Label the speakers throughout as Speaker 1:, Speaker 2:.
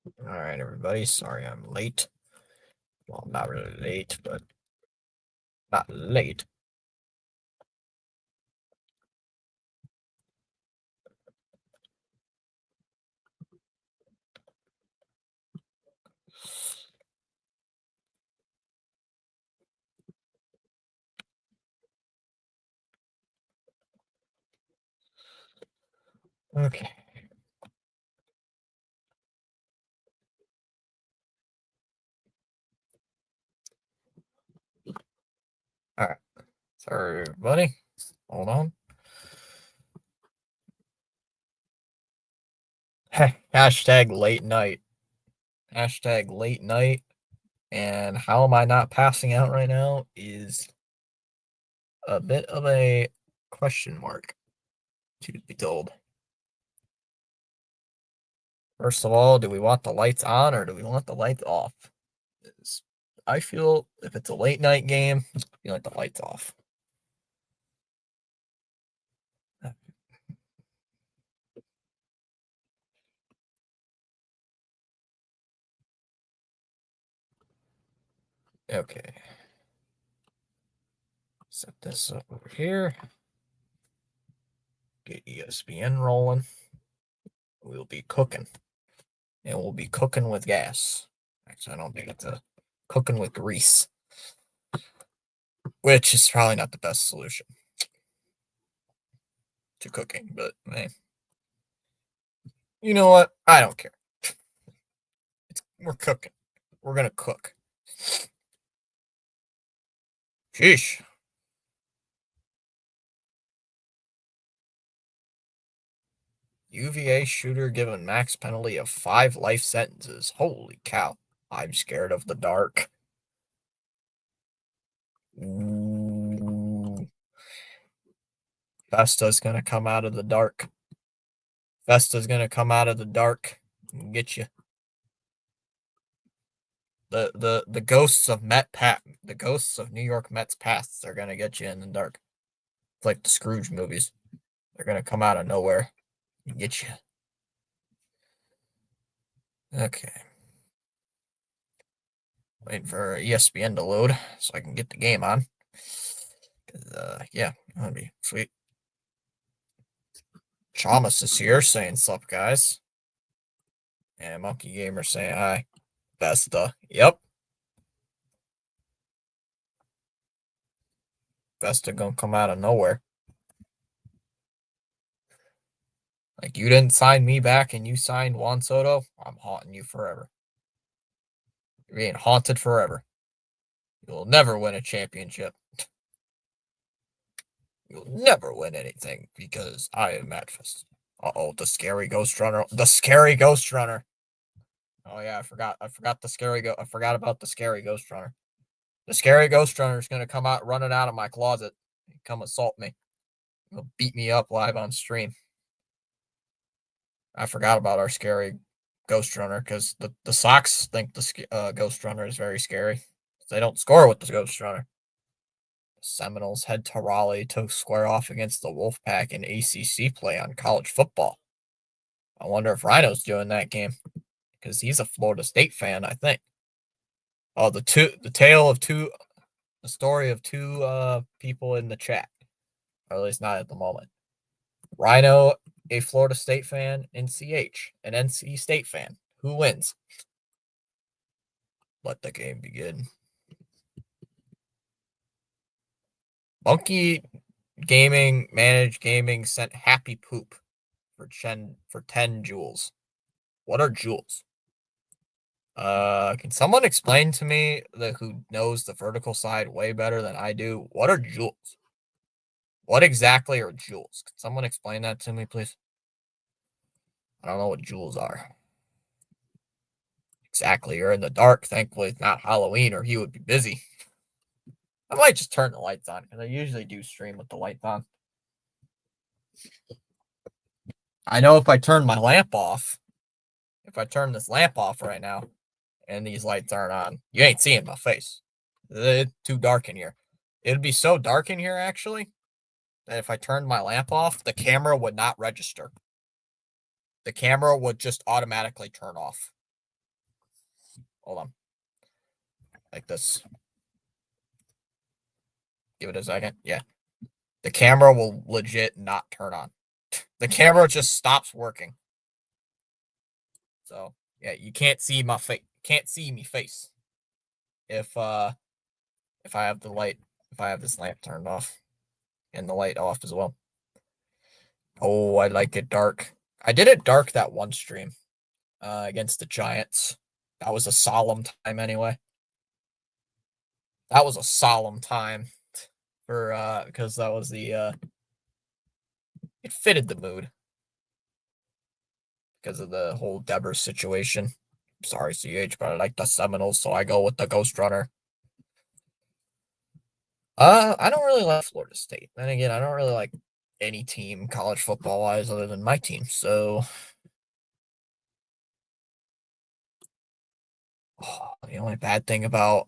Speaker 1: All right, everybody. Sorry I'm late. Well, not really late, but not late. Okay. All right. Sorry, everybody. Hold on. Hashtag late night. Hashtag late night. And how am I not passing out right now is a bit of a question mark, to be told. First of all, do we want the lights on or do we want the lights off? I feel if it's a late night game, I feel like the lights off. Okay. Set this up over here. Get ESPN rolling. We'll be cooking. And we'll be cooking with gas. Actually, I don't think it's a cooking with grease, which is probably not the best solution to cooking, but hey, you know what? I don't care. We're cooking. We're gonna cook. Sheesh. UVA shooter given max penalty of 5 life sentences. Holy cow. I'm scared of the dark. Ooh. Vesta's gonna come out of the dark. Vesta's gonna come out of the dark and get you. The ghosts of the ghosts of New York Mets pasts are gonna get you in the dark. It's like the Scrooge movies. They're gonna come out of nowhere and get you. Okay. Waiting for ESPN to load so I can get the game on. Yeah, that'd be sweet. Chamas is here saying sup, guys. And Monkey Gamer saying hi. Vesta. Yep. Vesta gonna come out of nowhere. Like, you didn't sign me back and you signed Juan Soto? I'm haunting you forever. You're being haunted forever. You'll never win a championship. You'll never win anything because I am Matfist. Uh-oh, the scary ghost runner. The scary ghost runner. Oh yeah, I forgot the I forgot about the scary ghost runner. The scary ghost runner is gonna come out running out of my closet and come assault me. He'll beat me up live on stream. I forgot about our scary ghost runner because the Sox think the ghost runner is very scary. They don't score with the ghost runner. The Seminoles head to Raleigh to square off against the Wolfpack in ACC play on college football. I wonder if Rhino's doing that game because he's a Florida State fan, I think. Oh, the story of two people in the chat, or at least not at the moment. Rhino, a Florida State fan, and CH, an NC State fan. Who wins? Let the game begin. Monkey Gaming, Managed Gaming sent happy poop for 10 joules. What are joules? Can someone explain to me who knows the vertical side way better than I do? What are joules? What exactly are joules? Can someone explain that to me, please? I don't know what joules are. Exactly. You're in the dark. Thankfully, it's not Halloween or he would be busy. I might just turn the lights on because I usually do stream with the lights on. I know if I turn my lamp off, if I turn this lamp off right now and these lights aren't on, you ain't seeing my face. It's too dark in here. It'd be so dark in here, actually, that if I turned my lamp off, the camera would not register. The camera would just automatically turn off. Hold on. Like this. Give it a second. Yeah. The camera will legit not turn on. The camera just stops working. So yeah, you can't see my face. Can't see me face if I have the light, if I have this lamp turned off and the light off as well. Oh, I like it dark. I did it dark that one stream against the Giants. That was a solemn time anyway. That was a solemn time for because that was the it fitted the mood because of the whole Devers situation. Sorry, CH, but I like the Seminoles, so I go with the Ghost Runner. I don't really like Florida State. Then again, I don't really like any team college football wise other than my team. So the only bad thing about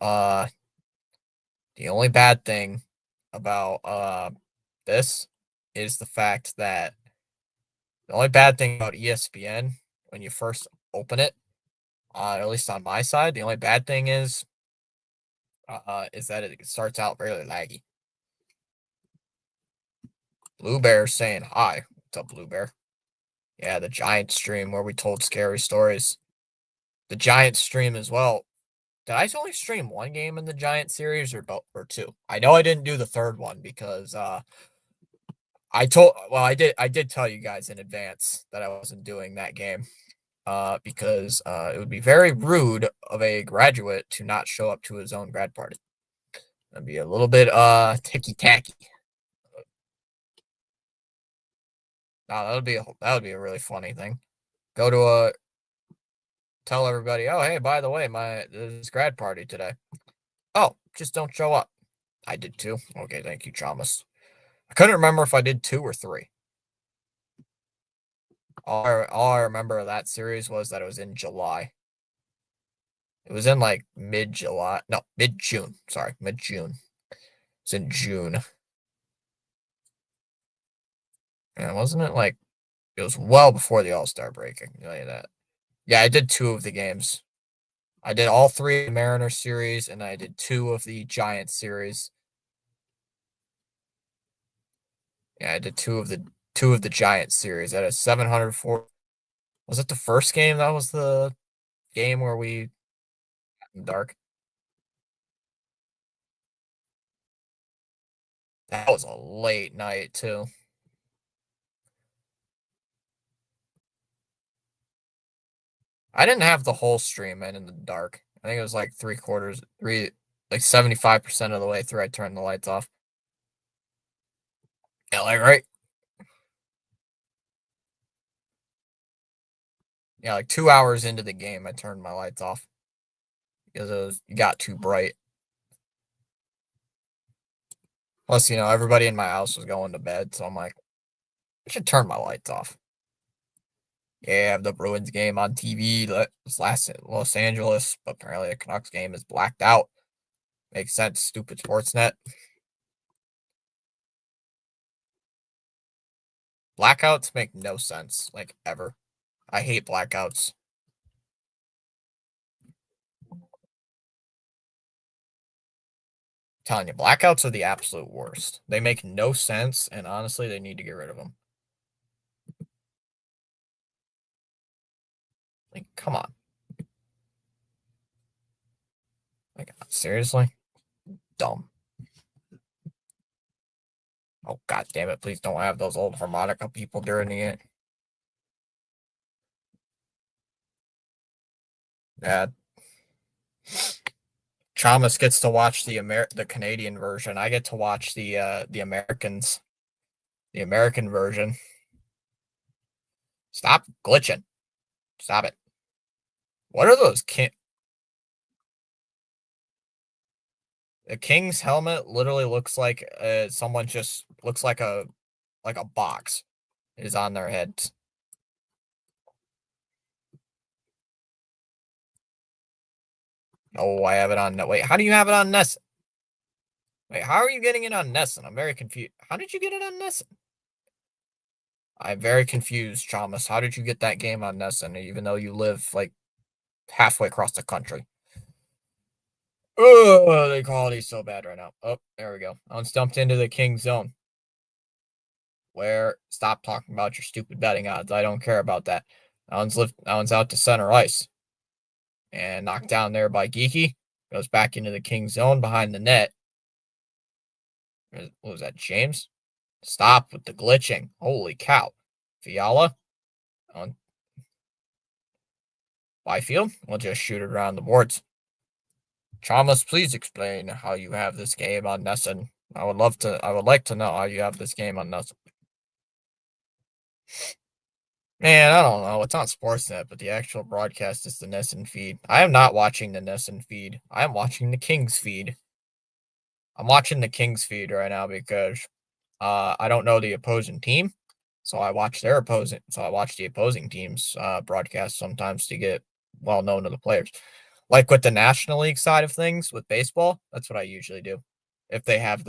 Speaker 1: this is the fact that the only bad thing about ESPN when you first open it, at least on my side, the only bad thing is that it starts out really laggy. Blue Bear saying hi. What's up, Blue Bear? Yeah, the Giant stream where we told scary stories. The Giant stream as well. Did I only stream one game in the Giant series or two? I know I didn't do the third one because I did tell you guys in advance that I wasn't doing that game. Because it would be very rude of a graduate to not show up to his own grad party. That'd be a little bit ticky tacky. No, that would be a really funny thing. Go to a tell everybody, oh hey, by the way, this grad party today. Oh, just don't show up. I did two. Okay, thank you, Thomas. I couldn't remember if I did two or three. All I remember of that series was that it was in July. It was in like mid-July. No, mid-June. Sorry, mid-June. It's in June. Yeah, wasn't it like it was well before the All-Star break? I can tell you that. Yeah, I did two of the games. I did all three of the Mariners series, and I did two of the Giants series. Yeah, I did two of the Giants series. I had a 704. Was it the first game? That was the game where we got in the dark. That was a late night too. I didn't have the whole stream in the dark. I think it was like like 75% of the way through. I turned the lights off. Yeah, like right. Yeah, like 2 hours into the game, I turned my lights off because it got too bright. Plus, everybody in my house was going to bed, so I'm like, I should turn my lights off. Yeah, I have the Bruins game on TV. It's last in Los Angeles, but apparently the Canucks game is blacked out. Makes sense. Stupid Sportsnet. Blackouts make no sense, like ever. I hate blackouts. Telling you, blackouts are the absolute worst. They make no sense, and honestly, they need to get rid of them. Like, come on. Like, seriously? Dumb. Oh, god damn it. Please don't have those old harmonica people during the. Yeah. Chalmers gets to watch the Canadian version. I get to watch the American version. Stop glitching. Stop it. What are those The King's helmet literally looks like someone just looks like a box is on their heads. Oh, I have it on. Wait, how do you have it on Nesson? Wait, how are you getting it on Nesson? I'm very confused. How did you get it on Nesson? I'm very confused, Chalmers. How did you get that game on Nesson, even though you live like halfway across the country? Oh, the quality's so bad right now. Oh, there we go. Owen's dumped into the King's zone. Where stop talking about your stupid betting odds. I don't care about that. Owen's out to center ice. And knocked down there by Geeky. Goes back into the King's zone behind the net. What was that, James? Stop with the glitching. Holy cow. Fiala on Byfield. We'll just shoot it around the boards. Chalmers, please explain how you have this game on Nesson. I would like to know how you have this game on Nesson. Man, I don't know. It's on Sportsnet, but the actual broadcast is the Nesson feed. I am not watching the Nesson feed. I am watching the Kings feed. I'm watching the Kings feed right now because I don't know the opposing team. So I watch the opposing team's broadcast sometimes to get well known to the players. Like with the National League side of things with baseball, that's what I usually do. If they have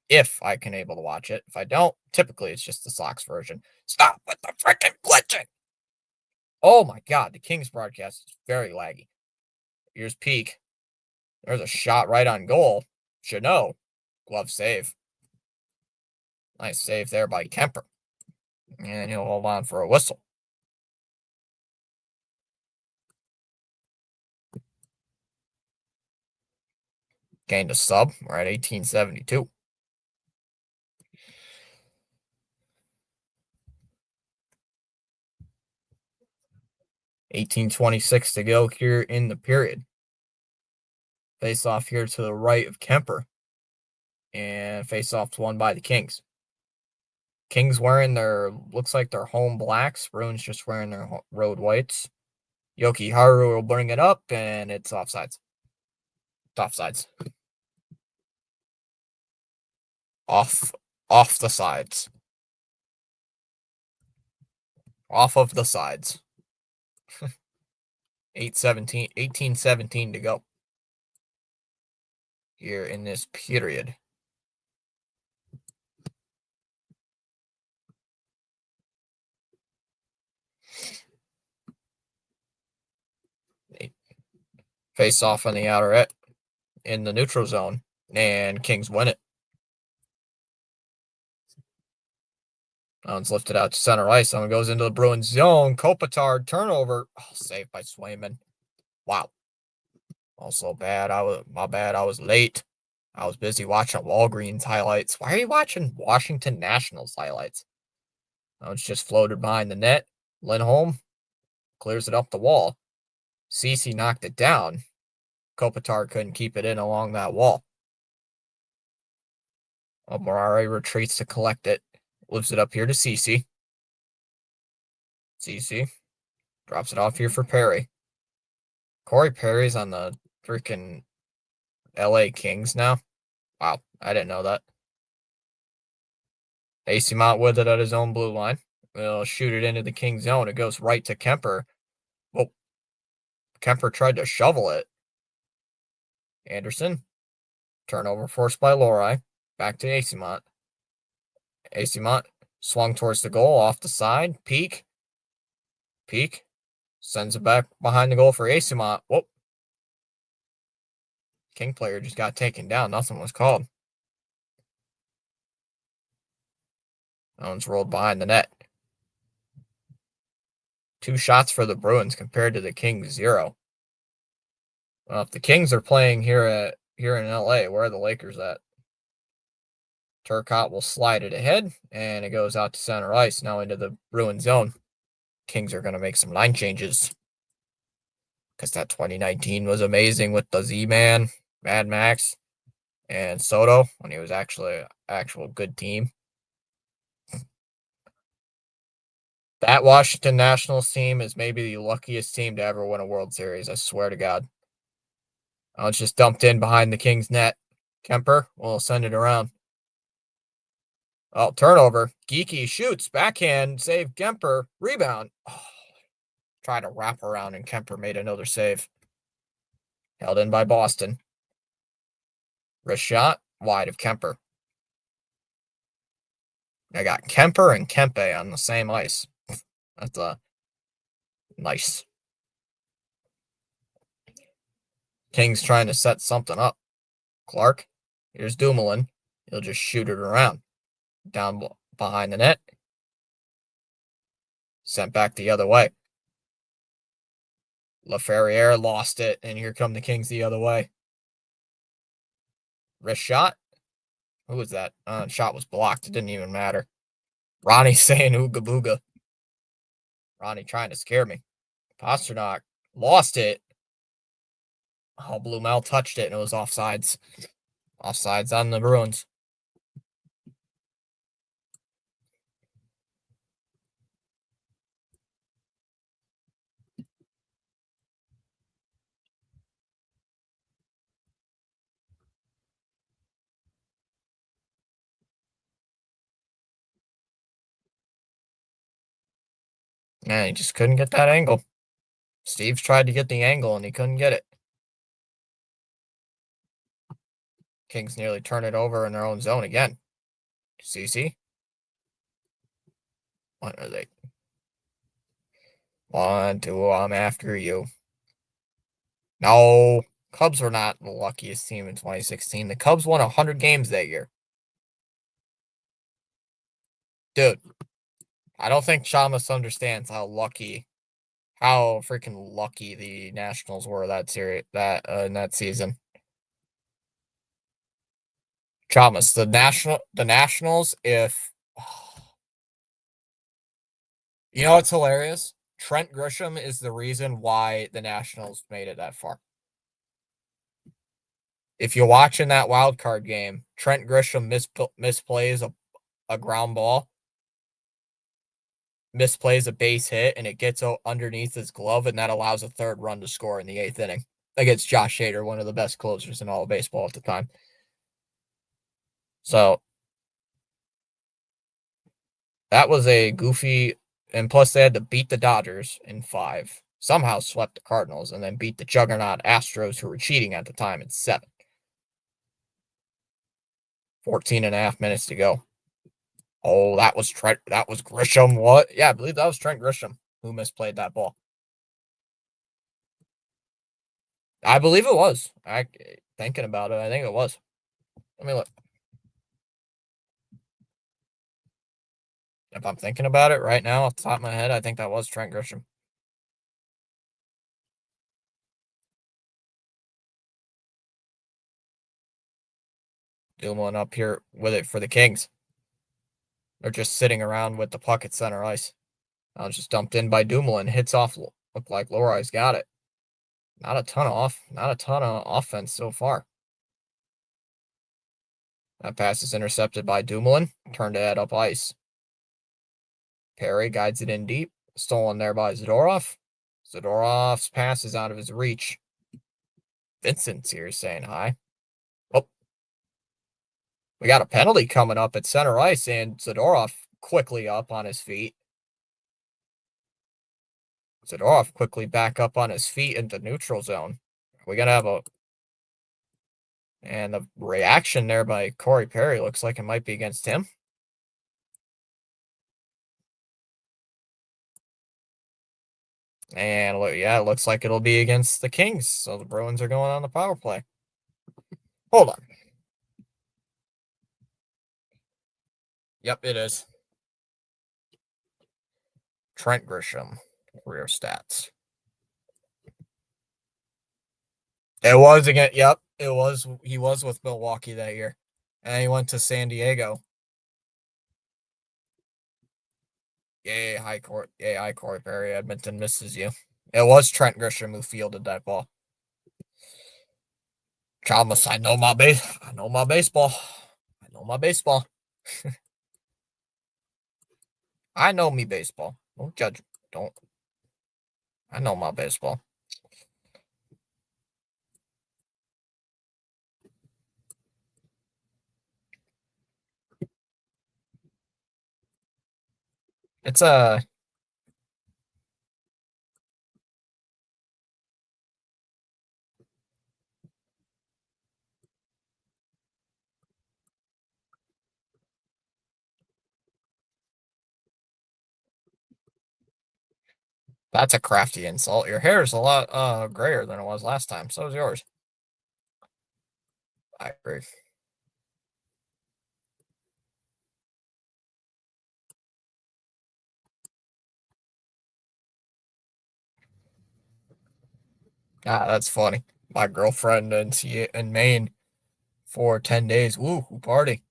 Speaker 1: if I can able to watch it. If I don't, typically it's just the Sox version. Stop with the freaking glitching. Oh my god, the Kings broadcast is very laggy. Here's Peak. There's a shot right on goal. Should know. Glove save. Nice save there by Kemper. And he'll hold on for a whistle. Gained a sub. We're at 1872. 1826 to go here in the period. Face off here to the right of Kemper. And face off's won by the Kings. Kings wearing looks like their home blacks. Bruins just wearing their road whites. Yoki Haru will bring it up, and it's offsides. It's offsides. Off the sides. Off of the sides. 1817 to go. Here in this period. Face off on the outer in the neutral zone, and Kings win it. Owen's lifted out to center ice. Someone goes into the Bruins zone. Kopitar turnover. Oh, saved by Swayman. Wow. Also bad. My bad. I was late. I was busy watching Walgreens highlights. Why are you watching Washington Nationals highlights? It's just floated behind the net. Lindholm clears it up the wall. Cece knocked it down. Kopitar couldn't keep it in along that wall. Morari retreats to collect it. Lifts it up here to Cece. Cece drops it off here for Perry. Corey Perry's on the freaking LA Kings now. Wow, I didn't know that. AC Mont with it at his own blue line. We'll shoot it into the Kings zone. It goes right to Kemper. Oh, Kemper tried to shovel it. Anderson. Turnover forced by Lori. Back to AC Mont. AC Mont swung towards the goal off the side. Peak. Sends it back behind the goal for AC Mont. Whoop. King player just got taken down. Nothing was called. Owen's rolled behind the net. 2 shots for the Bruins compared to the Kings 0. Well, if the Kings are playing here in LA, where are the Lakers at? Turcotte will slide it ahead, and it goes out to center ice, now into the Bruin zone. Kings are going to make some line changes. Because that 2019 was amazing with the Z-Man, Mad Max, and Soto, when he was actually an actual good team. That Washington Nationals team is maybe the luckiest team to ever win a World Series, I swear to God. It's just dumped in behind the Kings net. Kemper will send it around. Oh, turnover. Geeky shoots. Backhand. Save Kemper. Rebound. Oh, try to wrap around, and Kemper made another save. Held in by Boston. Wrist shot. Wide of Kemper. I got Kemper and Kempe on the same ice. That's nice. King's trying to set something up. Clark, here's Dumoulin. He'll just shoot it around. Down behind the net. Sent back the other way. LaFerriere lost it, and here come the Kings the other way. Wrist shot. Who was that? Shot was blocked. It didn't even matter. Ronnie saying ooga booga. Ronnie trying to scare me. Pasternak lost it. Oh, Blumel touched it, and it was offsides. Offsides on the Bruins. Yeah, he just couldn't get that angle. Steve's tried to get the angle, and he couldn't get it. Kings nearly turn it over in their own zone again. CC? What are they? 1, 2, I'm after you. No. Cubs were not the luckiest team in 2016. The Cubs won 100 games that year. Dude, I don't think Shamus understands how freaking lucky the Nationals were that series, in that season. Chamas, the Nationals, if you know what's hilarious? Trent Grisham is the reason why the Nationals made it that far. If you watch in that wild card game, Trent Grisham misplays a ground ball, misplays a base hit, and it gets underneath his glove, and that allows a third run to score in the 8th inning against Josh Hader, one of the best closers in all of baseball at the time. So that was a goofy, and plus they had to beat the Dodgers in 5, somehow swept the Cardinals, and then beat the juggernaut Astros, who were cheating at the time, in 7. 14 and a half minutes to go. Oh, that was Grisham. What? Yeah, I believe that was Trent Grisham who misplayed that ball. I believe it was. Thinking about it, I think it was. Let me look. If I'm thinking about it right now off the top of my head, I think that was Trent Grisham. Dumoulin up here with it for the Kings. They're just sitting around with the puck at center ice. I was just dumped in by Dumoulin. Hits off. Looked like Lorai's got it. Not a ton of offense so far. That pass is intercepted by Dumoulin. Turned to head up ice. Perry guides it in deep. Stolen there by Zadorov. Zadorov's pass is out of his reach. Vincent's here saying hi. Oh. We got a penalty coming up at center ice, and Zadorov quickly up on his feet. Zadorov quickly back up on his feet into neutral zone. We're going to have a... And the reaction there by Corey Perry looks like it might be against him. And yeah, it looks like it'll be against the Kings. So the Bruins are going on the power play. Hold on. Yep, it is. Trent Grisham, career stats. It was again. Yep, it was. He was with Milwaukee that year, and he went to San Diego. Yay, hi Corey Perry. Edmonton misses you. It was Trent Grisham who fielded that ball. Chalmers, I know my baseball. I know my baseball. I know me baseball. Don't judge. Don't. I know my baseball. It's a. That's a crafty insult. Your hair is a lot grayer than it was last time. So is yours. I agree. Ah, that's funny. My girlfriend in Maine for 10 days. Woo, party.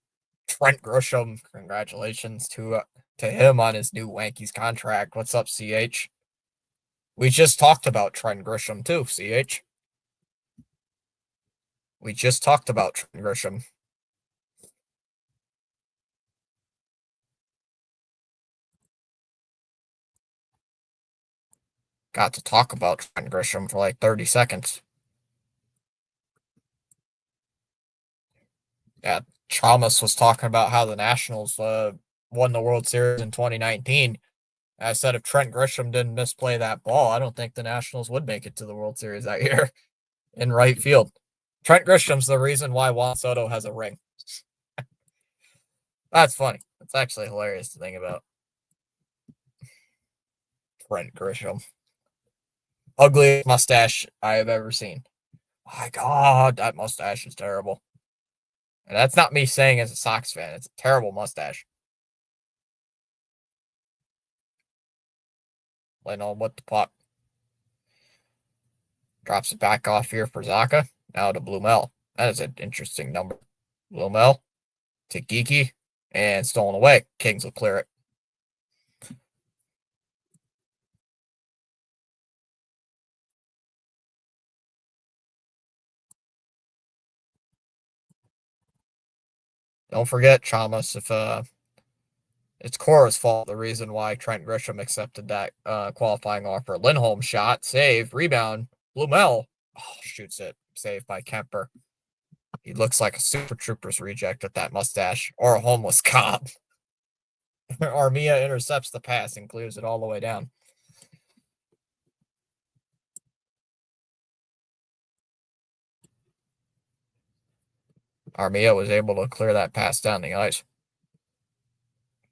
Speaker 1: Trent Grisham, congratulations to him on his new Yankees contract. What's up, CH? We just talked about Trent Grisham too, CH. We just talked about Trent Grisham. Got to talk about Trent Grisham for like 30 seconds. Yeah, Chalmers was talking about how the Nationals won the World Series in 2019. I said if Trent Grisham didn't misplay that ball, I don't think the Nationals would make it to the World Series that year in right field. Trent Grisham's the reason why Juan Soto has a ring. That's funny. It's actually hilarious to think about. Trent Grisham. Ugliest mustache I have ever seen. My God, that mustache is terrible. And that's not me saying as a Sox fan. It's a terrible mustache. Playing on what the puck. Drops it back off here for Zaka. Now to Blumel. That is an interesting number. Blumel to Geeky. And stolen away. Kings will clear it. Don't forget, Chalmers, if it's Cora's fault, the reason why Trent Grisham accepted that qualifying offer. Lindholm shot, save, rebound. Blumel shoots it. Saved by Kemper. He looks like a Super Troopers reject with that mustache, or a homeless cop. Armia intercepts the pass and clears it all the way down. Armia was able to clear that pass down the ice.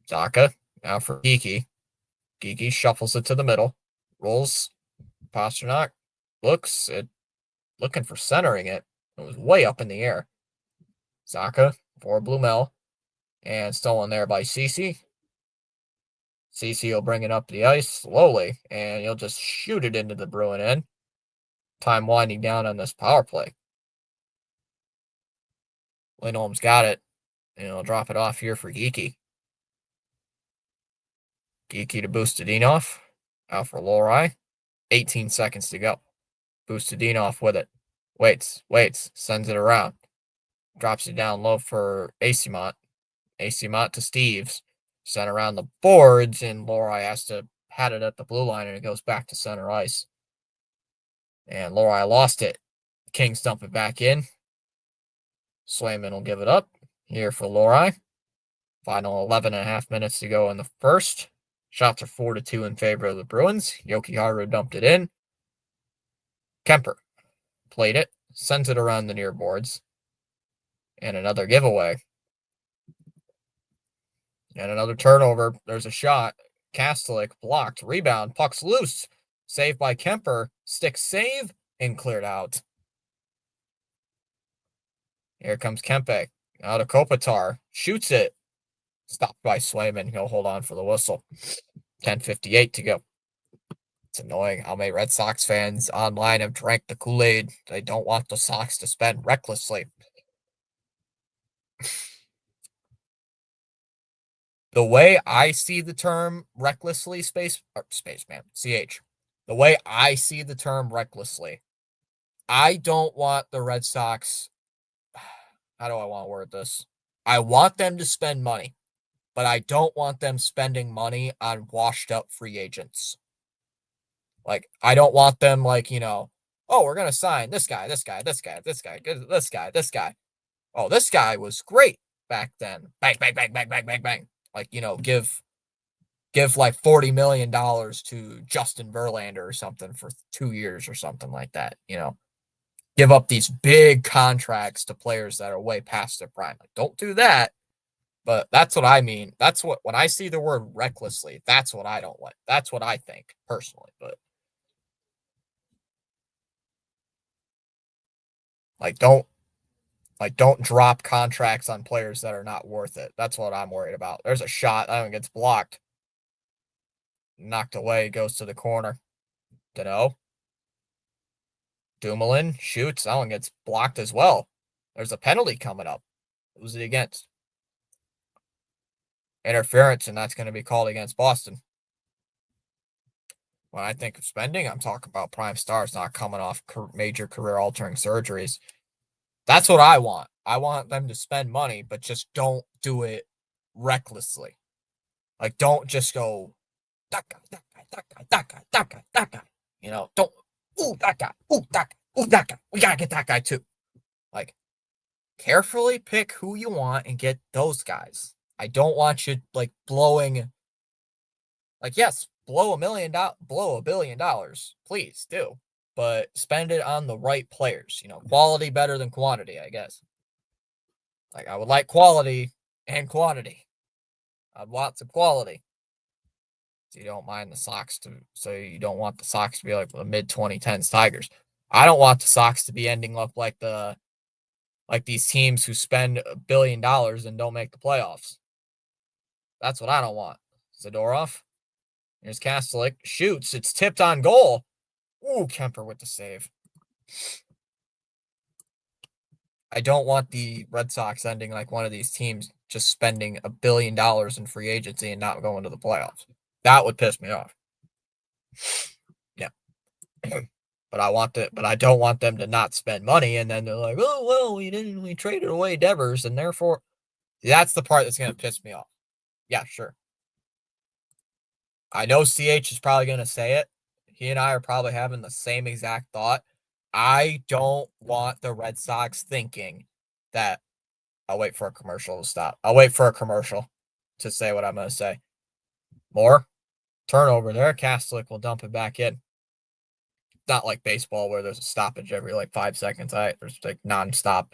Speaker 1: Zaka, now for Geeky. Geeky shuffles it to the middle. Rolls. Pasternak looks it, looking for centering it. It was way up in the air. Zaka for Blumel. And stolen there by Cece. Cece will bring it up the ice slowly, and he'll just shoot it into the Bruin end. Time winding down on this power play. Lindholm's got it, and he'll drop it off here for Geeky. Geeky to Bustadinov. Out for Lohrei. 18 seconds to go. Bustadinov with it. Waits, sends it around. Drops it down low for Acimont. Acimont to Steves. Sent around the boards, and Lohrei has to pat it at the blue line, and it goes back to center ice. And Lohrei lost it. Kings dump it back in. Swayman will give it up here for Lohrei. Final 11 and a half minutes to go in the first. Shots are 4-2 in favor of the Bruins. Yokiharu dumped it in. Kemper played it, sends it around the near boards. And another giveaway. And another turnover. There's a shot. Kastelik blocked. Rebound. Puck's loose. Saved by Kemper. Stick save and cleared out. Here comes Kempe. Out of Kopitar. Shoots it. Stopped by Swayman. He'll hold on for the whistle. 10:58 to go. It's annoying how many Red Sox fans online have drank the Kool-Aid. They don't want the Sox to spend recklessly. The way I see the term recklessly, spaceman, CH. The way I see the term recklessly, I don't want the Red Sox. How do I want to word this? I want them to spend money, but I don't want them spending money on washed up free agents. Like, I don't want them oh, we're going to sign this guy, this guy, this guy, this guy, this guy, this guy. Oh, this guy was great back then. Bang, bang, bang, bang, bang, bang, bang. Like, give like $40 million to Justin Verlander or something for 2 years or something like that. Give up these big contracts to players that are way past their prime. Like, don't do that. But that's what I mean. That's what, when I see the word recklessly, that's what I don't like. That's what I think personally. But like, don't Like, don't drop contracts on players that are not worth it. That's what I'm worried about. There's a shot. That one gets blocked. Knocked away. Goes to the corner. Dunno. Dumoulin shoots. That one gets blocked as well. There's a penalty coming up. Who's it against? Interference, and that's going to be called against Boston. When I think of spending, I'm talking about prime stars not coming off major career-altering surgeries. That's what I want. I want them to spend money, but just don't do it recklessly. Like, don't just go, that guy, that guy, that guy, that guy, that guy, that guy. You know, don't, ooh, that guy, ooh, that guy, ooh, that guy. We got to get that guy too. Like, carefully pick who you want and get those guys. I don't want you, like, blowing, like, yes, blow $1 billion, please do. But spend it on the right players. You know, quality better than quantity, I guess. Like, I would like quality and quantity. I'd want some quality. So you don't mind the Sox so you don't want the Sox to be like the mid 2010s Tigers. I don't want the Sox to be ending up like these teams who spend $1 billion and don't make the playoffs. That's what I don't want. Zadorov. Here's Kastelik. Shoots. It's tipped on goal. Ooh, Kemper with the save. I don't want the Red Sox ending like one of these teams just spending $1 billion in free agency and not going to the playoffs. That would piss me off. Yeah. But I don't want them to not spend money and then they're like, oh well, we traded away Devers and therefore that's the part that's gonna piss me off. Yeah, sure. I know CH is probably gonna say it. He and I are probably having the same exact thought. I don't want the Red Sox thinking that I'll wait for a commercial to stop. I'll wait for a commercial to say what I'm gonna say. More turnover there. Kastelik will dump it back in. Not like baseball where there's a stoppage every like 5 seconds. There's like nonstop,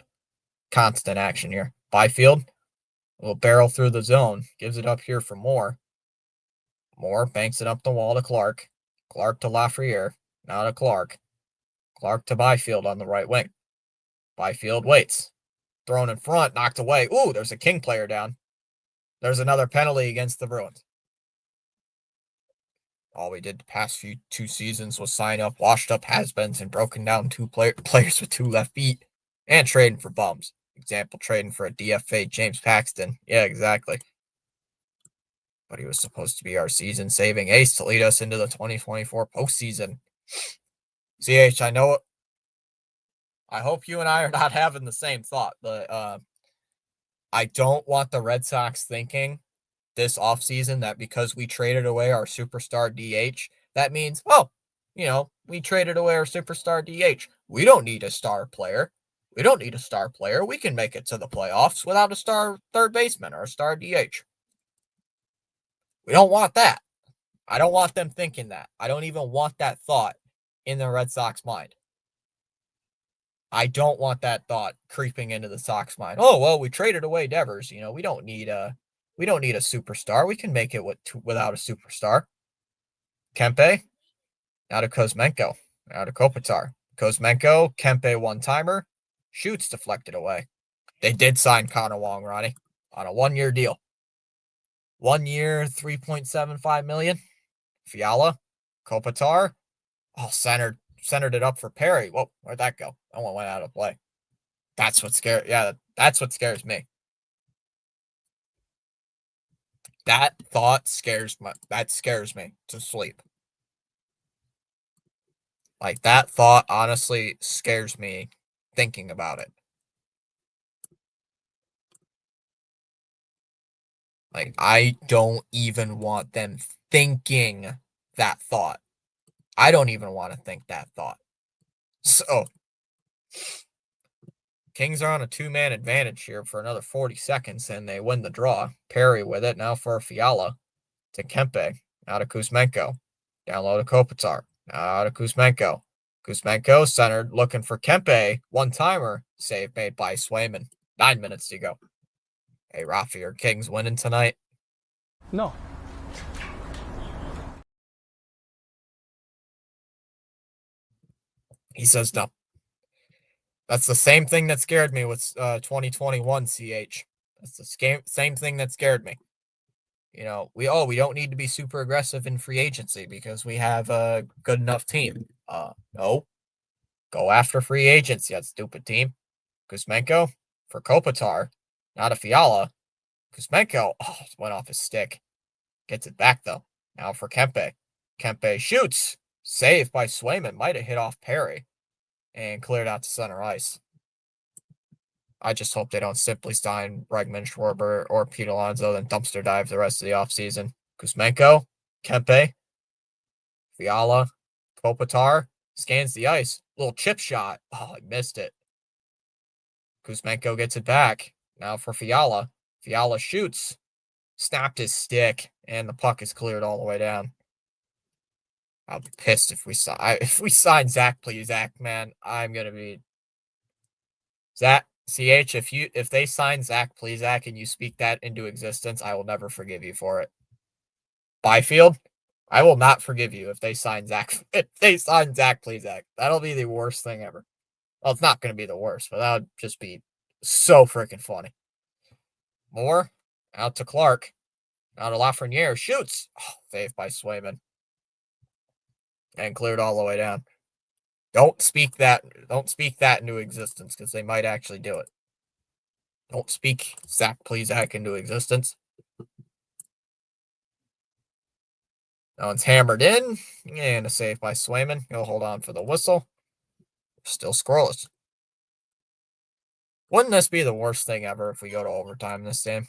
Speaker 1: constant action here. Byfield will barrel through the zone, gives it up here for Moore. Moore banks it up the wall to Clark. Clark to Lafreniere. Now to Clark. Clark to Byfield on the right wing. Byfield waits. Thrown in front, knocked away. Ooh, there's a King player down. There's another penalty against the Bruins. All we did the past two seasons was sign up washed up has-beens and broken down players with 2 left feet and trading for bums. Example, trading for a DFA James Paxton. Yeah, exactly. But he was supposed to be our season-saving ace to lead us into the 2024 postseason. CH, I know it. I hope you and I are not having the same thought, but I don't want the Red Sox thinking this offseason that because we traded away our superstar DH, that means, oh, we traded away our superstar DH. We don't need a star player. We don't need a star player. We can make it to the playoffs without a star third baseman or a star DH. We don't want that. I don't want them thinking that. I don't even want that thought in the Red Sox mind. I don't want that thought creeping into the Sox mind. Oh, well, we traded away Devers. We don't need a superstar. We can make it without a superstar. Kempe, now to Kuzmenko, now to Kopitar. Kuzmenko, Kempe one-timer, shoots deflected away. They did sign Connor Wong, Ronnie, on a 1-year deal. 1 year, $3.75 million. Fiala, Kopitar, centered it up for Perry. Whoa, where'd that go? That one went out of play. That's what scares me. That thought scares me to sleep. Like, that thought honestly scares me thinking about it. Like, I don't even want them thinking that thought. I don't even want to think that thought. So, Kings are on a 2-man advantage here for another 40 seconds, and they win the draw. Perry with it, now for Fiala to Kempe, now to Kuzmenko. Down low to Kopitar, now to Kuzmenko. Kuzmenko centered, looking for Kempe. One-timer, save made by Swayman. 9 minutes to go. Hey, Rafi, are Kings winning tonight?
Speaker 2: No.
Speaker 1: He says no. That's the same thing that scared me with 2021 CH. That's the same thing that scared me. We don't need to be super aggressive in free agency because we have a good enough team. No, go after free agents, you stupid team. Kuzmenko for Kopitar, not a Fiala. Kuzmenko went off his stick. Gets it back though. Now for Kempe. Kempe shoots. Saved by Swayman. Might have hit off Perry and cleared out to center ice. I just hope they don't simply sign Bregman, Schwarber, or Pete Alonso, then dumpster dive the rest of the offseason. Kuzmenko, Kempe, Fiala, Kopitar scans the ice. Little chip shot. Oh, I missed it. Kuzmenko gets it back. Now for Fiala. Fiala shoots. Snapped his stick, and the puck is cleared all the way down. I'll be pissed if we sign Zach, please, Zach, man. I'm gonna be Zach CH. If they sign Zach, please, Zach, and you speak that into existence, I will never forgive you for it. Byfield, I will not forgive you if they sign Zach. If they sign Zach, please, Zach. That'll be the worst thing ever. Well, it's not gonna be the worst, but that would just be so freaking funny. Moore out to Clark. Now to Lafreniere shoots. Oh, saved by Swayman. And cleared all the way down. Don't speak that into existence because they might actually do it. Don't speak Zach Plesac into existence. That one's hammered in. And a save by Swayman. He'll hold on for the whistle. Still scoreless. Wouldn't this be the worst thing ever if we go to overtime this game?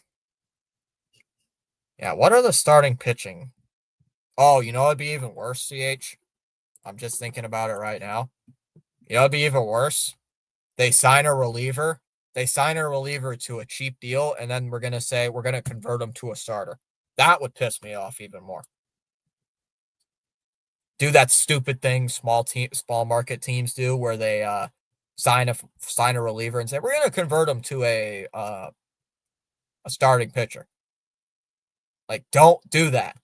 Speaker 1: Yeah, what are the starting pitching? Oh, you know it'd be even worse, CH? I'm just thinking about it right now. You know it'd be even worse? They sign a reliever. They sign a reliever to a cheap deal, and then we're going to say we're going to convert him to a starter. That would piss me off even more. Do that stupid thing small market teams do where they sign a reliever and say we're going to convert him to a starting pitcher. Like, don't do that.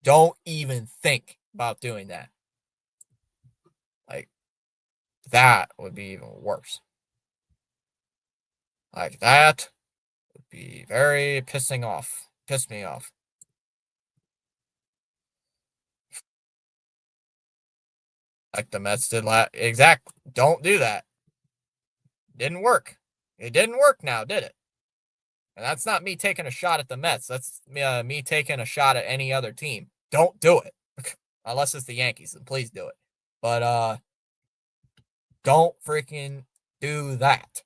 Speaker 1: Don't even think about doing that. Like, that would be even worse. Like, that would be very piss me off. Like the Mets did exactly. Don't do that. Didn't work. It didn't work now, did it? And that's not me taking a shot at the Mets. That's me taking a shot at any other team. Don't do it. Unless it's the Yankees, then please do it. But don't freaking do that.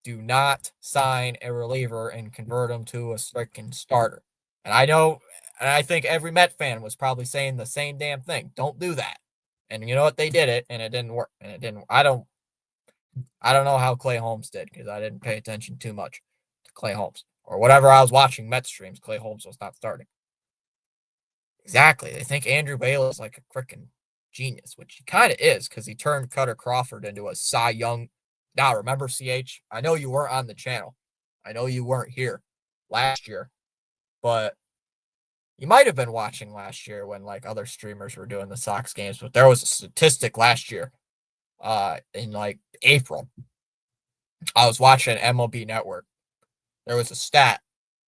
Speaker 1: Do not sign a reliever and convert him to a freaking starter. And I think every Met fan was probably saying the same damn thing. Don't do that. And you know what? They did it, and it didn't work. And it didn't. I don't know how Clay Holmes did because I didn't pay attention too much to Clay Holmes or whatever I was watching Mets streams. Clay Holmes was not starting. Exactly. They think Andrew Bailey is like a freaking genius, which he kind of is because he turned Cutter Crawford into a Cy Young. Now, remember, CH? I know you weren't on the channel. I know you weren't here last year, but you might have been watching last year when like other streamers were doing the Sox games, but there was a statistic last year in like April. I was watching MLB Network. There was a stat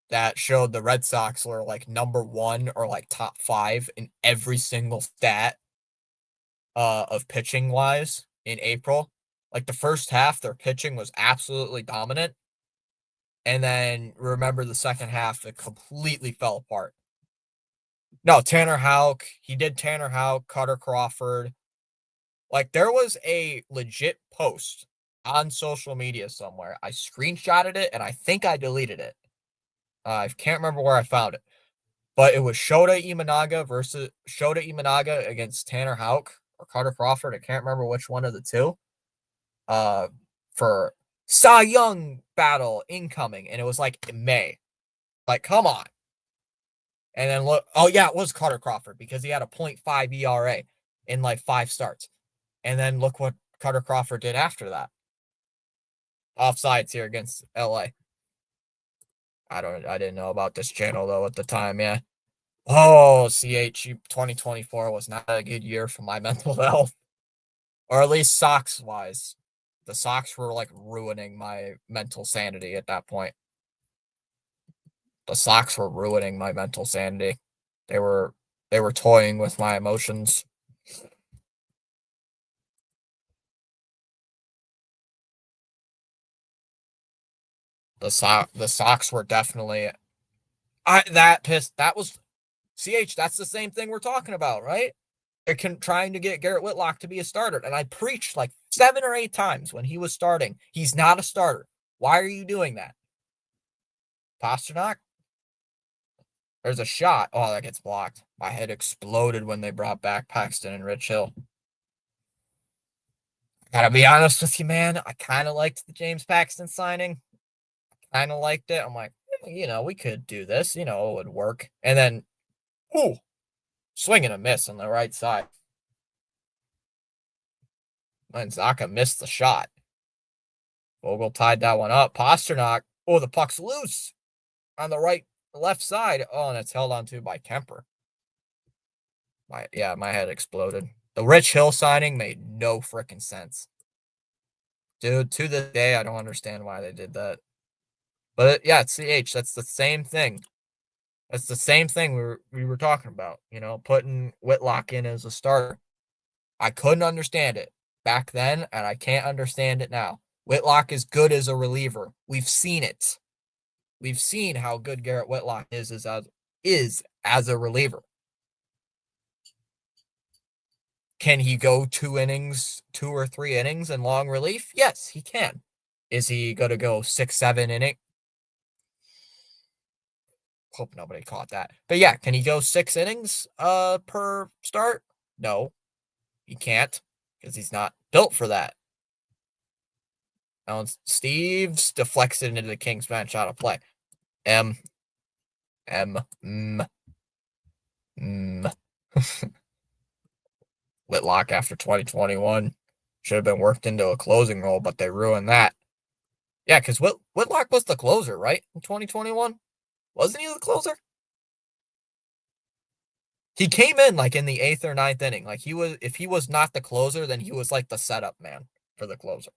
Speaker 1: that showed the Red Sox were like number 1 or like top 5 in every single stat of pitching wise in April. Like the first half, their pitching was absolutely dominant. And then remember the second half, it completely fell apart. No, Tanner Houck. He did Tanner Houck, Cutter Crawford. Like there was a legit post on social media somewhere. I screenshotted it and I think I deleted it. I can't remember where I found it. But it was Shota Imanaga against Tanner Houck or Cutter Crawford. I can't remember which one of the two. For Cy Young battle incoming. And it was like in May. Like, come on. And then look, oh yeah, it was Cutter Crawford because he had a 0.5 ERA in like 5 starts. And then look what Cutter Crawford did after that. Offsides here against LA. I didn't know about this channel though at the time, yeah. Oh, CH 2024 was not a good year for my mental health. Or at least Sox wise. The Sox were like ruining my mental sanity at that point. The Sox were ruining my mental sanity. They were they were toying with my emotions. The Sox were definitely I that pissed that was CH, that's the same thing we're talking about, right? They're trying to get Garrett Whitlock to be a starter. And I preached like 7 or 8 times when he was starting. He's not a starter. Why are you doing that? Pasternak? There's a shot. Oh, that gets blocked. My head exploded when they brought back Paxton and Rich Hill. Gotta be honest with you, man. I kind of liked the James Paxton signing. Kind of liked it. I'm like, we could do this. It would work. And then, ooh, swing and a miss on the right side. Manzaka missed the shot. Vogel tied that one up. Pasternak. Oh, the puck's loose on the left side. Oh, and it's held onto by Kemper. My head exploded. The Rich Hill signing made no freaking sense. Dude, to this day, I don't understand why they did that. But yeah, CH, that's the same thing. That's the same thing we were talking about, putting Whitlock in as a starter. I couldn't understand it back then, and I can't understand it now. Whitlock is good as a reliever. We've seen it. We've seen how good Garrett Whitlock is as a reliever. Can he go 2 or 3 innings in long relief? Yes, he can. Is he going to go 6, 7 innings? Hope nobody caught that. But yeah, can he go 6 innings per start? No, he can't because he's not built for that. Now Steve's deflects it into the Kings bench out of play. M. Whitlock after 2021 should have been worked into a closing role, but they ruined that. Yeah, because Whitlock was the closer, right? In 2021? Wasn't he the closer? He came in like in the 8th or 9th inning. Like if he was not the closer, then he was like the setup man for the closer.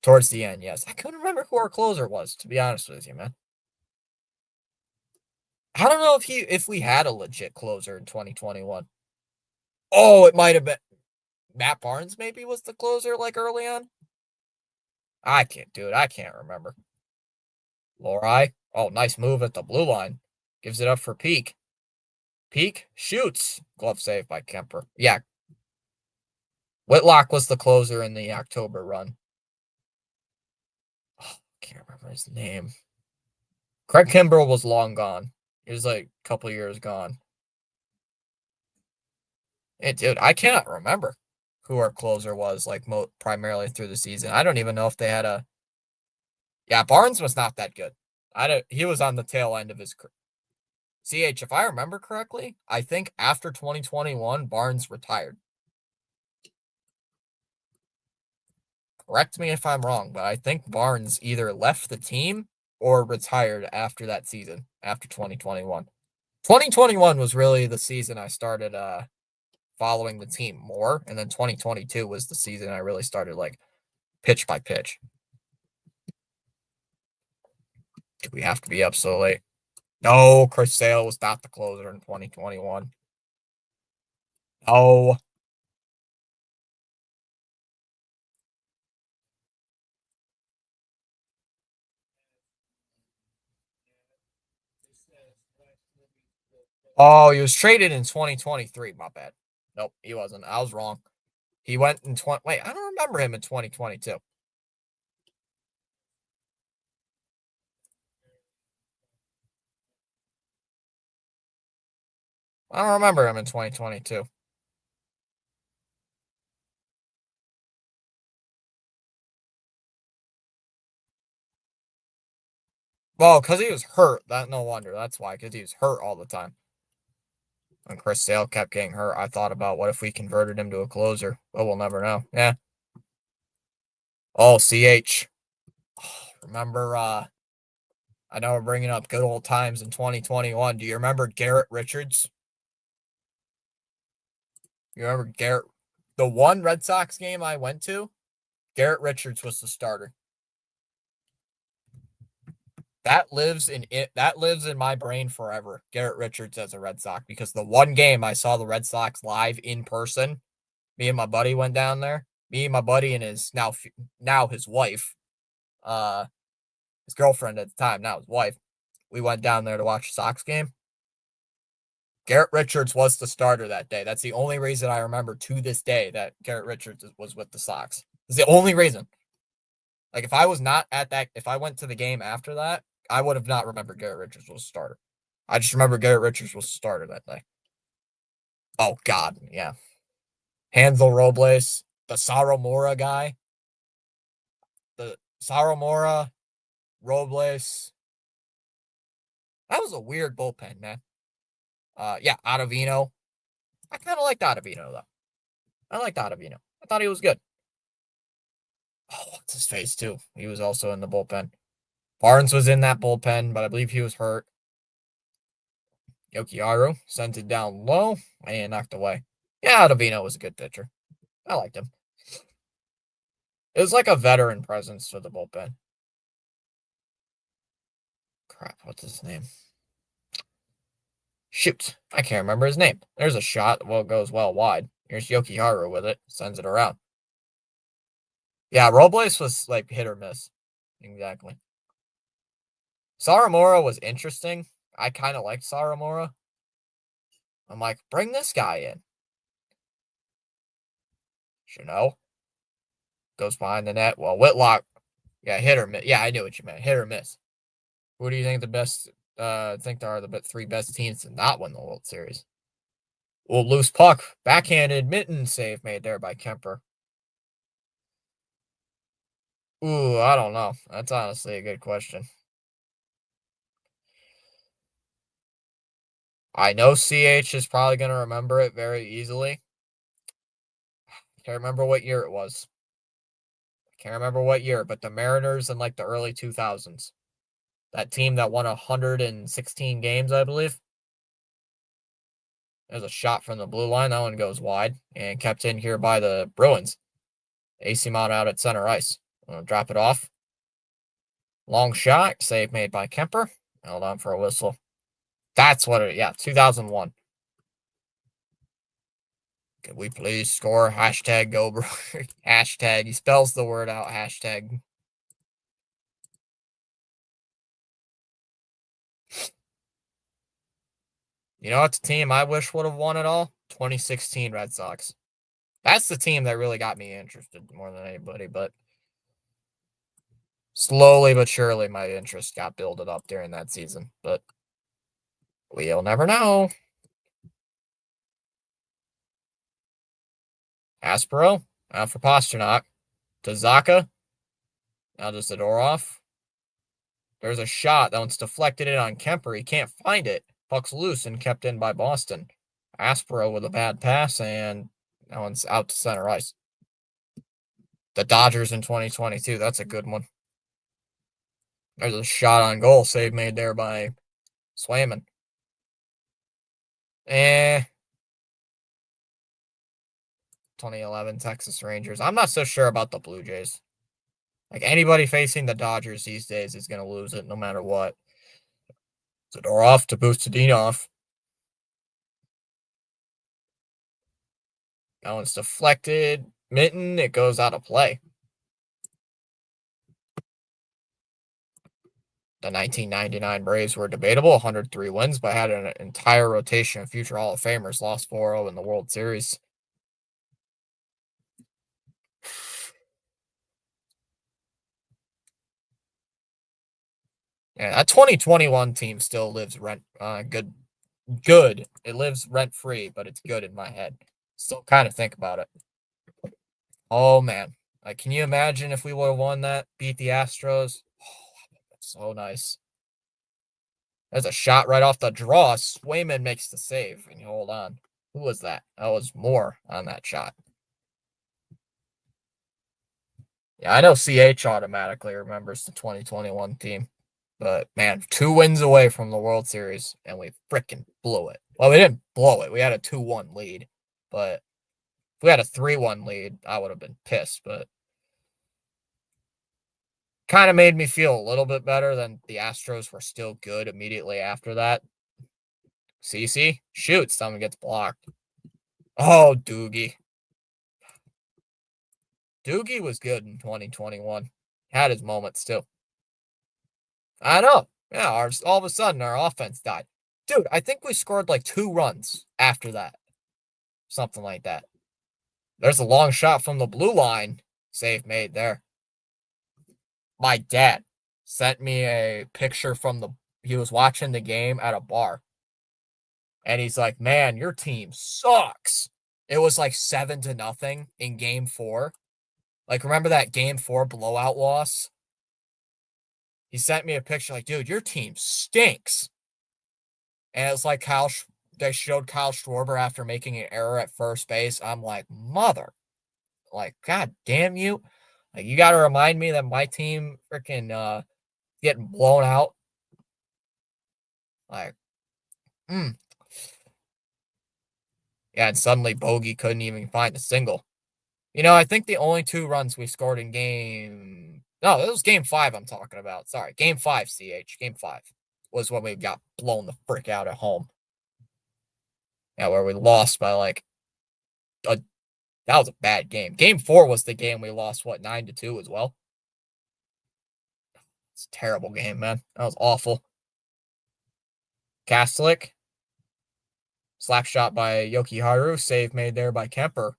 Speaker 1: Towards the end, yes. I couldn't remember who our closer was, to be honest with you, man. I don't know if we had a legit closer in 2021. Oh, it might have been Matt Barnes maybe was the closer like early on. I can't remember. Lorai. Oh, nice move at the blue line. Gives it up for Peak. Peak shoots. Glove save by Kemper. Yeah. Whitlock was the closer in the October run. Oh, can't remember his name. Craig Kimbrell was long gone. He was like a couple years gone. Hey, dude, I cannot remember who our closer was like primarily through the season. I don't even know if they had a. Yeah, Barnes was not that good. He was on the tail end of his career. CH, if I remember correctly, I think after 2021, Barnes retired. Correct me if I'm wrong, but I think Barnes either left the team or retired after that season, after 2021. 2021 was really the season I started following the team more, and then 2022 was the season I really started like pitch by pitch. Do we have to be up so late? No, Chris Sale was not the closer in 2021. No. Oh, he was traded in 2023. My bad. Nope, he wasn't. I was wrong. He went in 20. Wait, I don't remember him in 2022. I don't remember him in 2022. Well, because he was hurt. No wonder. That's why, because he was hurt all the time. When Chris Sale kept getting hurt, I thought about what if we converted him to a closer. But we'll never know. Yeah. Oh, CH. Remember, I know we're bringing up good old times in 2021. Do you remember Garrett Richards? You remember Garrett? The one Red Sox game I went to, Garrett Richards was the starter. That lives in my brain forever. Garrett Richards as a Red Sox, because the one game I saw the Red Sox live in person, me and my buddy went down there. Me and my buddy and his now his wife, uh, his girlfriend at the time, now his wife. We went down there to watch a Sox game. Garrett Richards was the starter that day. That's the only reason I remember to this day that Garrett Richards was with the Sox. It's the only reason. Like, if I was not at that, if I went to the game after that, I would have not remembered Garrett Richards was a starter. I just remember Garrett Richards was a starter that day. Oh, God. Yeah. Hansel Robles, the Saromora guy, the Saromora, Robles. That was a weird bullpen, man. Yeah, Ottavino. I kind of liked Ottavino, though. I liked Ottavino. I thought he was good. Oh, what's his face, too? He was also in the bullpen. Barnes was in that bullpen, but I believe he was hurt. Yokiaru sent it down low and knocked away. Yeah, Ottavino was a good pitcher. I liked him. It was like a veteran presence for the bullpen. Crap, what's his name? Shoot, I can't remember his name. There's a shot. Well, it goes well wide. Here's Yokiharu with it. Sends it around. Yeah, Robles was like hit or miss. Exactly. Saramora was interesting. I kind of liked Saramora. I'm like, bring this guy in. Chanel goes behind the net. Well, Whitlock, yeah, hit or miss. Yeah, I knew what you meant. Hit or miss. Who do you think the best? Think there are the three best teams to not win the World Series? Well, loose puck, backhanded mitten save made there by Kemper. Ooh, I don't know. That's honestly a good question. I know CH is probably going to remember it very easily. Can't remember what year it was. Can't remember what year, but the Mariners in like the early 2000s. That team that won 116 games, I believe. There's a shot from the blue line. That one goes wide and kept in here by the Bruins. AC Mount out at center ice. Drop it off. Long shot. Save made by Kemper. Held on for a whistle. That's what it, yeah, 2001. Could we please score? Hashtag go, bro. Hashtag. He spells the word out. Hashtag. You know what's a team I wish would have won it all? 2016 Red Sox. That's the team that really got me interested more than anybody, but slowly but surely my interest got builded up during that season. But we'll never know. Aspero out for Pasternak. To Zaka. Now just the door off. There's a shot. That one's deflected in on Kemper. He can't find it. Puck's loose and kept in by Boston. Aspero with a bad pass, and that one's out to center ice. The Dodgers in 2022. That's a good one. There's a shot on goal. Save made there by Swayman. 2011 Texas Rangers. I'm not so sure about the Blue Jays. Like, anybody facing the Dodgers these days is going to lose it no matter what. Zadorov to Bustadinov. That one's deflected. Mitten, it goes out of play. The 1999 Braves were debatable, 103 wins, but had an entire rotation of future Hall of Famers, lost 4-0 in the World Series. Yeah, that 2021 team still lives good. It lives rent free, but it's good in my head. Still kind of think about it. Oh man, like, can you imagine if we would have won that, beat the Astros? Oh, that's so nice. There's a shot right off the draw. Swayman makes the save, and you hold on. Who was that? That was Moore on that shot. Yeah, I know CH automatically remembers the 2021 team. But, man, 2 wins away from the World Series, and we freaking blew it. Well, we didn't blow it. We had a 2-1 lead. But If we had a 3-1 lead, I would have been pissed, but kind of made me feel a little bit better than the Astros were still good immediately after that. CC shoots, someone gets blocked. Oh, Doogie. Doogie was good in 2021. Had his moments too. I know. Yeah, all of a sudden our offense died. Dude, I think we scored like 2 runs after that. Something like that. There's a long shot from the blue line. Save made there. My dad sent me a picture from he was watching the game at a bar. And he's like, "Man, your team sucks." It was like 7-0 in game 4. Like, remember that game 4 blowout loss? He sent me a picture like, "Dude, your team stinks." And it's like they showed Kyle Schwarber after making an error at first base. I'm like, God damn you. Like, you got to remind me that my team freaking getting blown out. Like, Yeah, and suddenly Bogey couldn't even find a single. I think the only 2 runs we scored in no, it was game 5 I'm talking about. Sorry, game 5, CH. Game 5 was when we got blown the frick out at home. Yeah, where we lost by like that was a bad game. Game 4 was the game we lost, 9-2 as well. It's a terrible game, man. That was awful. Kastlik. Slap shot by Yoki-Haru. Save made there by Kemper.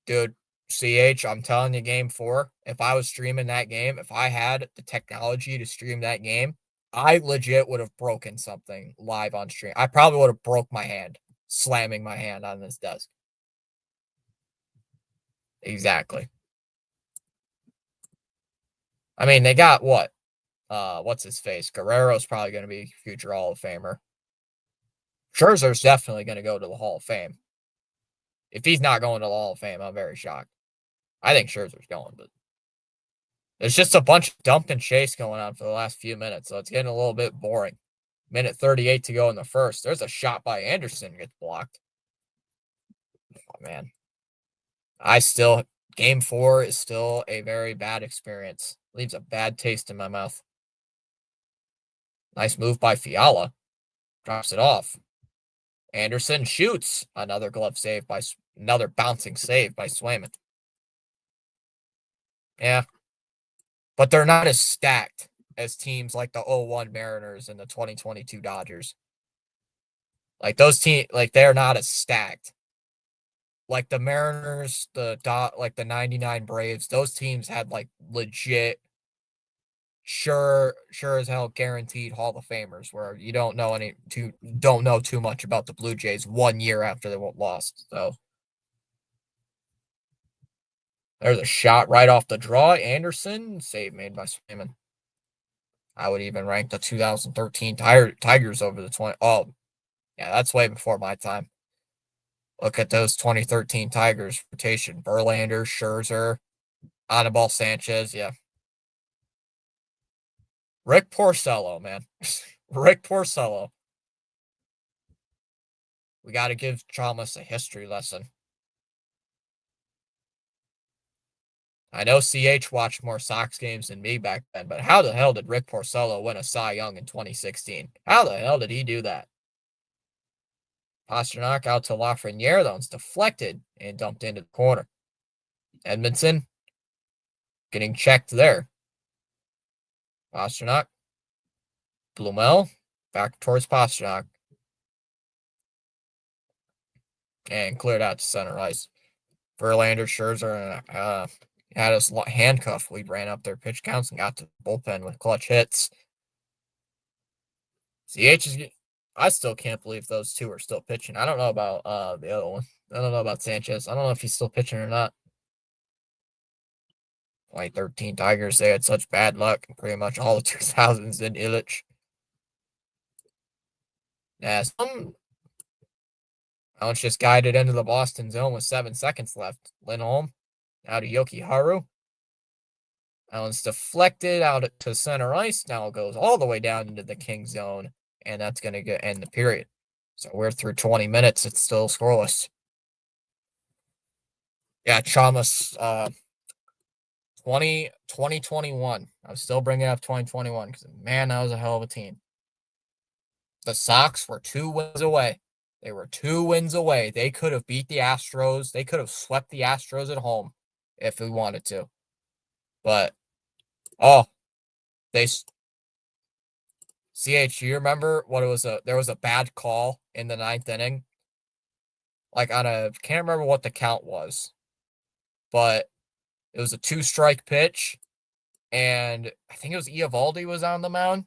Speaker 1: Dude, CH, I'm telling you, game 4, if I was streaming that game, if I had the technology to stream that game, I legit would have broken something live on stream. I probably would have broke my hand, slamming my hand on this desk. Exactly. I mean, they got what? What's his face? Guerrero's probably going to be future Hall of Famer. Scherzer's definitely going to go to the Hall of Fame. If he's not going to the Hall of Fame, I'm very shocked. I think Scherzer's going, but there's just a bunch of dump and chase going on for the last few minutes, so it's getting a little bit boring. Minute 38 to go in the first. There's a shot by Anderson gets blocked. Oh, man. Game 4 is still a very bad experience. Leaves a bad taste in my mouth. Nice move by Fiala. Drops it off. Anderson shoots. Another another bouncing save by Swayman. Yeah. But they're not as stacked as teams like the 0-1 Mariners and the 2022 Dodgers. Like those teams, like they're not as stacked. Like the Mariners, the 99 Braves, those teams had like legit sure as hell guaranteed Hall of Famers where you don't know too much about the Blue Jays 1 year after they lost. So there's a shot right off the draw. Anderson, save made by Swayman. I would even rank the 2013 Tigers over the 20. Oh, yeah, that's way before my time. Look at those 2013 Tigers rotation. Verlander, Scherzer, Anibal Sanchez. Yeah. Rick Porcello, man. Rick Porcello. We got to give Chalmers a history lesson. I know CH watched more Sox games than me back then, but how the hell did Rick Porcello win a Cy Young in 2016? How the hell did he do that? Pastrnak out to Lafreniere. That one's deflected and dumped into the corner. Edmondson getting checked there. Pastrnak. Blumel back towards Pastrnak. And cleared out to center ice. Verlander, Scherzer, had us handcuffed. We ran up their pitch counts and got to the bullpen with clutch hits. CH is. I still can't believe those two are still pitching. I don't know about the other one. I don't know about Sanchez. I don't know if he's still pitching or not. 2013 Tigers, they had such bad luck. Pretty much all the 2000s in Illich. Yeah, that one's just guided into the Boston zone with 7 seconds left. Lindholm out to Yoki-Haru. That one's deflected out to center ice. Now it goes all the way down into the King zone, and that's going to end the period. So we're through 20 minutes. It's still scoreless. Yeah, Chalmers, 2021. I was still bringing up 2021 because, man, that was a hell of a team. The Sox were 2 wins away. They were 2 wins away. They could have beat the Astros. They could have swept the Astros at home if we wanted to. But, oh, they CH, you remember what it was? There was a bad call in the ninth inning. Like can't remember what the count was, but it was a 2-strike pitch, and I think it was Eovaldi was on the mound,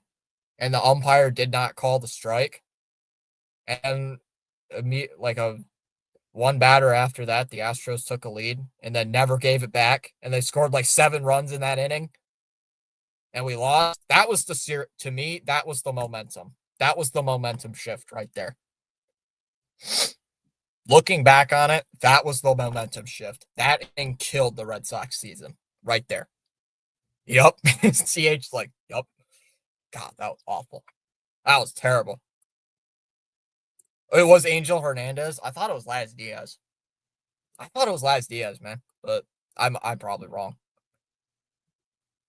Speaker 1: and the umpire did not call the strike. And like a one batter after that, the Astros took a lead and then never gave it back, and they scored like 7 runs in that inning, and we lost. That was to me. That was the momentum. That was the momentum shift right there. Looking back on it, that was the momentum shift. That inning killed the Red Sox season right there. Yup. CH like, yup. God, that was awful. That was terrible. It was Angel Hernandez. I thought it was Laz Diaz. I thought it was Laz Diaz, man, but I'm probably wrong.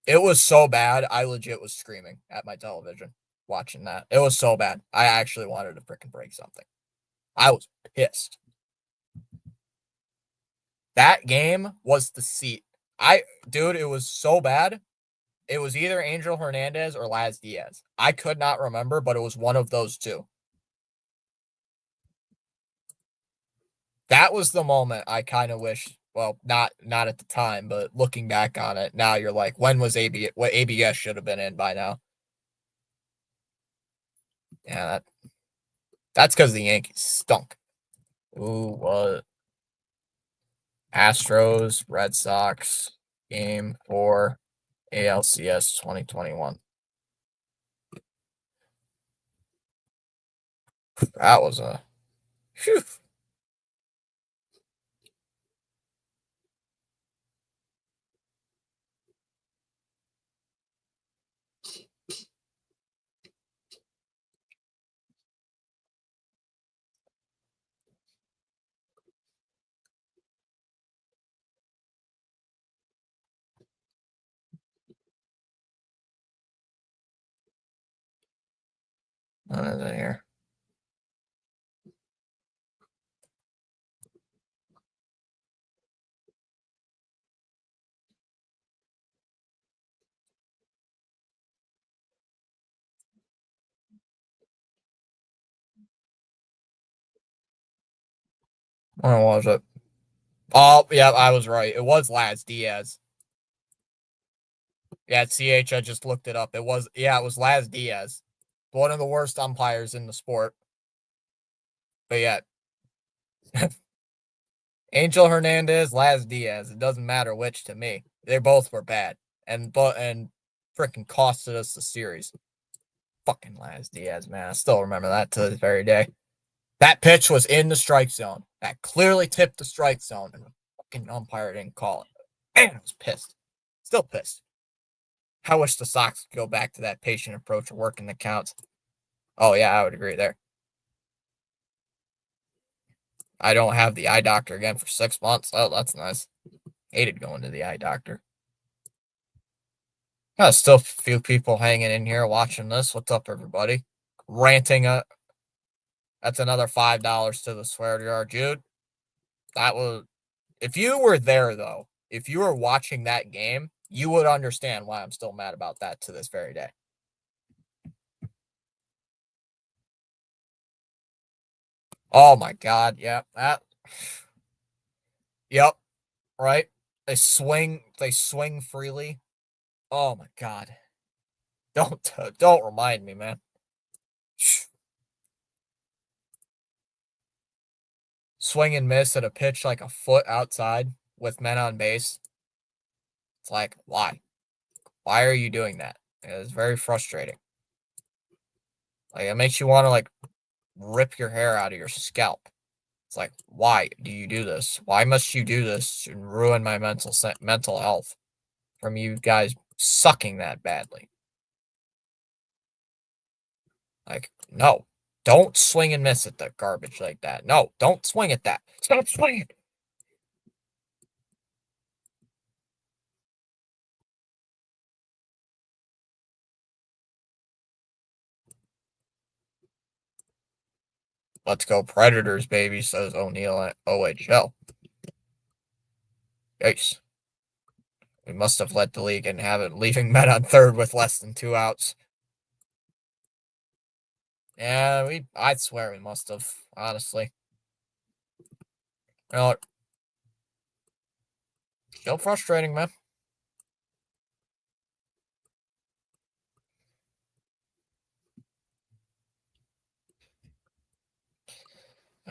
Speaker 1: It was so bad. I legit was screaming at my television watching that. It was so bad. I actually wanted to freaking break something. I was pissed. That game was the seat. Dude, it was so bad. It was either Angel Hernandez or Laz Diaz. I could not remember, but it was one of those two. That was the moment I kind of wish. Well, not at the time, but looking back on it now, you're like, when was what ABS should have been in by now? Yeah, that's because the Yankees stunk. Ooh, what? Astros, Red Sox, Game 4, ALCS 2021. That was a. Whew. What is it here? When was it? Oh, yeah, I was right. It was Laz Diaz. Yeah, CH, I just looked it up. It was Laz Diaz. One of the worst umpires in the sport. But yeah, Angel Hernandez, Laz Diaz. It doesn't matter which to me. They both were bad. And freaking costed us the series. Fucking Laz Diaz, man. I still remember that to this very day. That pitch was in the strike zone. That clearly tipped the strike zone, and the fucking umpire didn't call it. Man, I was pissed. Still pissed. I wish the Sox could go back to that patient approach of working the counts. Oh, yeah, I would agree there. I don't have the eye doctor again for 6 months. Oh, that's nice. Hated going to the eye doctor. Still a few people hanging in here watching this. What's up, everybody? Ranting. That's another $5 to the swear jar, Jude. That was. If you were there, though, if you were watching that game, you would understand why I'm still mad about that to this very day. Oh my God. Yeah. That. Yep. Right. They swing freely. Oh my God. Don't remind me, man. Swing and miss at a pitch like a foot outside with men on base. It's like, why? Why are you doing that? It's very frustrating. Like, it makes you want to like rip your hair out of your scalp. It's like, why do you do this? Why must you do this and ruin my mental health from you guys sucking that badly? Like, no, don't swing and miss at the garbage like that. No, don't swing at that. Stop swinging. Let's go Predators, baby, says O'Neill at OHL. Yikes. We must have led the league and have it leaving men on third with less than 2 outs. Yeah, I'd swear we must have, honestly. You know, still frustrating, man.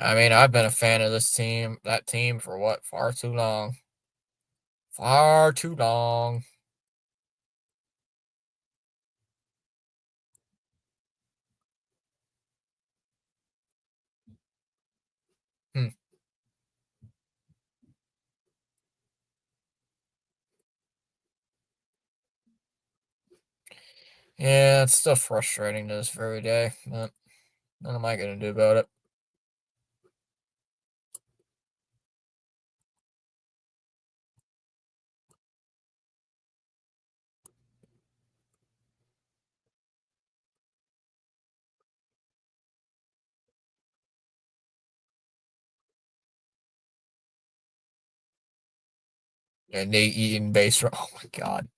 Speaker 1: I mean, I've been a fan of that team for what, far too long. Far too long. Hmm. Yeah, it's still frustrating to this very day, but what am I going to do about it? Yeah, Nate Eaton base. Oh my God.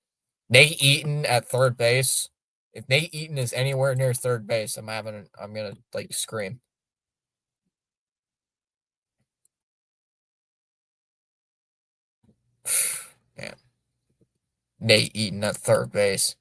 Speaker 1: Nate Eaton at third base. If Nate Eaton is anywhere near third base, I'm gonna like scream. Man, Nate Eaton at third base.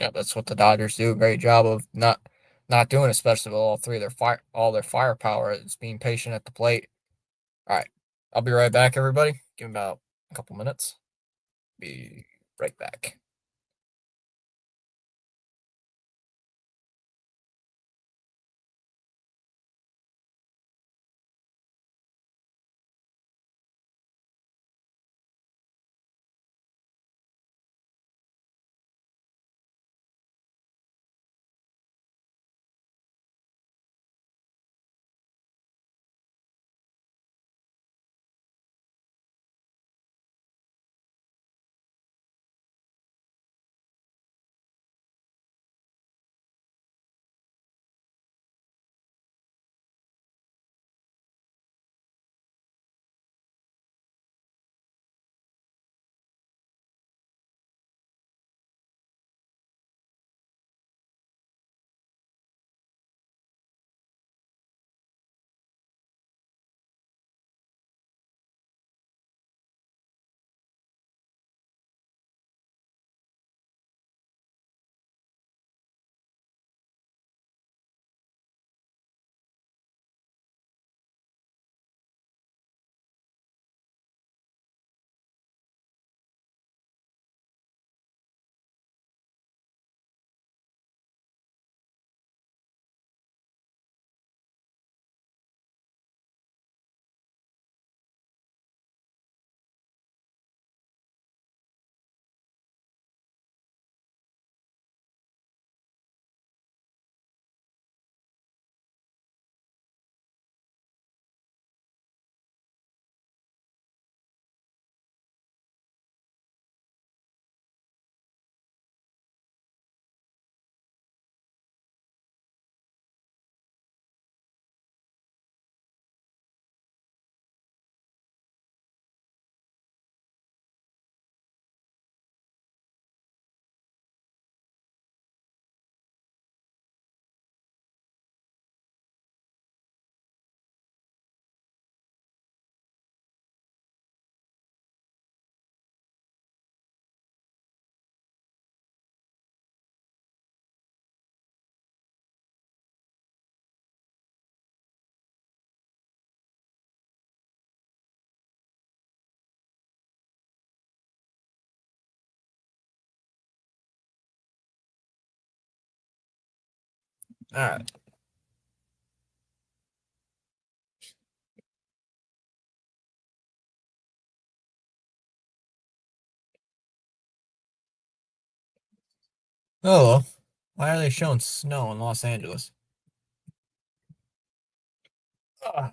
Speaker 1: Yeah, that's what the Dodgers do. Great job of not doing, especially with all their firepower. It's being patient at the plate. All right, I'll be right back, everybody. Give me about a couple minutes. Be right back. All right. Oh, why are they showing snow in Los Angeles? Ugh.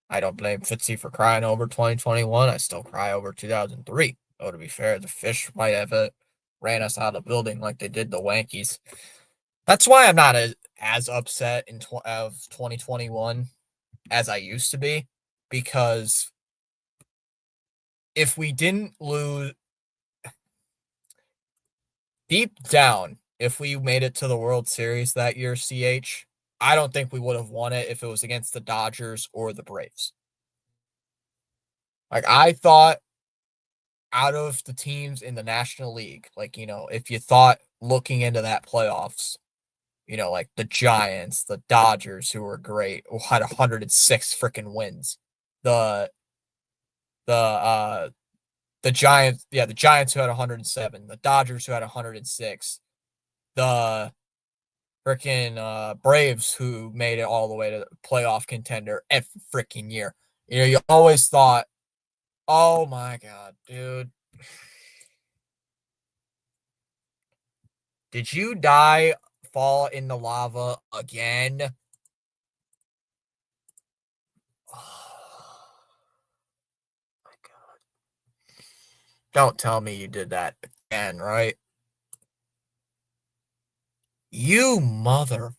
Speaker 1: I don't blame Fitzy for crying over 2021. I still cry over 2003. Though to be fair, the fish might have ran us out of the building like they did the Wankies. That's why I'm not as upset of 2021 as I used to be, because if we didn't lose deep down, if we made it to the World Series that year, I don't think we would have won it if it was against the Dodgers or the Braves. Like, I thought out of the teams in the National League, like, if you thought looking into that playoffs, like the Giants, the Dodgers, who were great, who had 106 freaking wins. The the uh the Giants, yeah, the Giants who had 107, the Dodgers who had 106, the freaking Braves who made it all the way to the playoff contender every freaking year. You always thought, oh my god, dude. Did you fall in the lava again? Oh my god. Don't tell me you did that again, right? You motherfucker.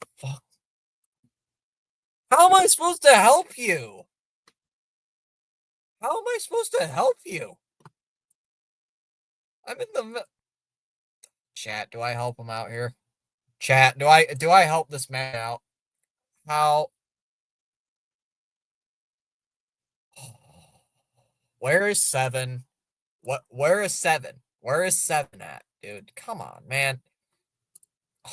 Speaker 1: How am I supposed to help you? How am I supposed to help you? I'm in the chat. Do I help him out here? Chat, do I help this man out? How Where is 7? Where is 7? Where is 7 at, dude? Come on, man. Oh,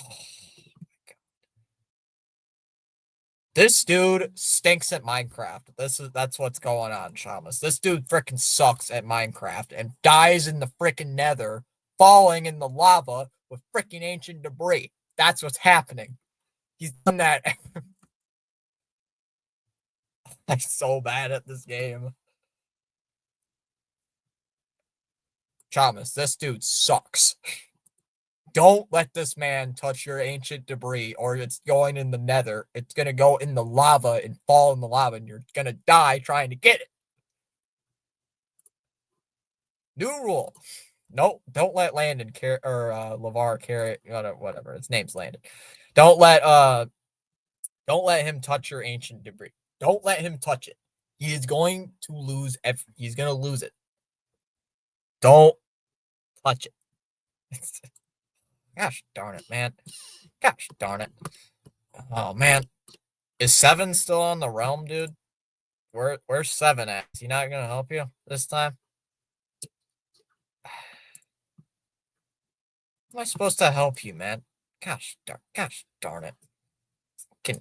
Speaker 1: this dude stinks at Minecraft. That's what's going on, Shamus. This dude freaking sucks at Minecraft and dies in the freaking nether, falling in the lava with freaking ancient debris. That's what's happening. He's done that. I'm so bad at this game. Shamus, this dude sucks. Don't let this man touch your ancient debris, or it's going in the nether. It's going to go in the lava and fall in the lava, and you're going to die trying to get it. New rule. Nope, don't let Landon LeVar carry whatever. His name's Landon. Don't let him touch your ancient debris. Don't let him touch it. He is going to lose he's going to lose it. Don't touch it. Gosh darn it, man. Gosh darn it. Oh man. Is 7 still on the realm, dude? Where's 7 at? Is he not gonna help you this time? How am I supposed to help you, man? Gosh darn it. Can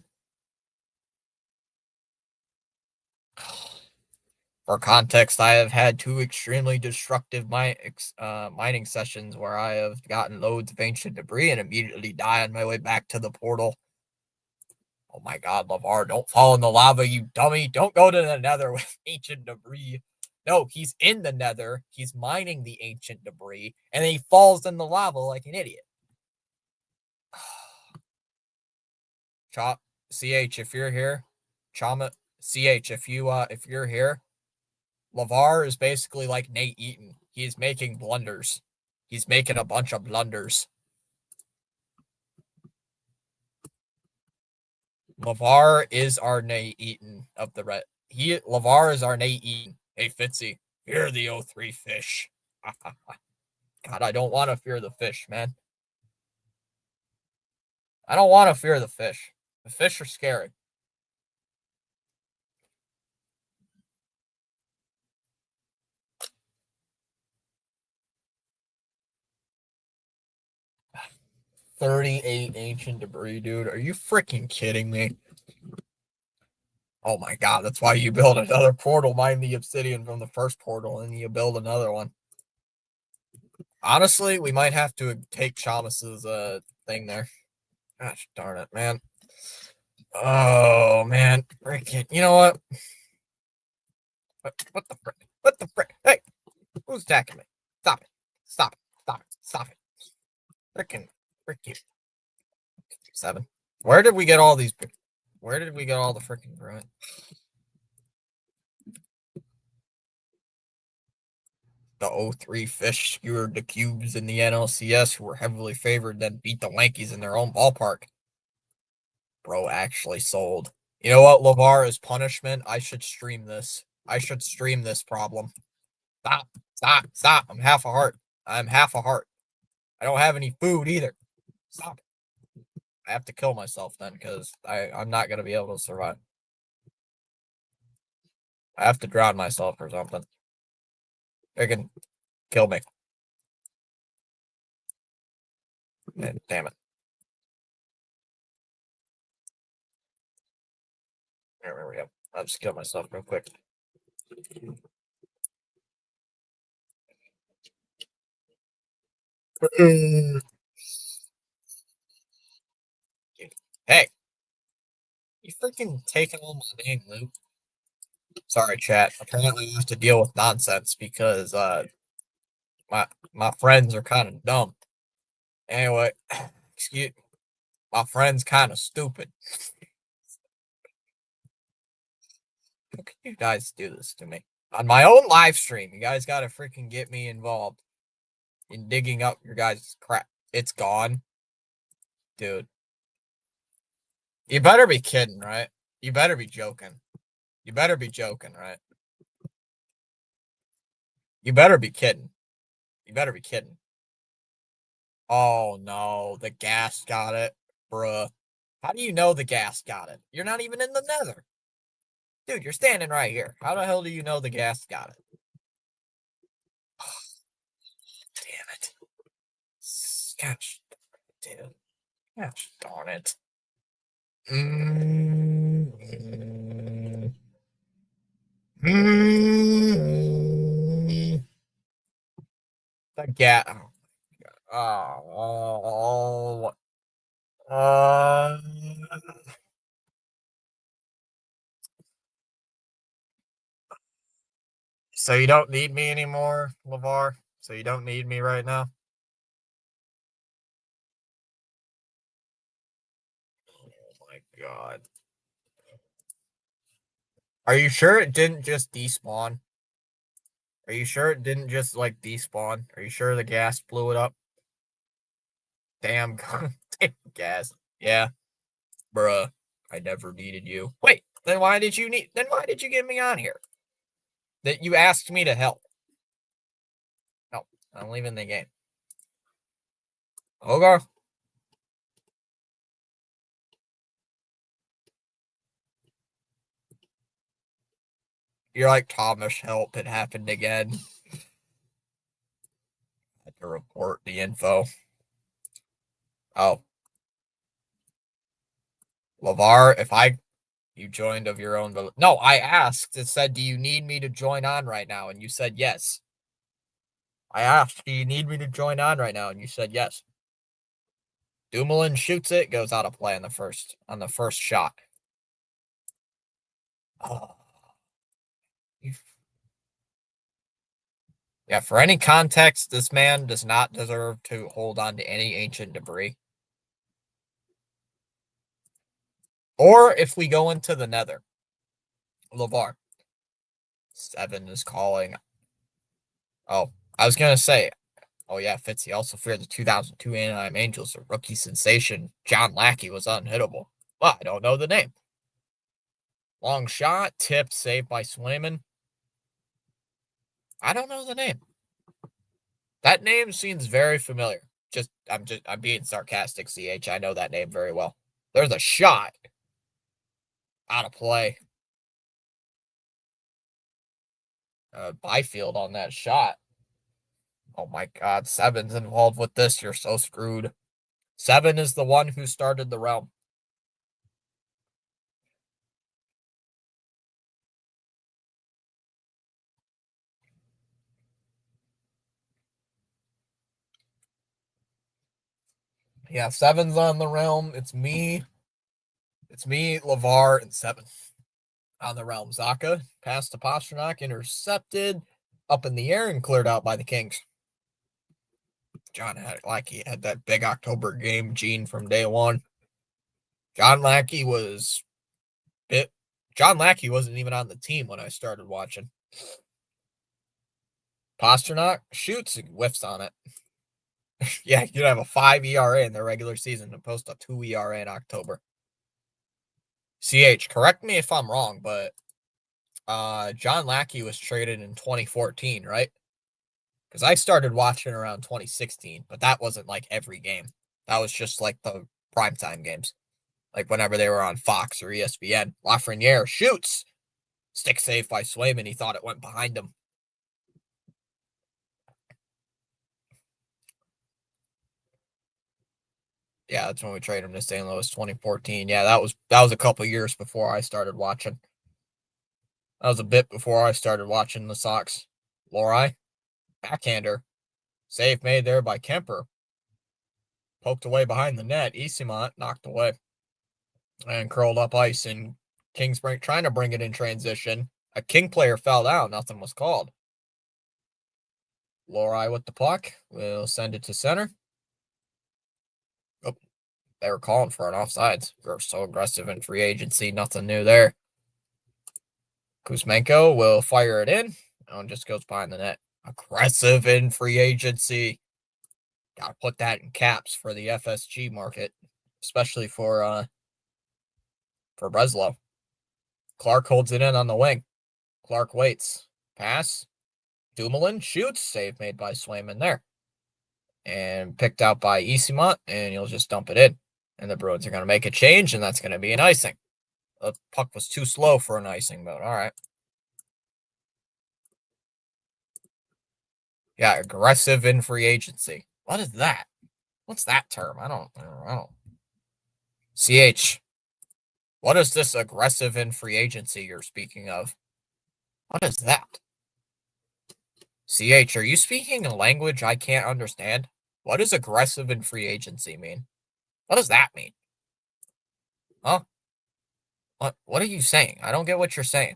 Speaker 1: For context, I have had 2 extremely destructive mining sessions where I have gotten loads of ancient debris and immediately die on my way back to the portal. Oh my god, LeVar, don't fall in the lava, you dummy. Don't go to the nether with ancient debris. No, he's in the nether. He's mining the ancient debris, and then he falls in the lava like an idiot. Chop, CH, if you're here, Chama, CH, if you're here, LeVar is basically like Nate Eaton. He's making blunders. He's making a bunch of blunders. LeVar is our Nate Eaton of the red. LeVar is our Nate Eaton. Hey Fitzy, fear the O3 fish. God, I don't want to fear the fish, man. I don't want to fear the fish. The fish are scary. $38 ancient debris, dude. Are you freaking kidding me? Oh my god, that's why you build another portal, mine the obsidian from the first portal, and you build another one. Honestly, we might have to take Chamus's thing there. Gosh darn it, man. Oh man, freaking! You know what? What the frick? What the frick? Hey, who's attacking me? Stop it! Stop it! Stop it! Stop it! Freaking! Frick you! 7. Where did we get all these? Where did we get all the freaking Bruins? The 03 Fish skewered the Cubes in the NLCS, who were heavily favored, then beat the Yankees in their own ballpark. Bro actually sold. You know what, LeVar, as punishment, I should stream this. I should stream this problem. Stop. Stop. Stop. I'm half a heart. I'm half a heart. I don't have any food either. Stop. I have to kill myself then because I'm not going to be able to survive. I have to drown myself or something. They can kill me. Damn it. There we go. I'll just kill myself real quick. Hey, you freaking taking all my dang loot. Sorry, chat. Apparently, I have to deal with nonsense because my friends are kind of dumb. Anyway, excuse my friend's kind of stupid. How can you guys do this to me on my own live stream? You guys got to freaking get me involved in digging up your guys' crap. It's gone, dude. You better be kidding, right? You better be joking. You better be joking, right? You better be kidding. You better be kidding. Oh no, the gas got it, bruh. How do you know the gas got it? You're not even in the nether. Dude, you're standing right here. How the hell do you know the gas got it? Damn it. Gosh, dude. Gosh darn it. The gas. Oh, uh, so you don't need me anymore, LeVar? So you don't need me right now? Oh my god. Are you sure it didn't just despawn? Are you sure it didn't just like despawn? Are you sure the gas blew it up? Damn, damn gas. Yeah, bruh. I never needed you. Wait, then why did you get me on here? That you asked me to help. No, I'm leaving the game. Okay. You're like, Thomas, help, it happened again. I had to report the info. Oh. LeVar, you joined of your own. No, I asked. It said, do you need me to join on right now? And you said yes. I asked, do you need me to join on right now? And you said yes. Dumoulin shoots it, goes out of play on the first shot. Oh. Yeah, for any context, this man does not deserve to hold on to any ancient debris. Or if we go into the nether. LeVar. 7 is calling. Oh, I was going to say, oh yeah, Fitzy also feared the 2002 Anaheim Angels. A rookie sensation, John Lackey, was unhittable. Well, I don't know the name. Long shot, tipped, saved by Swayman. I don't know the name. That name seems very familiar. I'm being sarcastic, CH. I know that name very well. There's a shot. Out of play. Byfield on that shot. Oh my god, 7's involved with this. You're so screwed. 7 is the one who started the realm. Yeah, 7's on the realm. It's me, LeVar, and 7 on the realm. Zaka passed to Pasternak, intercepted, up in the air, and cleared out by the Kings. John Lackey had that big October game gene from day one. John Lackey wasn't even on the team when I started watching. Pasternak shoots and whiffs on it. Yeah, you'd have a 5 ERA in the regular season and post a 2 ERA in October. CH, correct me if I'm wrong, but John Lackey was traded in 2014, right? Because I started watching around 2016, but that wasn't like every game. That was just like the primetime games. Like whenever they were on Fox or ESPN. Lafreniere shoots. Stick save by Swayman. He thought it went behind him. Yeah, that's when we traded him to St. Louis, 2014. Yeah, that was a couple years before I started watching. That was a bit before I started watching the Sox. Lorai, backhander. Save made there by Kemper. Poked away behind the net. Esimont knocked away. And curled up ice. And Kingsbury trying to bring it in transition. A King player fell down. Nothing was called. Lorai with the puck. We'll send it to center. Oh, they were calling for an offsides. We were so aggressive in free agency. Nothing new there. Kuzmenko will fire it in. And just goes behind the net. Aggressive in free agency. Gotta put that in caps for the FSG market, especially for Breslow. Clark holds it in on the wing. Clark waits. Pass. Dumoulin shoots. Save made by Swayman there. And picked out by Esimont, and he'll just dump it in. And the Bruins are going to make a change, and that's going to be an icing. The puck was too slow for an icing, but all right. Yeah, aggressive in free agency. What is that? What's that term? I don't. CH. What is this aggressive in free agency you're speaking of? What is that? CH, are you speaking a language I can't understand? What does aggressive in free agency mean? What does that mean? Huh? What are you saying? I don't get what you're saying.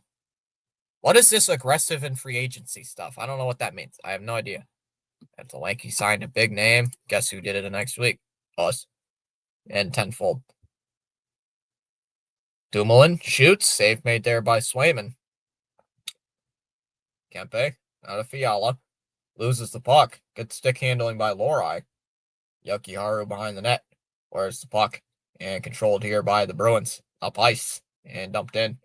Speaker 1: What is this aggressive in free agency stuff? I don't know what that means. I have no idea. If the Yankees signed a big name, guess who did it the next week? Us. And tenfold. Dumoulin shoots. Save made there by Swayman. Kempe out of Fiala. Loses the puck. Good stick handling by Lorai. Yokiharu behind the net. Where's the puck? And controlled here by the Bruins. Up ice. And dumped in.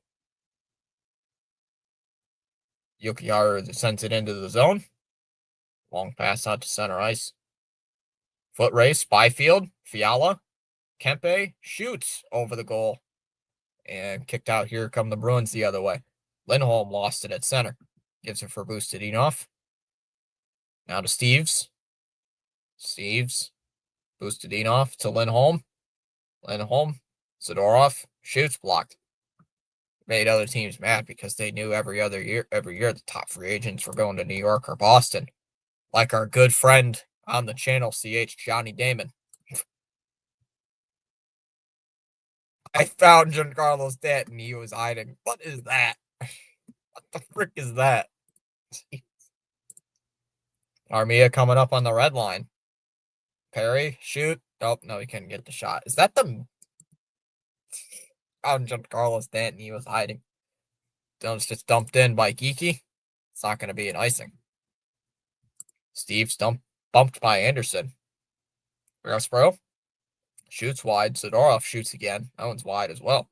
Speaker 1: Yokiharu sends it into the zone. Long pass out to center ice. Foot race. Byfield. Fiala. Kempe shoots over the goal. And kicked out. Here come the Bruins the other way. Lindholm lost it at center. Gives it for Boostedinoff. Now to Steves. Boostedinoff to Lindholm. Zadorov shoots, blocked. Made other teams mad because they knew every year the top free agents were going to New York or Boston. Like our good friend on the channel, CH Johnny Damon. I found Giancarlo Stanton. He was hiding. What is that? What the frick is that? Armia coming up on the red line. Perry, shoot. Oh, no, he couldn't get the shot. Is that the... Found Giancarlo Stanton. He was hiding. Jones just dumped in by Geeky. It's not going to be an icing. Steve's bumped by Anderson. Rossbro shoots wide. Zadorov shoots again. That one's wide as well.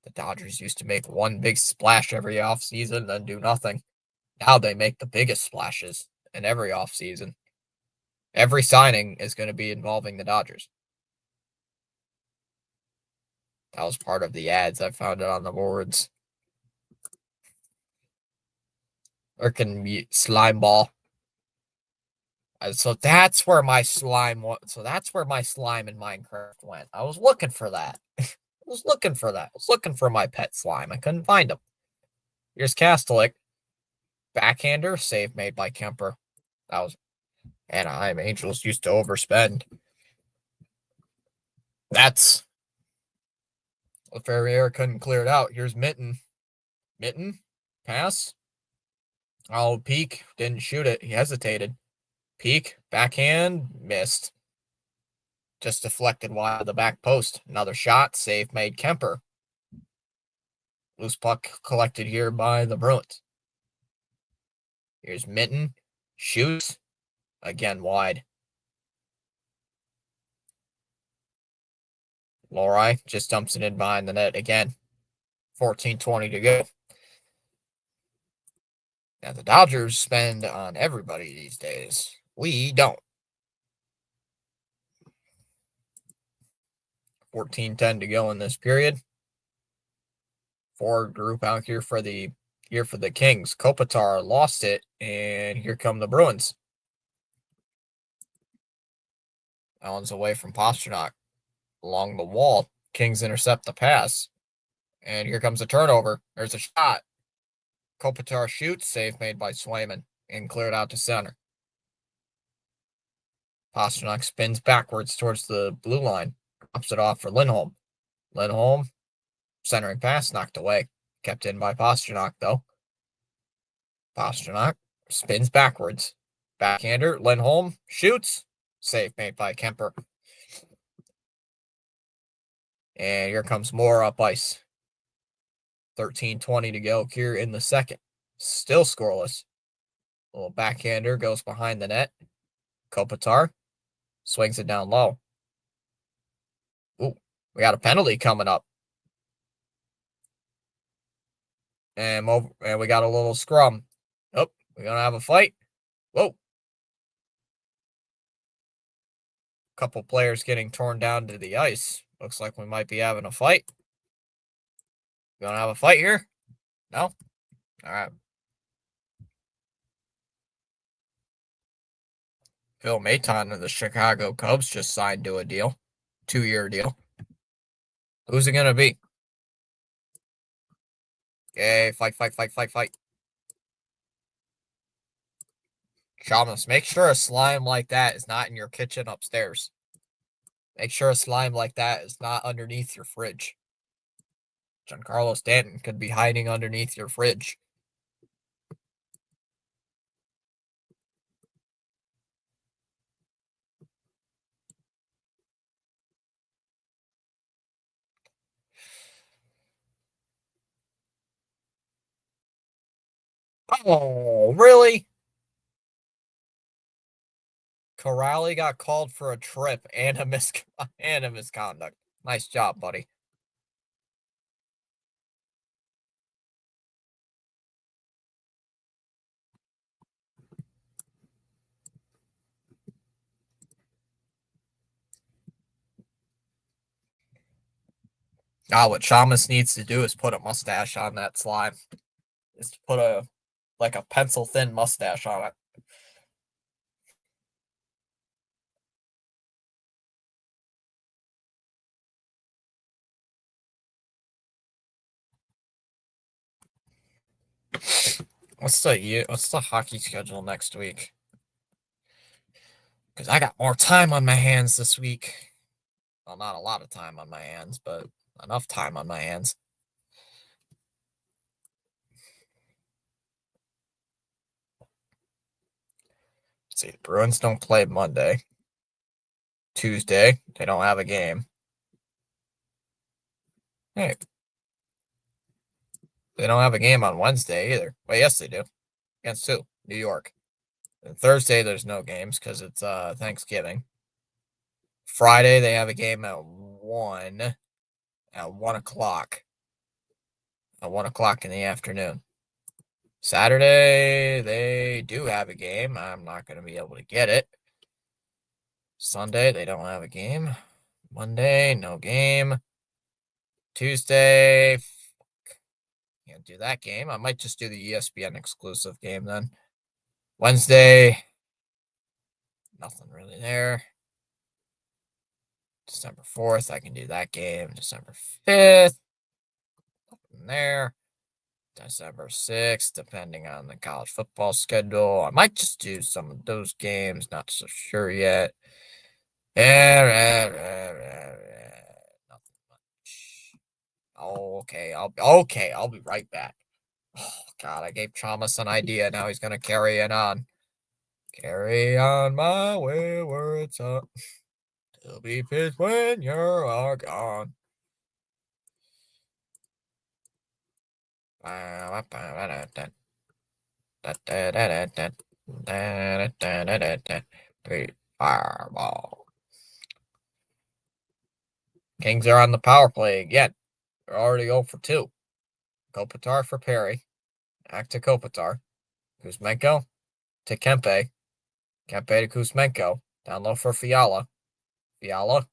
Speaker 1: The Dodgers used to make one big splash every offseason, then do nothing. Now they make the biggest splashes in every offseason. Every signing is going to be involving the Dodgers. That was part of the ads. I found it on the boards. Freaking slime ball. So that's where my slime in Minecraft went. I was looking for that. I was looking for my pet slime. I couldn't find him. Here's Kastelik. Backhander. Save made by Kemper. That was Anaheim Angels used to overspend. That's Ferrier couldn't clear it out. Here's Mitten. Mitten, pass. Oh, Peak didn't shoot it. He hesitated. Peak, backhand, missed. Just deflected wide of the back post. Another shot, save made Kemper. Loose puck collected here by the Bruins. Here's Mitten, shoots, again wide. Lorai just dumps it in behind the net again. 14:20 to go. Now the Dodgers spend on everybody these days. We don't. 14:10 to go in this period. Forward group out here for the Kings. Kopitar lost it, and here come the Bruins. Allen's away from Pastrnak. Along the wall. Kings intercept the pass. And here comes a turnover. There's a shot. Kopitar shoots. Save made by Swayman. And cleared out to center. Pastrnak spins backwards towards the blue line. Drops it off for Lindholm. Lindholm. Centering pass knocked away. Kept in by Pastrnak, though. Pastrnak spins backwards. Backhander. Lindholm shoots. Save made by Kemper. And here comes more up ice. 13:20 to go here in the second. Still scoreless. A little backhander goes behind the net. Kopitar swings it down low. Ooh, we got a penalty coming up. And we got a little scrum. Oh, we're going to have a fight. Whoa. Couple players getting torn down to the ice. Looks like we might be having a fight. You want to have a fight here? No? All right. Phil Maton of the Chicago Cubs just signed to a deal. 2-year deal. Who's it going to be? Okay, fight. Shamus, make sure a slime like that is not in your kitchen upstairs. Make sure a slime like that is not underneath your fridge. Giancarlo Stanton could be hiding underneath your fridge. Oh, really? Corrali got called for a trip and a misconduct. Nice job, buddy. What Shamus needs to do is put a mustache on that slime. Is to put a pencil thin mustache on it. What's the hockey schedule next week? Because I got more time on my hands this week. Well, not a lot of time on my hands, but enough time on my hands. Let's see, the Bruins don't play Monday. Tuesday, they don't have a game. Hey. They don't have a game on Wednesday either. Well, yes, they do. Against who? New York. And Thursday, there's no games because it's Thanksgiving. Friday, they have a game at 1 o'clock. At 1 o'clock in the afternoon. Saturday, they do have a game. I'm not going to be able to get it. Sunday, they don't have a game. Monday, no game. Tuesday, can't do that game. I might just do the ESPN exclusive game then. Wednesday, nothing really there. December 4th, I can do that game. December 5th, nothing there. December 6th, depending on the college football schedule. I might just do some of those games. Not so sure yet. I'll be right back. Oh God, I gave Chalmers an idea. Now he's gonna carry it on. Carry on my wayward son. Till be pissed when you're gone. Fireball. Kings are on the power play again. They're already 0 for 2. Kopitar for Perry. Back to Kopitar. Kuzmenko to Kempe. Kempe to Kuzmenko. Down low for Fiala. Fiala.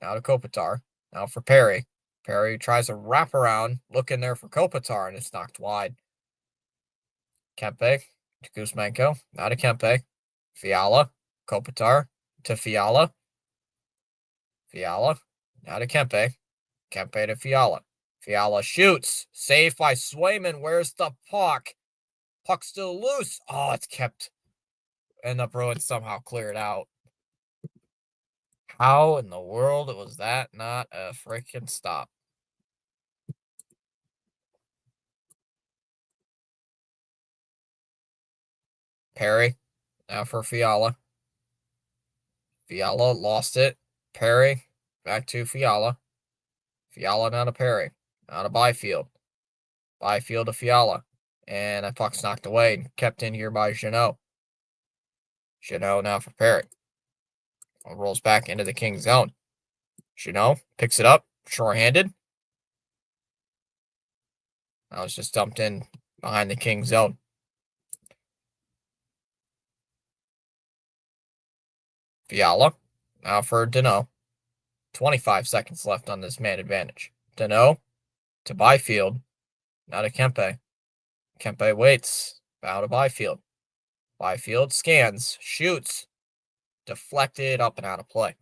Speaker 1: Now to Kopitar. Now for Perry. Perry tries a wraparound. Looking there for Kopitar, and it's knocked wide. Kempe to Kuzmenko. Now to Kempe. Fiala. Kopitar to Fiala. Fiala. Now to Kempe. Kempe to Fiala. Fiala shoots. Saved by Swayman. Where's the puck? Puck still loose. Oh, it's kept. And the Bruins somehow cleared out. How in the world was that not a freaking stop? Perry. Now for Fiala. Fiala lost it. Perry. Back to Fiala. Fiala now to Perry. Now to Byfield. Byfield to Fiala. And that puck's knocked away and kept in here by Jeannot. Jeannot now for Perry. Rolls back into the Kings zone. Jeannot picks it up. Short-handed. Now it's just dumped in behind the Kings zone. Fiala. Now for Deneau. 25 seconds left on this man advantage. Deneau to Byfield. Now to Kempe. Kempe waits. Bow to Byfield. Byfield scans. Shoots. Deflected up and out of play.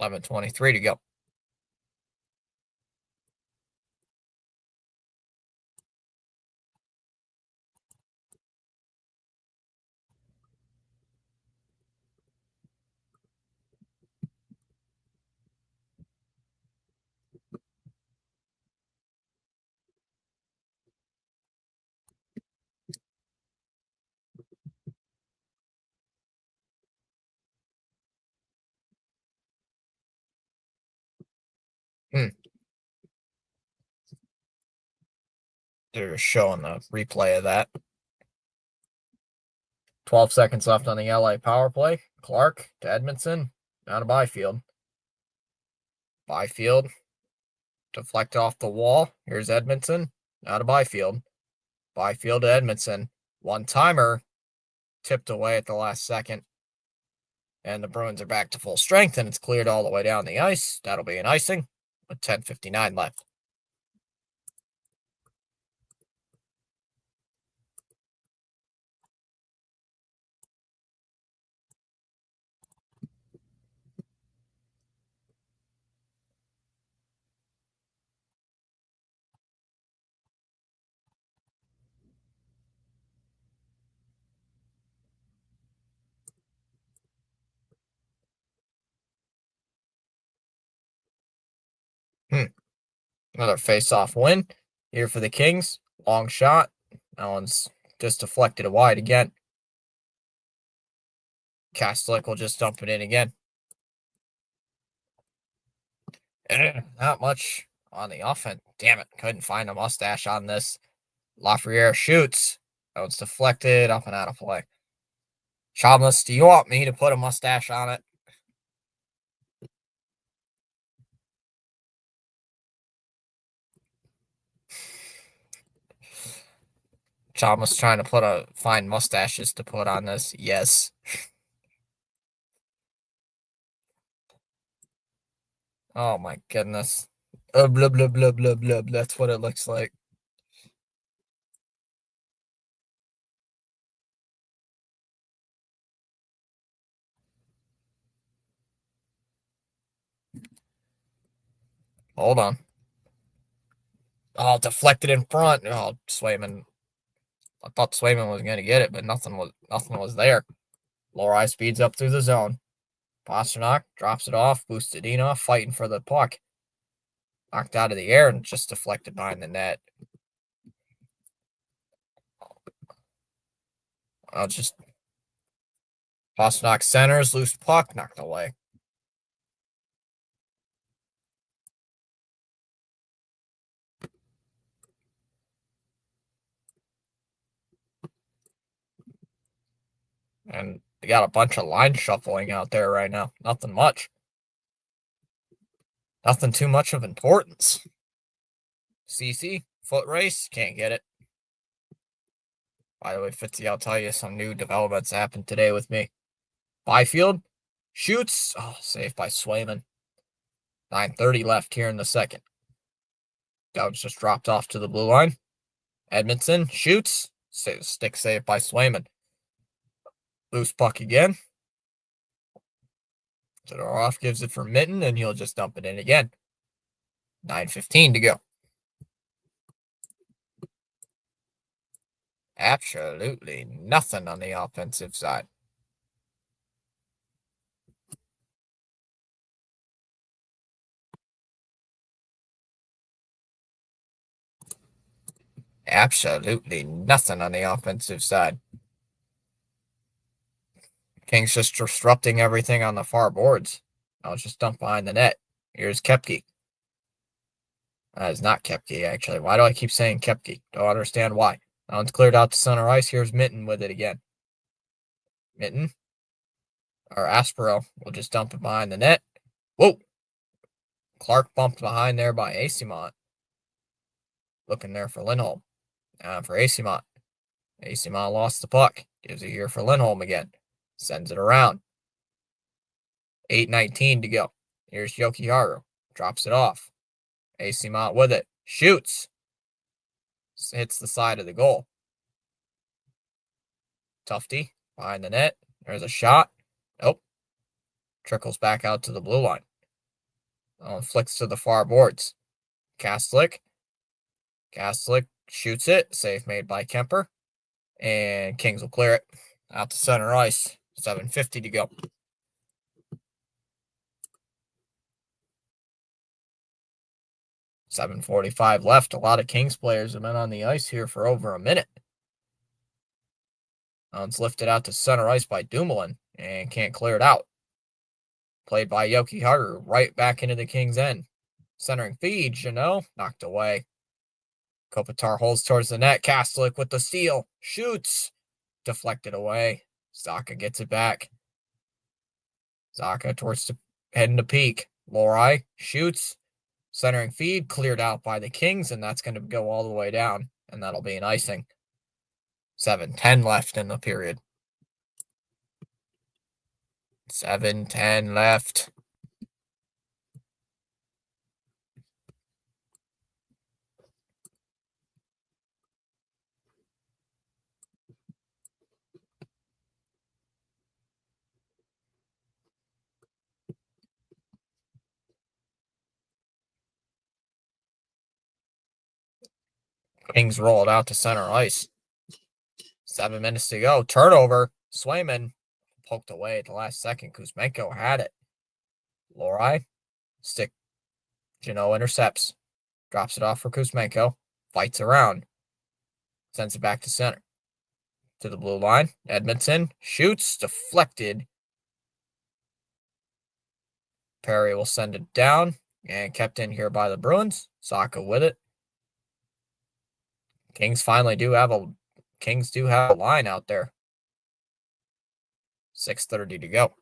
Speaker 1: 11:23 to go. They're just showing the replay of that. 12 seconds left on the LA power play. Clark to Edmondson. Now to Byfield. Byfield. Deflect off the wall. Here's Edmondson. Now to Byfield. Byfield to Edmondson. One-timer. Tipped away at the last second. And the Bruins are back to full strength, and it's cleared all the way down the ice. That'll be an icing with 10:59 left. Another face-off win here for the Kings. Long shot. That one's just deflected wide again. Kastelic will just dump it in again. Not much on the offense. Damn it. Couldn't find a mustache on this. Lafreniere shoots. That one's deflected up and out of play. Chalmers, do you want me to put a mustache on it? Chalmers trying to find mustaches to put on this. Yes. Oh my goodness. Blah, blah, blah, blah, blah. That's what it looks like. Hold on. Oh, deflected in front. Oh, Swayman. I thought Swayman was going to get it, but nothing was there. Lohrei speeds up through the zone. Pastrnak drops it off. Boostedina fighting for the puck. Knocked out of the air and just deflected behind the net. I'll just Pasternak centers, loose puck, knocked away. And they got a bunch of line shuffling out there right now. Nothing much. Nothing too much of importance. CC, foot race, can't get it. By the way, Fitzy, I'll tell you some new developments happened today with me. Byfield shoots. Oh, saved by Swayman. 9:30 left here in the second. Dowds just dropped off to the blue line. Edmondson shoots. Stick saved by Swayman. Loose puck again. Zadorov gives it for Mitten, and he'll just dump it in again. 9:15 to go. Absolutely nothing on the offensive side. Absolutely nothing on the offensive side. Kings just disrupting everything on the far boards. I'll just dump behind the net. Here's Kepke. That is not Kepke, actually. Why do I keep saying Kepke? Don't understand why. That one's cleared out to center ice. Here's Mitten with it again. Mitten. Or Aspero will just dump it behind the net. Whoa. Clark bumped behind there by Acimont. Looking there for Lindholm. For Acimont. Acimont lost the puck. Gives it here for Lindholm again. Sends it around. 8:19 to go. Here's Yokiharu. Drops it off. Acimont with it. Shoots. Hits the side of the goal. Tufty behind the net. There's a shot. Nope. Trickles back out to the blue line. Flicks to the far boards. Kastlik. Kastlik shoots it. Save made by Kemper. And Kings will clear it. Out to center ice. 7:50 to go. $7:45 left. A lot of Kings players have been on the ice here for over a minute. It's lifted out to center ice by Dumoulin and can't clear it out. Played by Yokiharu right back into the Kings' end. Centering feed, knocked away. Kopitar holds towards the net. Kastlik with the steal. Shoots. Deflected away. Zaka gets it back. Zaka towards the heading to peak. Lorai shoots. Centering feed cleared out by the Kings, and that's going to go all the way down, and that'll be an icing. 7:10 left in the period. 7:10 left. Kings roll it out to center ice. 7 minutes to go. Turnover. Swayman poked away at the last second. Kuzmenko had it. Lorai. Stick. Intercepts. Drops it off for Kuzmenko. Fights around. Sends it back to center. To the blue line. Edmondson shoots. Deflected. Perry will send it down. And kept in here by the Bruins. Saka with it. Kings do have a line out there. 6:30 to go.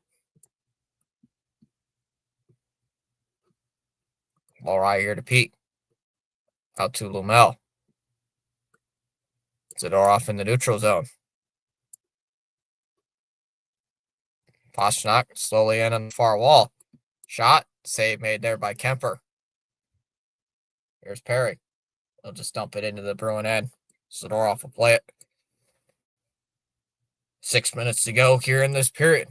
Speaker 1: Lorai here to Pete. Out to Lumel. Zadorov in the neutral zone. Pasternak slowly in on the far wall. Shot. Save made there by Kemper. Here's Perry. He'll just dump it into the Bruin end. Zadorov will play it. 6 minutes to go here in this period.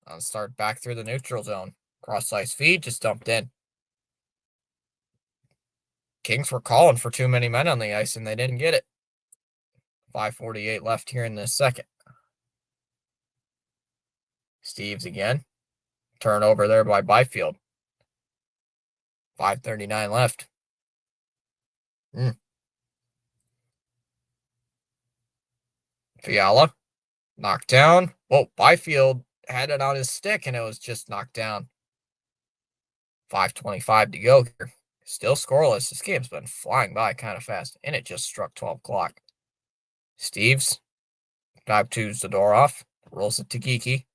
Speaker 1: I'll start back through the neutral zone. Cross ice feed, just dumped in. Kings were calling for too many men on the ice, and they didn't get it. 5:48 left here in this second. Steves again. Turnover there by Byfield. 5:39 left. Fiala knocked down. Whoa, Byfield had it on his stick and it was just knocked down. 5:25 to go here. Still scoreless. This game's been flying by kind of fast, and it just struck 12 o'clock. Steves dive twos the door off, rolls it to Geeky.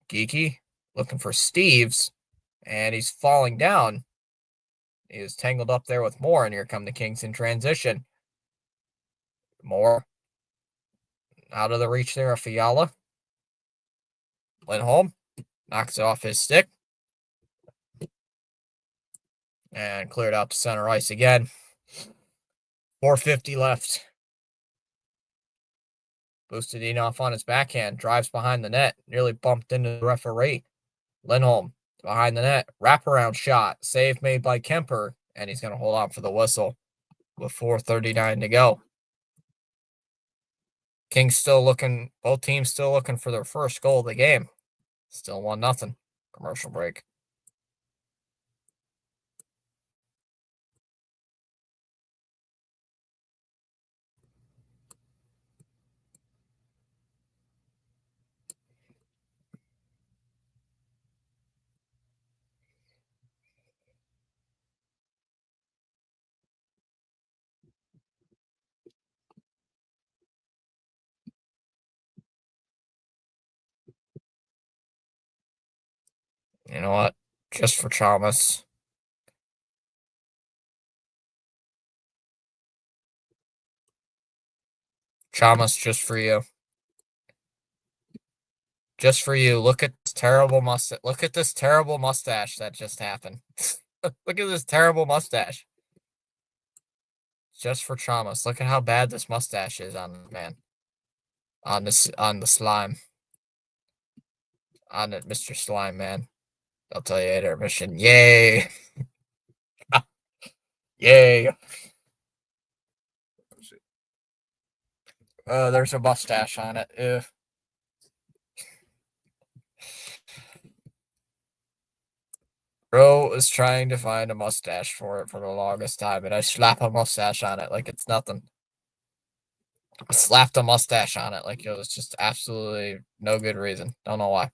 Speaker 1: Geeky looking for Steves, and he's falling down. He is tangled up there with Moore, and here come the Kings in transition. Moore out of the reach there of Fiala. Lindholm knocks it off his stick. And cleared out to center ice again. 4:50 left. Boosted Enoff on his backhand. Drives behind the net. Nearly bumped into the referee. Lindholm behind the net. Wraparound shot. Save made by Kemper. And he's going to hold on for the whistle with 4:39 to go. Kings still looking. Both teams still looking for their first goal of the game. Still 1-0. Commercial break. You know what? Just for Chalmers. Chalmers, just for you. Just for you. Look at this terrible mustache. Look at this terrible mustache that just happened. Look at this terrible mustache. Just for Chalmers. Look at how bad this mustache is on this man. On the slime. On it, Mr. Slime Man. I'll tell you at intermission. Yay! Yay! There's a mustache on it. Ew. Bro was trying to find a mustache for it for the longest time, and I slap a mustache on it like it's nothing. I slapped a mustache on it like it was just absolutely no good reason. Don't know why.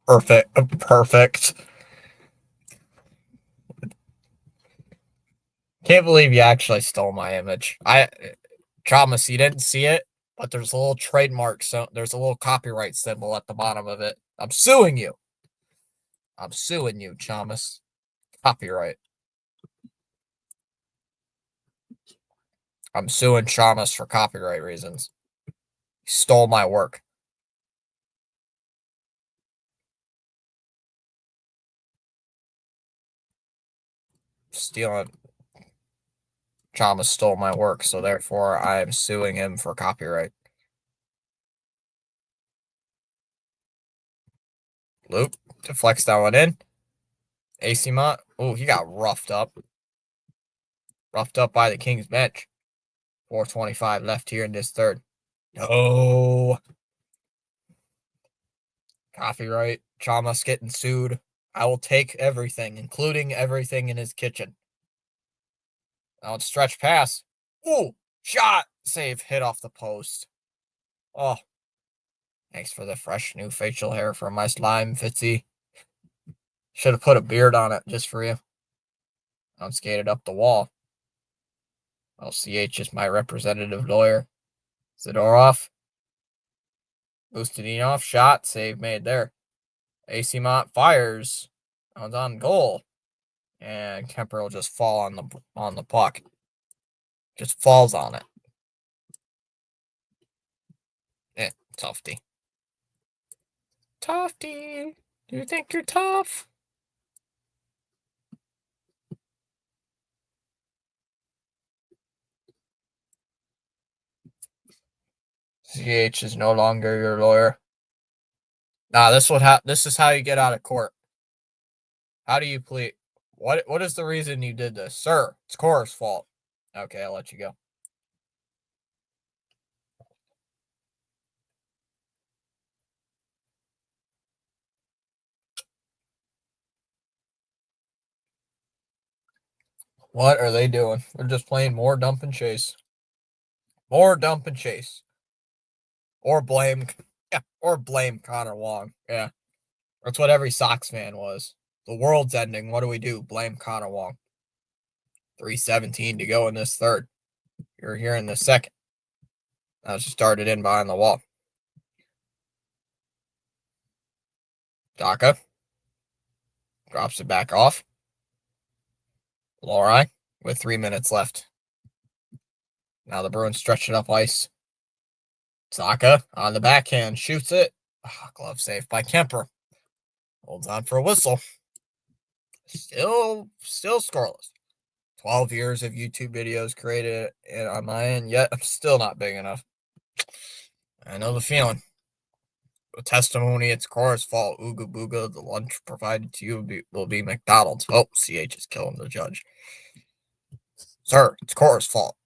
Speaker 1: Perfect. Can't believe you actually stole my image. Thomas, you didn't see it, but there's a little trademark, so there's a little copyright symbol at the bottom of it. I'm suing you. I'm suing you, Thomas. Copyright. I'm suing Thomas for copyright reasons. He stole my work. Stealing. Thomas stole my work, so therefore I am suing him for copyright. Loop deflects that one in. AC Mott. Oh, he got roughed up. Roughed up by the Kings bench. 4:25 left here in this third. No. Copyright. Chalmers getting sued. I will take everything, including everything in his kitchen. Now it's stretch pass. Ooh, shot. Save. Hit off the post. Oh, Thanks for the fresh new facial hair from my slime, Fitzy. Should have put a beard on it just for you. I'm skated up the wall. LCH is my representative lawyer. Zadorov. Ustedinov. Shot. Save made there. AC Mott fires. That one's on goal. And Kemper will just fall on the puck. Just falls on it. Tufty. Tufty. Do you think you're tough? CH is no longer your lawyer. Nah, this is how you get out of court. How do you plead? What is the reason you did this? Sir, it's Cora's fault. Okay, I'll let you go. What are they doing? They're just playing more dump and chase. More dump and chase. Or blame Connor Wong. Yeah. That's what every Sox fan was. The world's ending. What do we do? Blame Connor Wong. 3:17 to go in this third. You're here in the second. That was just started in behind the wall. Daka drops it back off. Lorai with 3 minutes left. Now the Bruins stretch it up ice. Saka on the backhand, shoots it. Oh, glove save by Kemper. Holds on for a whistle. Still scoreless. 12 years of YouTube videos created on my end, yet I'm still not big enough. I know the feeling. A testimony, it's Cora's fault. Ooga booga, the lunch provided to you will be McDonald's. Oh, CH is killing the judge. Sir, it's Cora's fault.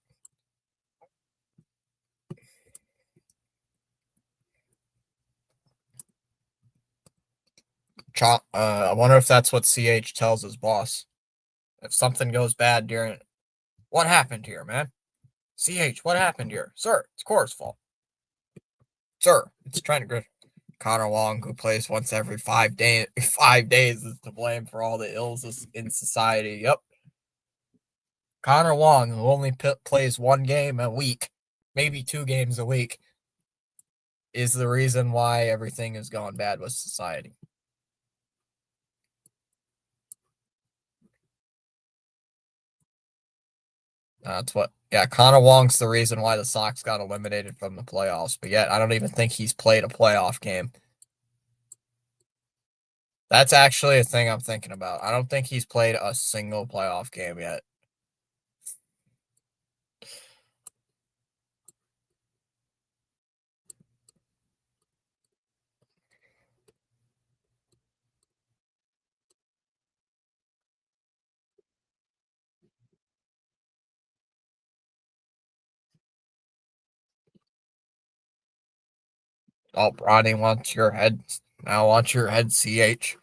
Speaker 1: I wonder if that's what CH tells his boss. If something goes bad during... What happened here, man? CH, what happened here? Sir, it's Cora's fault. Sir, it's trying to... Connor Wong, who plays once every 5 days, is to blame for all the ills in society. Yep. Connor Wong, who only plays 1 game a week, maybe 2 games a week, is the reason why everything has gone bad with society. That's what... Yeah, Connor Wong's the reason why the Sox got eliminated from the playoffs, but yet I don't even think he's played a playoff game. That's actually a thing I'm thinking about. I don't think he's played a single playoff game yet. Oh, Bronny wants your head. Now wants your head, CH.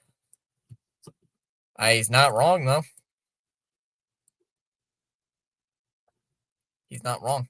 Speaker 1: He's not wrong, though. He's not wrong.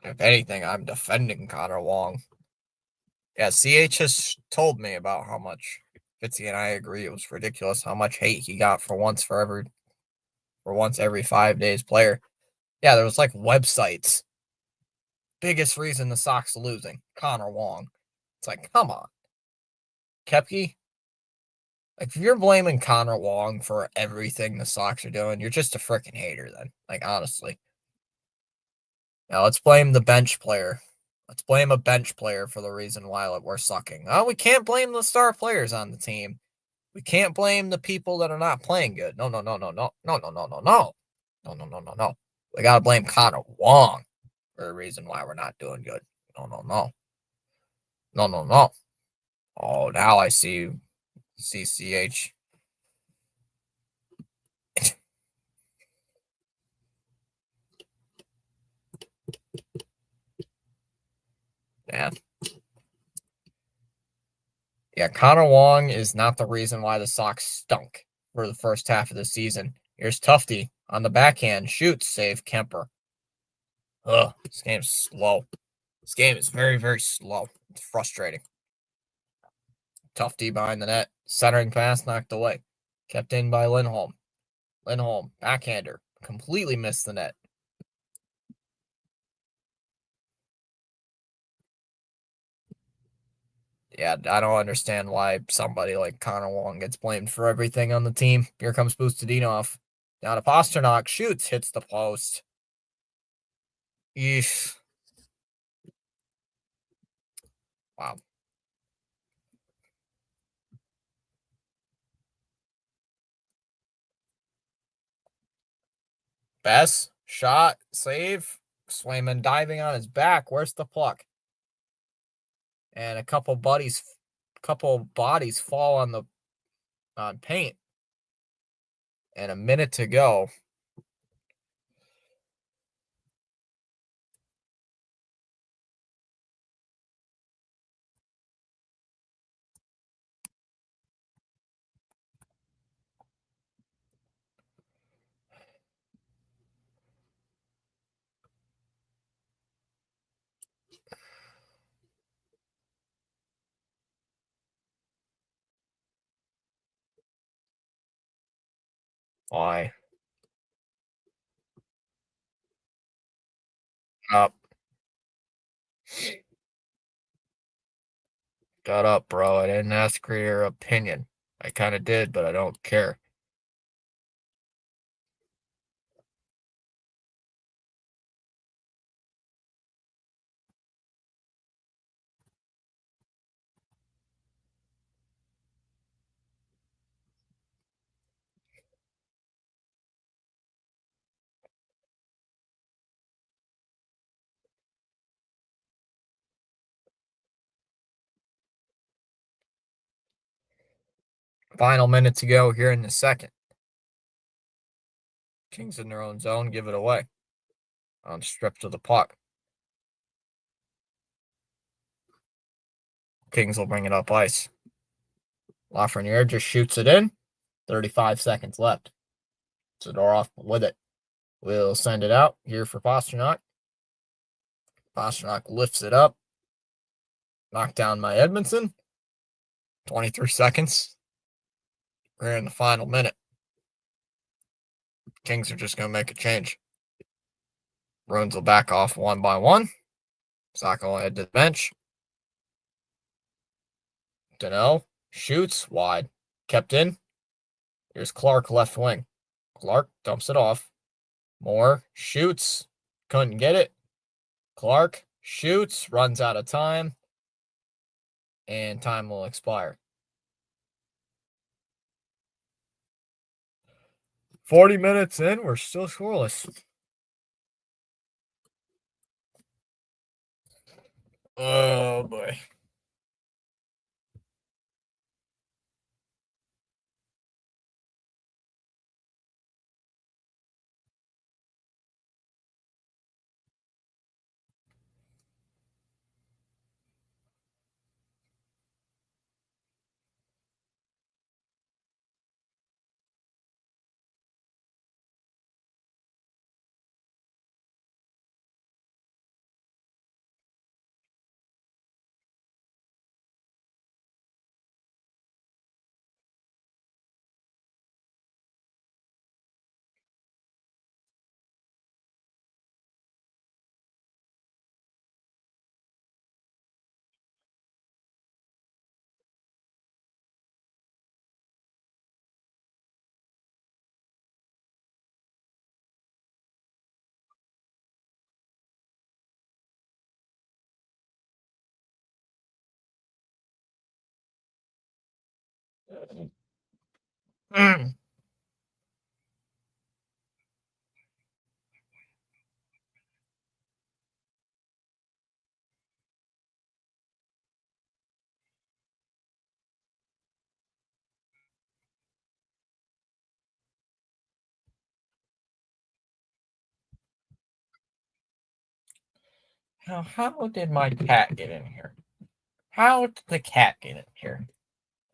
Speaker 1: If anything, I'm defending Connor Wong. Yeah, CH has told me about how much Fitzy and I agree it was ridiculous how much hate he got for once every 5 days player. Yeah, there was like websites. Biggest reason the Sox are losing, Connor Wong. It's like, come on. Kepke, like, if you're blaming Connor Wong for everything the Sox are doing, you're just a freaking hater then. Like, honestly. Now, let's blame the bench player. Let's blame a bench player for the reason why we're sucking. Oh, we can't blame the star players on the team. We can't blame the people that are not playing good. No. No. We gotta blame Connor Wong. or the reason why we're not doing good. No, no, no. No, no, no. Oh, now I see CCH. Man. Yeah, Connor Wong is not the reason why the Sox stunk for the first half of the season. Here's Tufty on the backhand. Shoots, save Kemper. Ugh, this game's slow. This game is very, very slow. It's frustrating. Tufty behind the net. Centering pass knocked away. Kept in by Lindholm. Lindholm, backhander. Completely missed the net. Yeah, I don't understand why somebody like Connor Wong gets blamed for everything on the team. Here comes Bustadinov. Down to Pasternak. Shoots, hits the post. Yeesh. Wow. Bess, shot, save. Swayman diving on his back. Where's the puck? And a couple bodies fall on the paint. And a minute to go. Why? Up. Shut up, bro. I didn't ask for your opinion. I kind of did, but I don't care. Final minute to go here in the second. Kings in their own zone, give it away. On strip to the puck. Kings will bring it up ice. Lafreniere just shoots it in. 35 seconds left. Zadorov with it. We'll send it out here for Pasternak. Pasternak lifts it up. Knocked down by Edmondson. 23 seconds. We're in the final minute. Kings are just going to make a change. Bruins will back off one by one. Saka will head to the bench. Donnell shoots wide. Kept in. Here's Clark left wing. Clark dumps it off. Moore shoots. Couldn't get it. Clark shoots. Runs out of time. And time will expire. 40 minutes in. We're still scoreless. Oh, boy. Mm. How did my cat get in here? How did the cat get in here?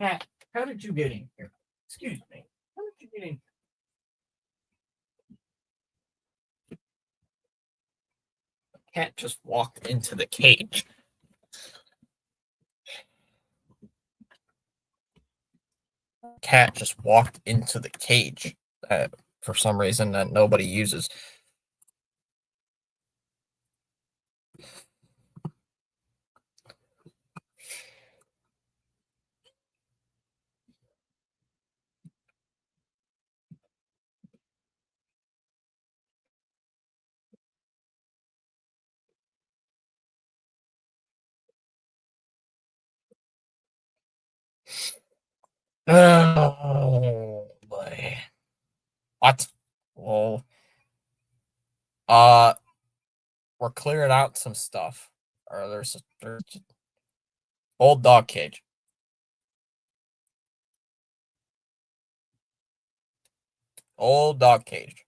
Speaker 1: Cat, how did you get in here? Excuse me. How did you get in? The cat just walked into the cage. Cat just walked into the cage for some reason that nobody uses. Oh boy. What? Well, uh, we're clearing out some stuff. Or there's old dog cage. Old dog cage.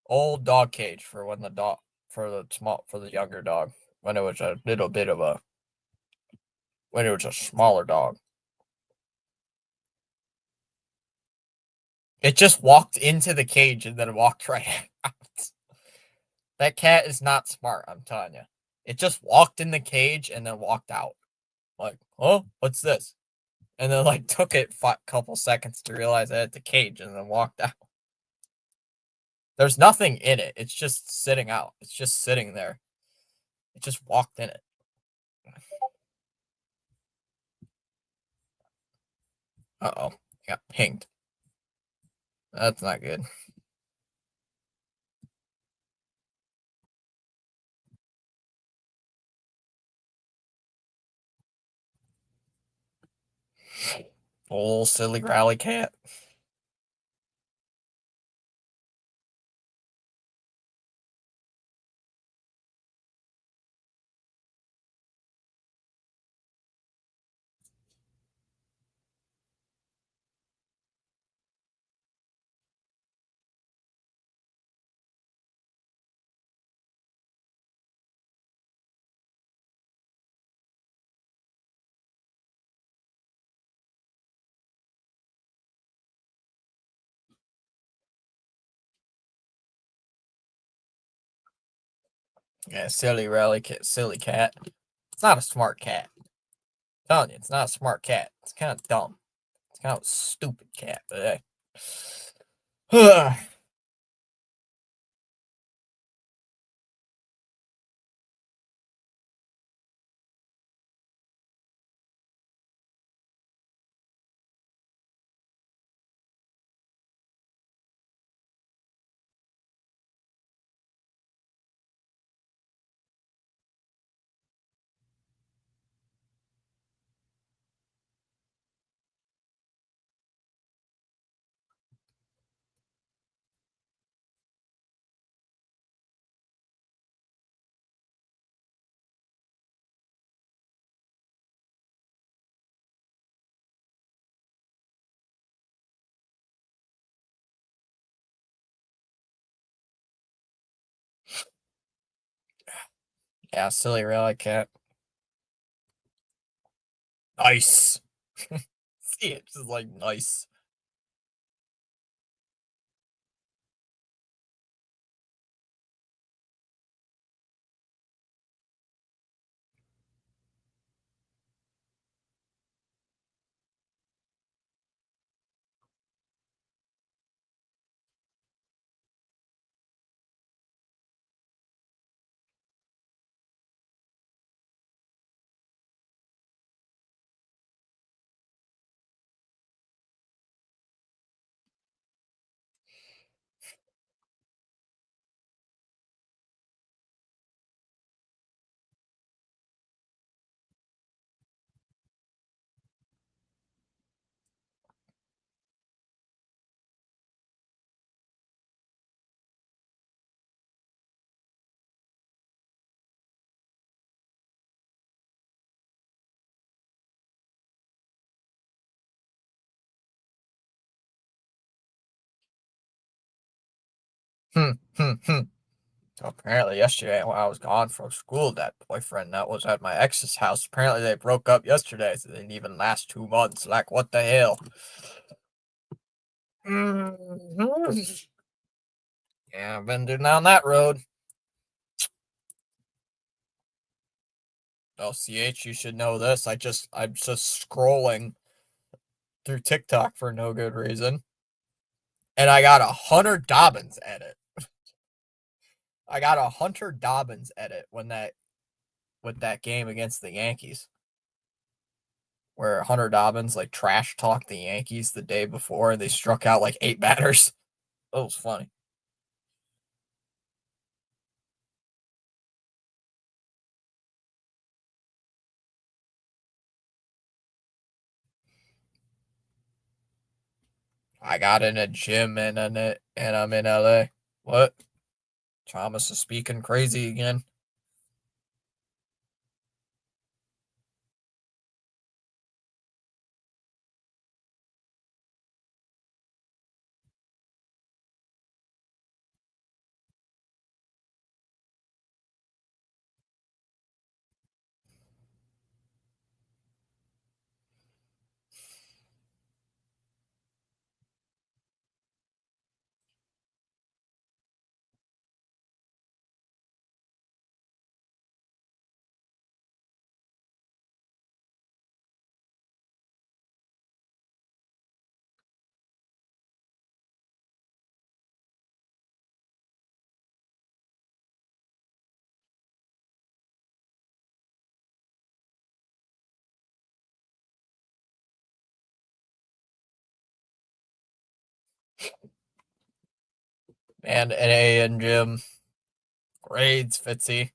Speaker 1: Old dog cage for when the dog for the younger dog when it was a little bit of a when it was a smaller dog. It just walked into the cage and then walked right out. That cat is not smart, I'm telling you. It just walked in the cage and then walked out. Like, oh, what's this? And then like took it a couple seconds to realize that it's a cage and then walked out. There's nothing in it. It's just sitting out. It's just sitting there. It just walked in it. Uh-oh. Got pinged. That's not good. Old silly growly cat. Yeah, silly rally cat, silly cat. It's not a smart cat. I'm telling you, it's not a smart cat. It's kind of dumb. It's kind of a stupid cat. But hey. Yeah, silly rally cat. Nice. See, it's just like nice. Hmm, hmm, hmm. Apparently, yesterday when I was gone from school, that boyfriend that was at my ex's house, apparently they broke up yesterday, so they didn't even last 2 months. Like, what the hell? Mhm. Yeah, I've been down that road. LCH, you should know this. I'm just scrolling through TikTok for no good reason, and I got a Hunter Dobbins edit. I got a Hunter Dobbins edit when that with that game against the Yankees, where Hunter Dobbins like trash talked the Yankees the day before and they struck out like 8 batters. It was funny. I got in a gym and I'm in LA. What? Thomas is speaking crazy again. And an A in gym. Grades, Fitzy.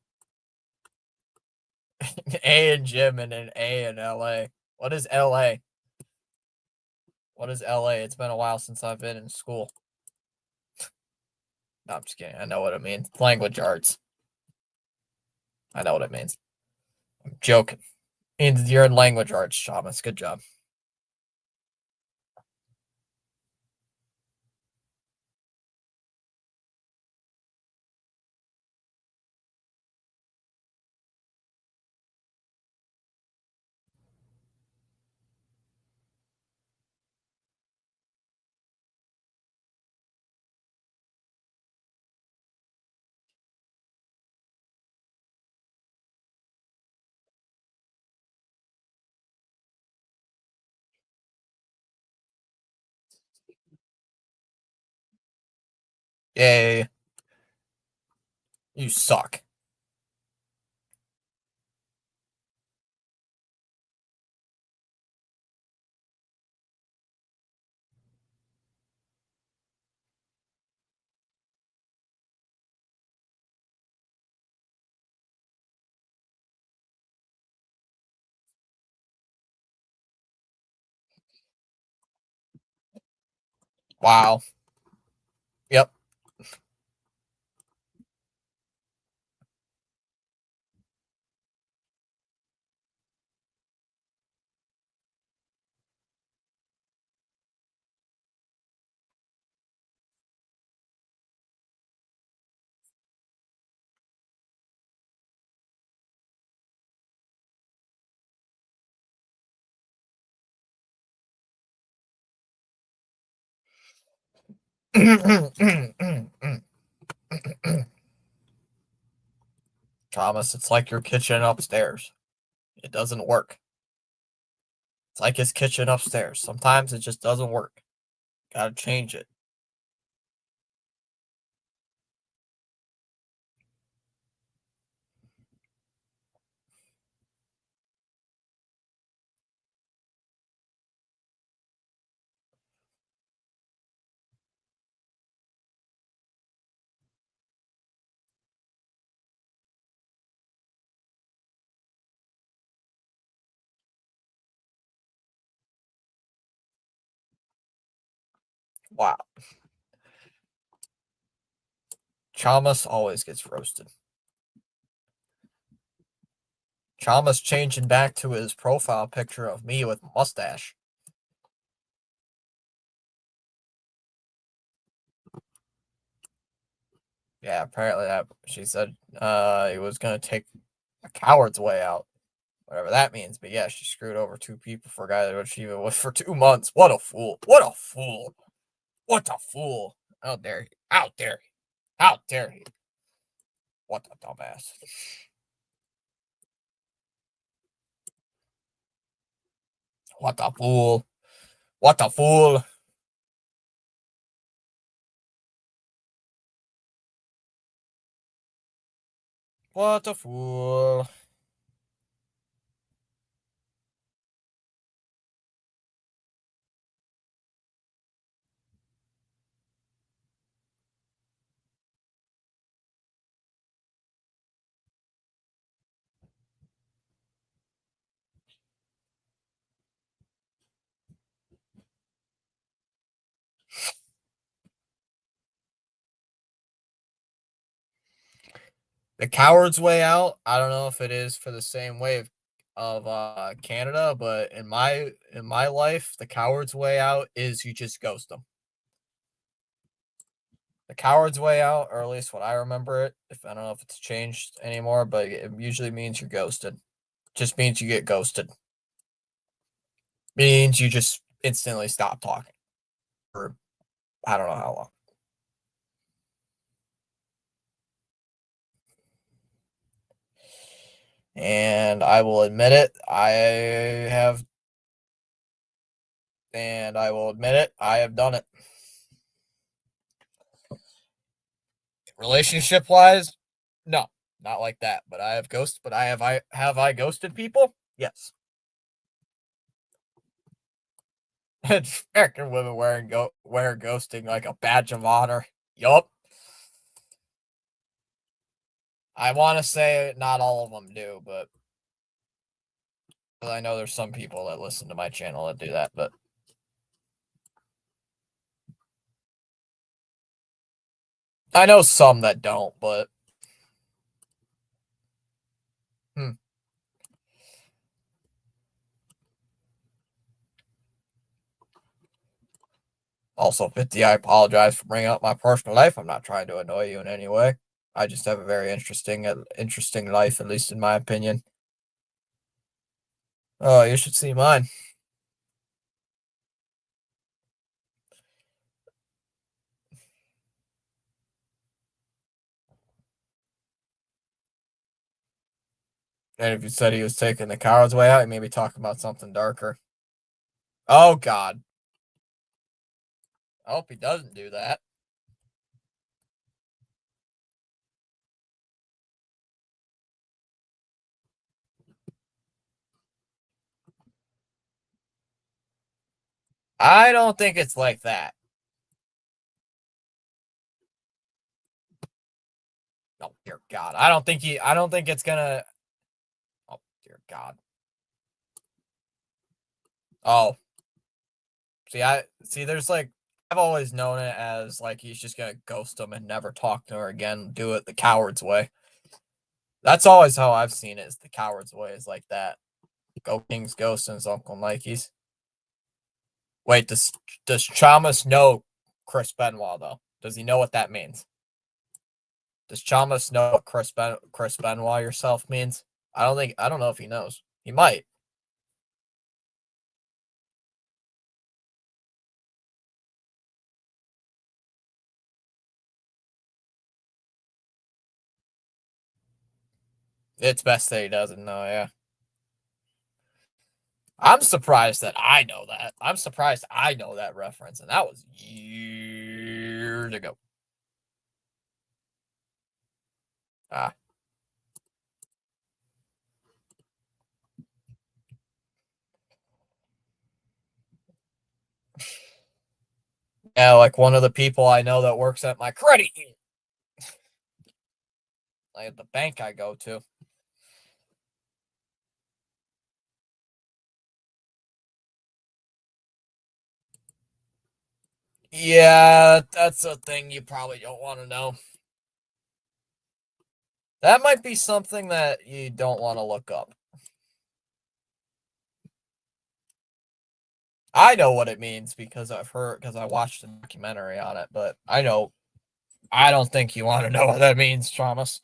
Speaker 1: An A in gym and an A in LA. What is LA? What is LA? It's been a while since I've been in school. No, I'm just kidding. I know what it means. Language arts. I know what it means. I'm joking. It means you're in language arts, Thomas. Good job. Yay. You suck. Wow. Yep. Thomas, it's like your kitchen upstairs. It doesn't work. It's like his kitchen upstairs. Sometimes it just doesn't work. Gotta change it. Wow. Chalmers always gets roasted. Chalmers changing back to his profile picture of me with mustache. Yeah, apparently that she said it was gonna take a coward's way out. Whatever that means. But yeah, she screwed over two people for a guy that she was with for 2 months. What a fool. What a fool. What a fool. How dare he? How dare he? How dare he? What a dumbass. What a fool. What a fool. What a fool. The coward's way out. I don't know if it is for the same way of Canada, but in my life, the coward's way out is you just ghost them. The coward's way out, or at least what I remember it. If I don't know if it's changed anymore, but it usually means you're ghosted. Just means you get ghosted. Means you just instantly stop talking for I don't know how long. And I will admit it, have I will admit it, I have done it. Relationship wise, no, not like that. But I have ghosted. But I ghosted people? Yes. American women wear ghosting like a badge of honor. Yup. I want to say not all of them do, but I know there's some people that listen to my channel that do that. But I know some that don't. But hmm. Also, 50, I apologize for bringing up my personal life. I'm not trying to annoy you in any way. I just have a very interesting life, at least in my opinion. Oh, you should see mine. And if you said he was taking the coward's way out, you may be talking about something darker. Oh, God. I hope he doesn't do that. I don't think it's like that. Oh, dear God. I don't think it's gonna. Oh, dear God. Oh, there's like, I've always known it as like he's just gonna ghost him and never talk to her again, do it the coward's way. That's always how I've seen it, is the coward's way is like that. Go King's Ghost and his Uncle Nike's. Wait, does Chamas know Chris Benoit though? Does he know what that means? Does Chamas know what Chris Benoit yourself means? I don't know if he knows. He might. It's best that he doesn't know, yeah. I'm surprised that I know that. I'm surprised I know that reference, and that was years ago. Ah. Yeah, like one of the people I know that works at my credit union. Like at the bank I go to. Yeah, that's a thing you probably don't want to know. That might be something that you don't want to look up. I know what it means because I watched a documentary on it, but I know I don't think you want to know what that means, Thomas.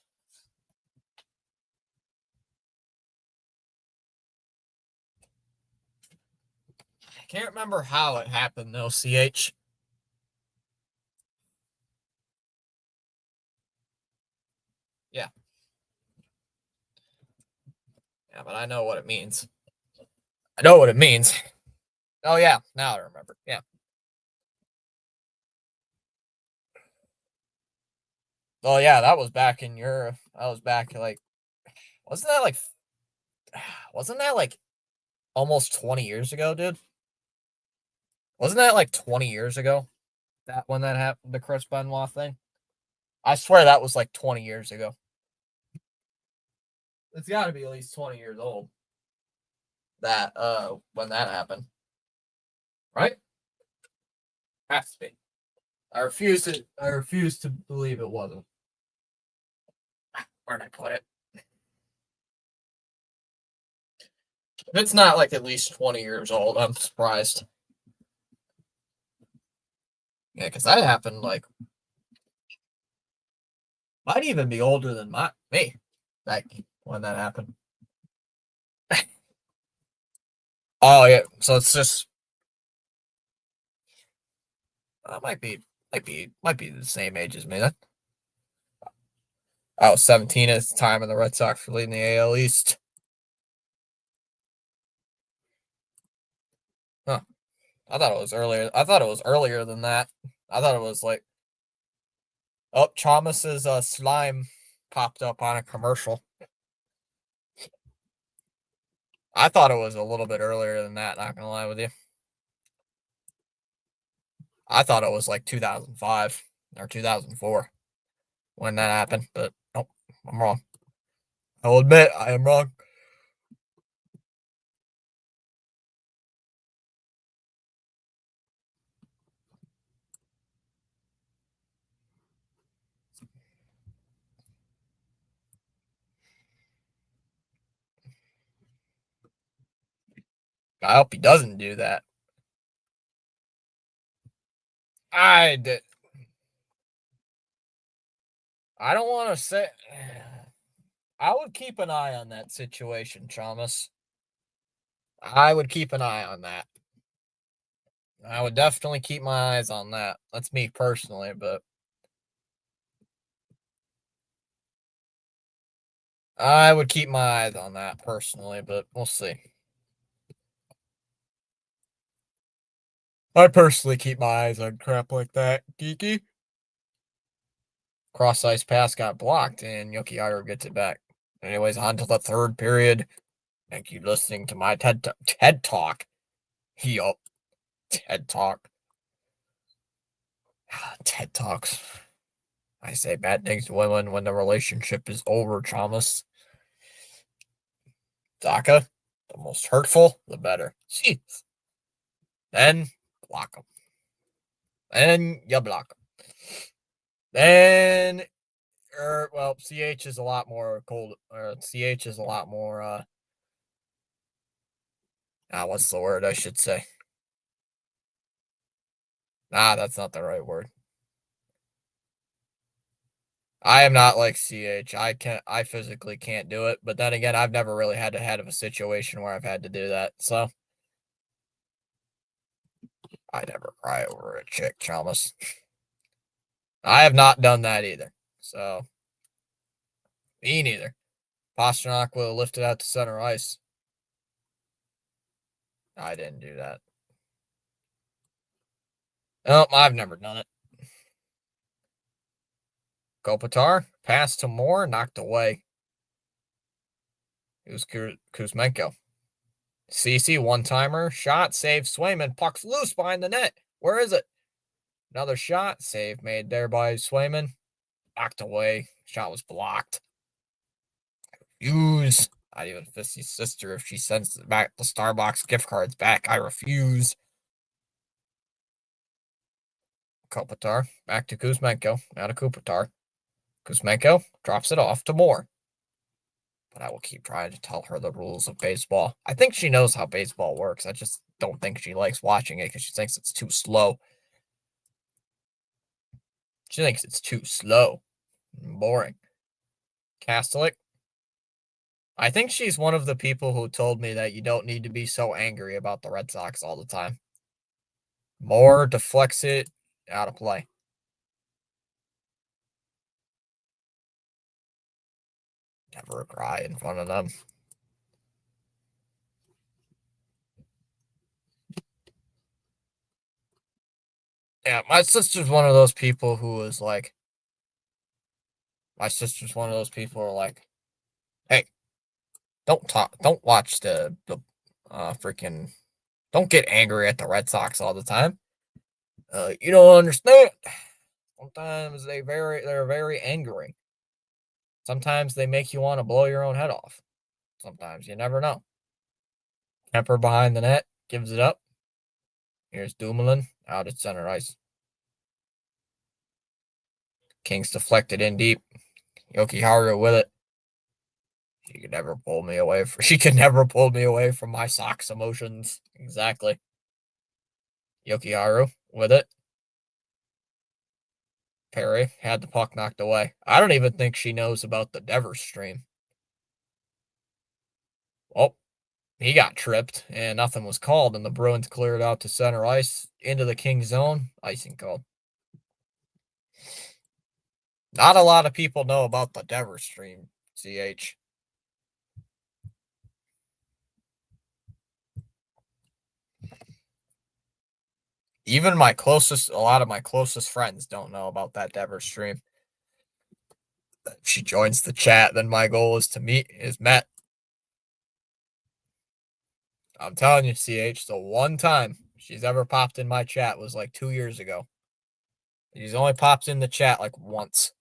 Speaker 1: I can't remember how it happened though, CH. Yeah. Yeah, but I know what it means. I know what it means. Oh yeah, now I remember. Yeah. Oh yeah, that was back in your that was back like wasn't that like wasn't that like almost 20 years ago, dude? Wasn't that like 20 years ago? That when that happened, the Chris Benoit thing? I swear that was like 20 years ago. It's got to be at least 20 years old. That when that happened, right? Has to be. I refuse to believe it wasn't. Where'd I put it? If it's not like at least 20 years old, I'm surprised. Yeah, because that happened like might even be older than me. Like when that happened. Oh yeah, so it's just might be might be the same age as me. Then I was 17 at the time, and the Red Sox were leading the AL East. Huh. I thought it was earlier. I thought it was earlier than that. I thought it was like, oh, Chalmers' slime popped up on a commercial. I thought it was a little bit earlier than that, not gonna lie with you. I thought it was like 2005 or 2004 when that happened, but nope, I'm wrong. I'll admit I am wrong. I hope he doesn't do that. I did. I don't want to say. I would keep an eye on that situation, Chalmers. I would keep an eye on that. I would definitely keep my eyes on that. That's me personally, but I would keep my eyes on that personally, but we'll see. I personally keep my eyes on crap like that. Geeky. Cross ice pass got blocked, and Yoki Iro gets it back. Anyways, on to the third period. Thank you listening to my TED Talk. Yup. TED Talk. TED Talks. I say bad things to women when the relationship is over, Thomas. Daka, the most hurtful, the better. Jeez. Then block them. Then you block them. Then, well, CH is a lot more cold. CH is a lot more, what's the word I should say? That's not the right word. I am not like CH. I physically can't do it. But then again, I've never really had to head of a situation where I've had to do that. So I never cry over a chick, Chalmers. I have not done that either. So me neither. Pasternak will lift it out to center ice. I didn't do that. Nope, I've never done it. Kopitar, pass to Moore, knocked away. It was Kuzmenko. CC, one-timer, shot, save, Swayman, puck's loose behind the net. Where is it? Another shot, save made there by Swayman. Knocked away. Shot was blocked. Refuse. I'd even fist his sister if she sends back the Starbucks gift cards back. I refuse. Kopitar, back to Kuzmenko. Now to Kopitar. Kuzmenko drops it off to Moore. But I will keep trying to tell her the rules of baseball. I think she knows how baseball works. I just don't think she likes watching it because she thinks it's too slow. She thinks it's too slow and boring. Catholic. I think she's one of the people who told me that you don't need to be so angry about the Red Sox all the time. More deflects it out of play. Never cry in front of them. Yeah, my sister's one of those people who is like, hey, don't watch the freaking, don't get angry at the Red Sox all the time. You don't understand. Sometimes they're very angering. Sometimes they make you want to blow your own head off. Sometimes you never know. Kemper behind the net gives it up. Here's Dumoulin out at center ice. Kings deflected in deep. Yokiharu with it. She could never pull me away from my Sox emotions. Exactly. Yokiharu with it. Perry had the puck knocked away. I don't even think she knows about the Devers stream. Oh, he got tripped and nothing was called, and the Bruins cleared out to center ice into the Kings zone. Icing called. Not a lot of people know about the Devers stream, CH. Even a lot of my closest friends don't know about that Devers stream. If she joins the chat, then my goal is met. I'm telling you, CH, the one time she's ever popped in my chat was like 2 years ago. She's only popped in the chat like once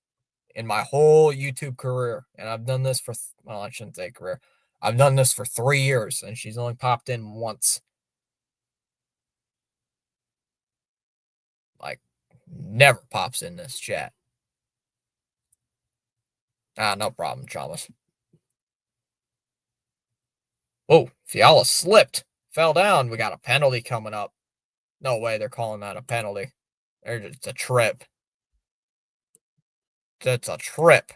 Speaker 1: in my whole YouTube career. And I've done this for, well, I shouldn't say career. I've done this for 3 years, and she's only popped in once. Like, never pops in this chat. No problem, Chalmers. Oh, Fiala slipped, fell down. We got a penalty coming up. No way they're calling that a penalty. It's a trip. It's a trip.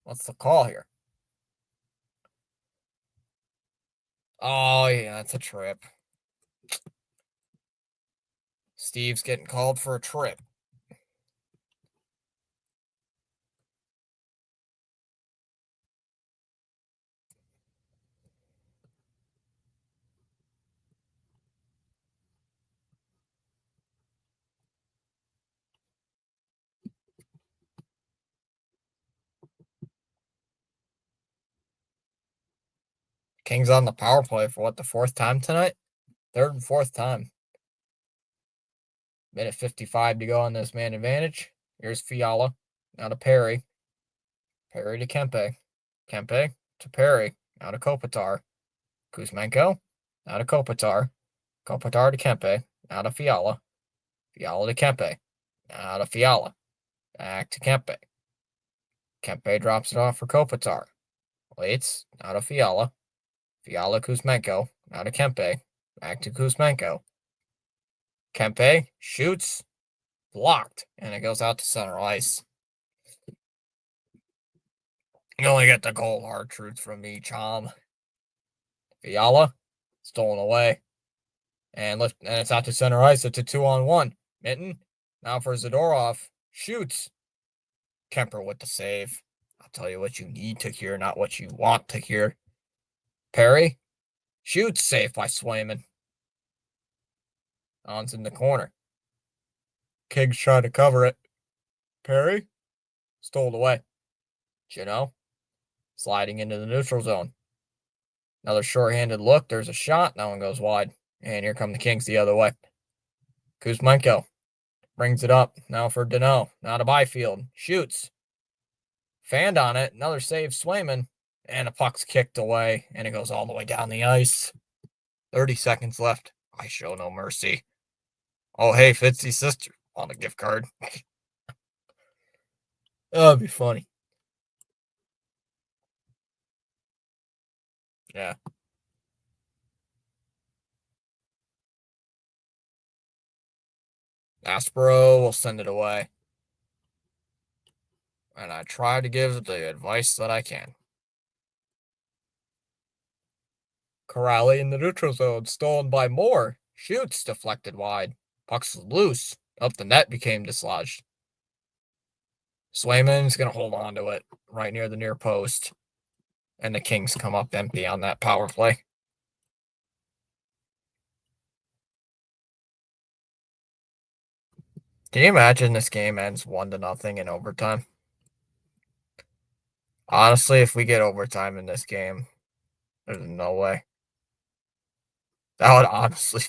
Speaker 1: What's the call here? Oh, yeah, that's a trip. Steve's getting called for a trip. Kings on the power play for what, the fourth time tonight? Third and fourth time. Minute 55 to go on this man advantage. Here's Fiala. Now to Perry. Perry to Kempe. Kempe to Perry. Now to Kopitar. Kuzmenko. Now to Kopitar. Kopitar to Kempe. Now to Fiala. Fiala to Kempe. Now to Fiala. Back to Kempe. Kempe drops it off for Kopitar. Waits. Now to Fiala. Fiala Kuzmenko. Now to Kempe. Back to Kuzmenko. Kempe shoots. Blocked. And it goes out to center ice. You only get the goal hard truth from me, Chom. Fiala. Stolen away. And it's out to center ice. It's a 2-on-1. Minton. Now for Zadorov. Shoots. Kemper with the save. I'll tell you what you need to hear, not what you want to hear. Perry. Shoots. Safe by Swayman. On's in the corner. Kings trying to cover it. Perry. Stole away. Gino. Sliding into the neutral zone. Another shorthanded look. There's a shot. That one goes wide. And here come the Kings the other way. Kuzmenko brings it up. Now for Dano. Now to Byfield. Shoots. Fanned on it. Another save, Swayman. And a puck's kicked away. And it goes all the way down the ice. 30 seconds left. I show no mercy. Oh, hey, Fitzy's sister on a gift card. That'd be funny. Yeah. Aspero will send it away. And I try to give the advice that I can. Corrali in the neutral zone, stolen by Moore. Shoots, deflected wide. Puck's loose. Up the net became dislodged. Swayman's going to hold on to it right near the near post. And the Kings come up empty on that power play. Can you imagine this game ends 1-0 in overtime? Honestly, if we get overtime in this game, there's no way. That would honestly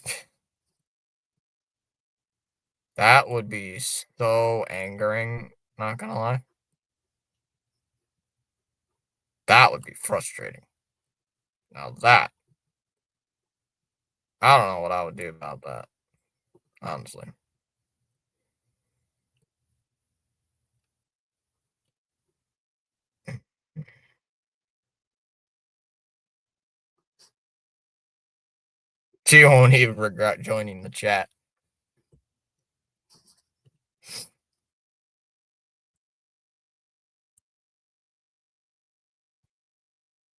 Speaker 1: that would be so angering, not gonna lie. That would be frustrating. Now that I don't know what I would do about that, honestly. She won't even regret joining the chat.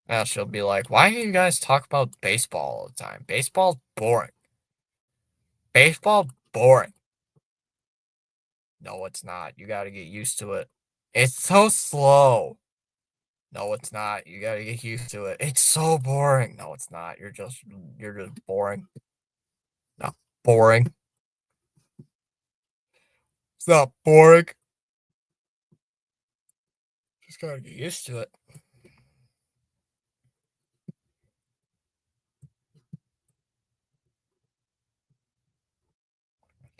Speaker 1: Now she'll be like, why do you guys talk about baseball all the time? Baseball's boring. Baseball boring. No, it's not. You gotta get used to it. It's so slow. No, it's not. You gotta get used to it. It's so boring. No, it's not. You're just boring. Not boring. It's not boring. Just gotta get used to it.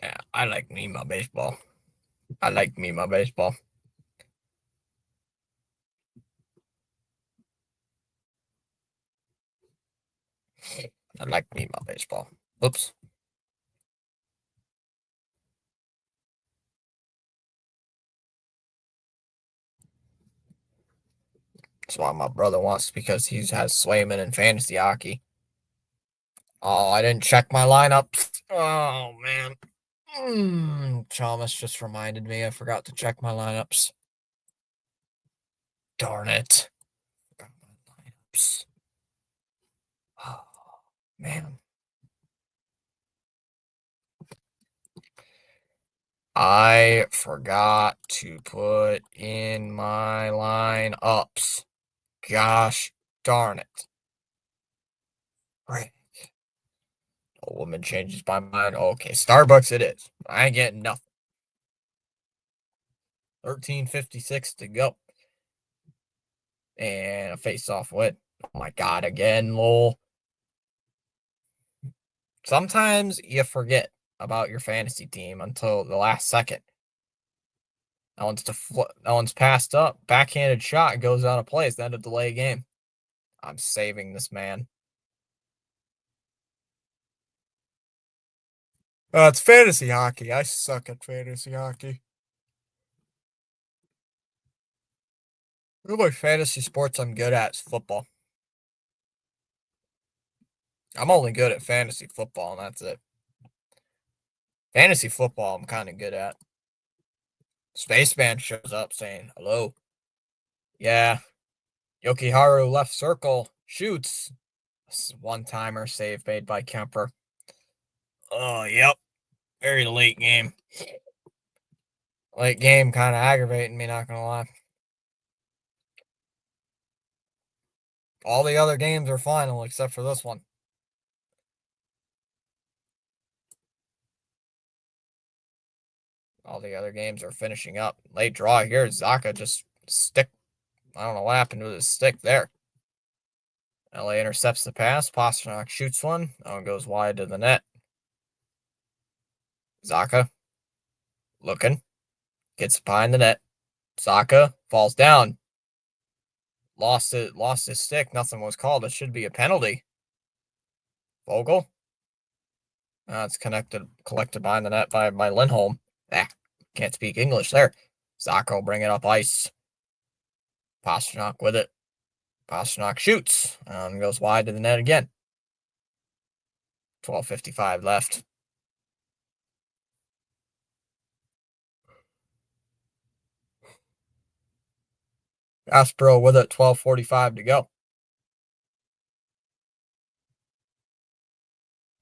Speaker 1: Yeah, I like me my baseball. I like me my baseball. I like me my baseball. Oops. That's why my brother wants because he has Swayman in fantasy hockey. Oh, I didn't check my lineups. Oh man. Chalmers just reminded me I forgot to check my lineups. Darn it. Forgot my lineups. Oh man. I forgot to put in my lineups. Gosh darn it. Right. A woman changes my mind. Okay, Starbucks it is. I ain't getting nothing. 13:56 to go. And a face-off win. Oh my god, again, lol. Sometimes you forget about your fantasy team until the last second. That one's passed up. Backhanded shot goes out of play. It's the end of delay game. I'm saving this man. It's fantasy hockey. I suck at fantasy hockey. The only fantasy sports I'm good at is football. I'm only good at fantasy football, and that's it. Fantasy football, I'm kind of good at. Spaceman shows up saying, hello. Yeah. Yokiharu left circle. Shoots. One timer save made by Kemper. Oh, yep. Very late game. Late game kind of aggravating me, not going to lie. All the other games are final except for this one. All the other games are finishing up. Late draw here. Zaka just stick. I don't know what happened with his stick there. LA intercepts the pass. Pasternak shoots one. Oh, it goes wide to the net. Zaka looking. Gets behind the net. Zaka falls down. Lost his stick. Nothing was called. It should be a penalty. Vogel. It's collected behind the net by Lindholm. Can't speak English there. Zaka bring it up ice. Pasternak with it. Pasternak shoots and goes wide to the net again. 12:55 left. Astro with it, 12:45 to go.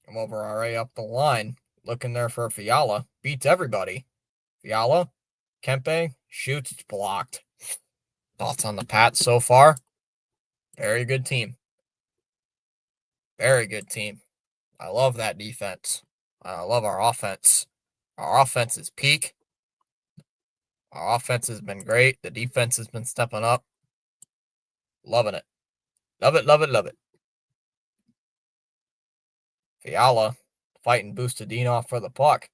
Speaker 1: Come over already up the line. Looking there for Fiala. Beats everybody. Fiala. Kempe. Shoots. It's blocked. Thoughts on the Pats so far? Very good team. Very good team. I love that defense. I love our offense. Our offense is peak. Our offense has been great. The defense has been stepping up. Loving it. Love it, love it, love it. Fiala fighting Bustadino for the puck.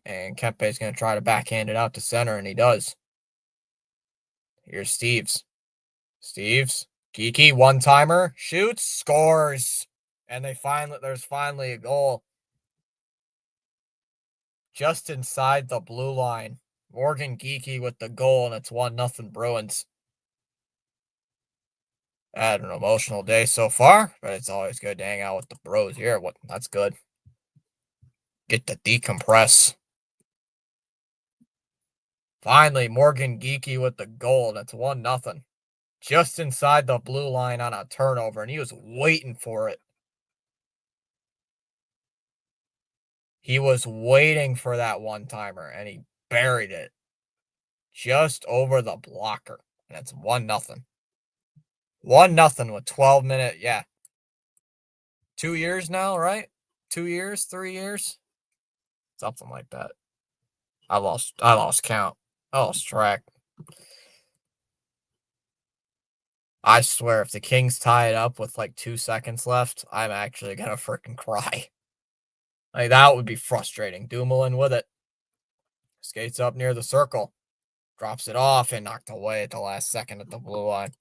Speaker 1: And Kempe's going to try to backhand it out to center, and he does. Here's Steves. Steves. Kiki, one-timer. Shoots. Scores. And there's finally a goal. Just inside the blue line. Morgan Geeky with the goal, and it's 1-0 Bruins. I had an emotional day so far, but it's always good to hang out with the bros here. That's good. Get to decompress. Finally, Morgan Geeky with the goal, and it's 1-0. Just inside the blue line on a turnover, and he was waiting for it. He was waiting for that one-timer, and he buried it just over the blocker, and it's 1-0. 1-0 with 12 minutes. Yeah. 2 years now, right? 2 years, 3 years? Something like that. I lost count. I lost track. I swear, if the Kings tie it up with like 2 seconds left, I'm actually gonna freaking cry. Like, that would be frustrating. Dumoulin with it. Skates up near the circle. Drops it off and knocked away at the last second at the blue line.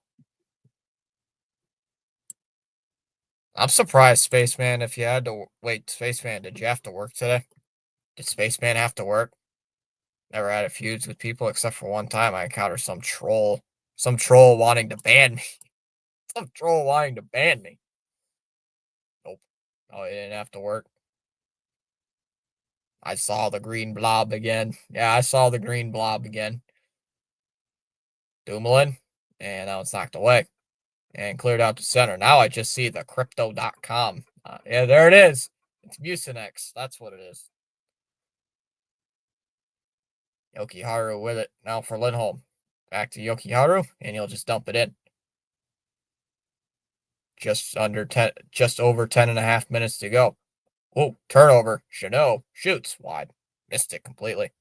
Speaker 1: I'm surprised, Spaceman, if you had to wait. Spaceman, did you have to work today? Did Spaceman have to work? Never had a feuds with people except for one time I encountered some troll. Some troll wanting to ban me. Some troll wanting to ban me. Nope. Oh, he didn't have to work. I saw the green blob again. Yeah, I saw the green blob again. Dumoulin. And that was knocked away. And cleared out to center. Now I just see the crypto.com. Yeah, there it is. It's Mucinex. That's what it is. Yokiharu with it. Now for Lindholm. Back to Yokiharu, and he'll just dump it in. Just over 10.5 minutes to go. Oh, turnover. Chanot shoots wide. Missed it completely.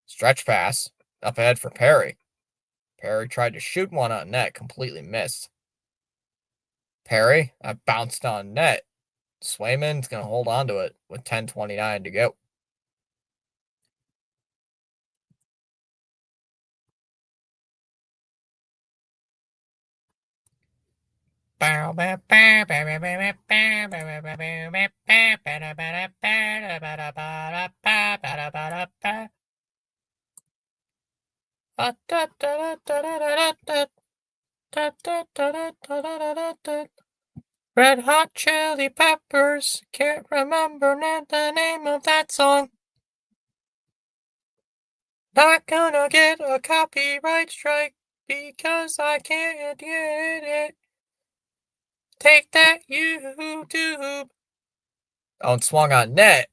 Speaker 1: Stretch pass. Up ahead for Perry. Perry tried to shoot one on net. Completely missed. Perry. I bounced on net. Swayman's going to hold on to it with 10:29 to go. Red Hot Chili Peppers. Can't remember the name of that song. Not gonna get a copyright strike because I can't get it. Take that, YouTube. Oh, and swung on net.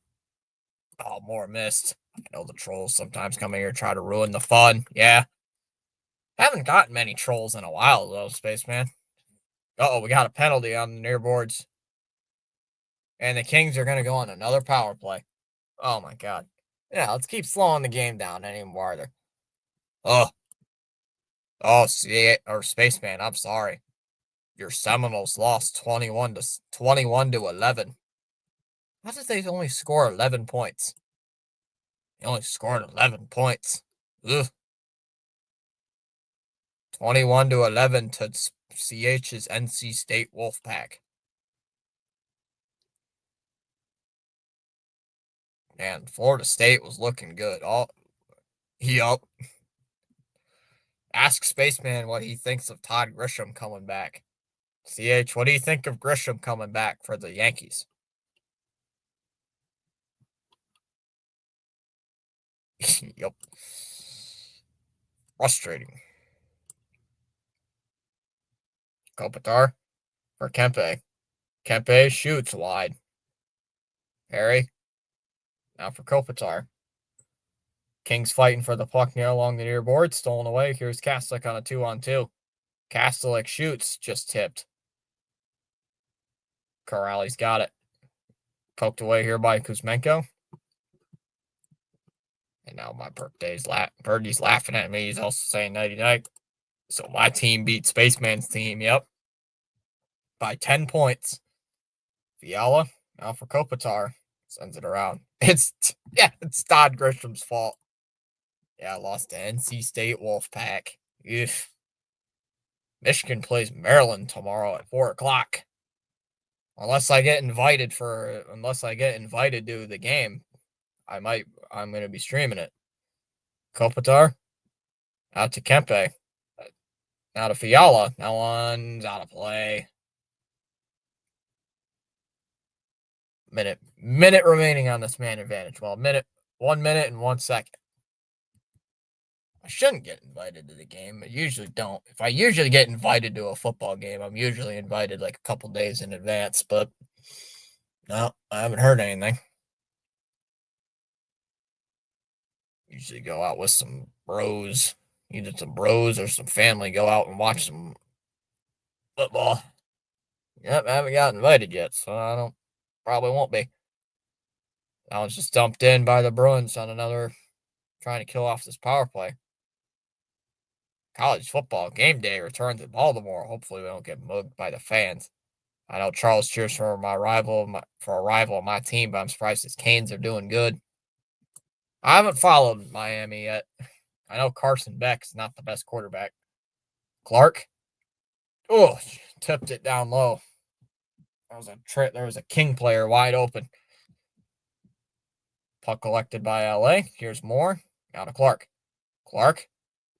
Speaker 1: Oh, more missed. I know the trolls sometimes come here try to ruin the fun. Yeah. Haven't gotten many trolls in a while, though, Spaceman. Uh-oh, we got a penalty on the near boards. And the Kings are going to go on another power play. Oh, my God. Yeah, let's keep slowing the game down any farther. Oh. Oh, see, or Spaceman, I'm sorry. Your Seminoles lost 21 to 11. How did they only score 11 points? They only scored 11 points. Ugh. 21 to 11 to CH's NC State Wolfpack. Man, Florida State was looking good. Yup. Ask Spaceman what he thinks of Todd Grisham coming back. CH, what do you think of Grisham coming back for the Yankees? Yup. Frustrating. Kopitar for Kempe. Kempe shoots wide. Harry. Now for Kopitar. Kings fighting for the puck near along the near board. Stolen away. Here's Kastelic on a 2-on-2. Kastelic shoots. Just tipped. Corrali's got it. Poked away here by Kuzmenko. And now my Birdie's laughing at me. He's also saying nighty-night. So my team beat Spaceman's team. Yep. By 10 points. Fiala. Now for Kopitar. Sends it around. It's Todd Grisham's fault. Yeah, lost to NC State Wolfpack. Ugh. Michigan plays Maryland tomorrow at 4:00. Unless I get invited to the game, I'm going to be streaming it. Kopitar. Out to Kempe. Now to Fiala. Now one's out of play. Minute remaining on this man advantage. Well, 1 minute and 1 second. I shouldn't get invited to the game. I usually don't. If I usually get invited to a football game, I'm usually invited like a couple days in advance, but no, I haven't heard anything. Usually go out with some bros, either some bros or some family, go out and watch some football. Yep, I haven't got invited yet, so probably won't be. I was just dumped in by the Bruins on another, trying to kill off this power play. College football game day returns in Baltimore. Hopefully we don't get mugged by the fans. I know Charles cheers for a rival of my team, but I'm surprised his Canes are doing good. I haven't followed Miami yet. I know Carson Beck's not the best quarterback. Clark. Oh, tipped it down low. There was a King player wide open. Puck collected by LA. Here's more. Now to Clark. Clark.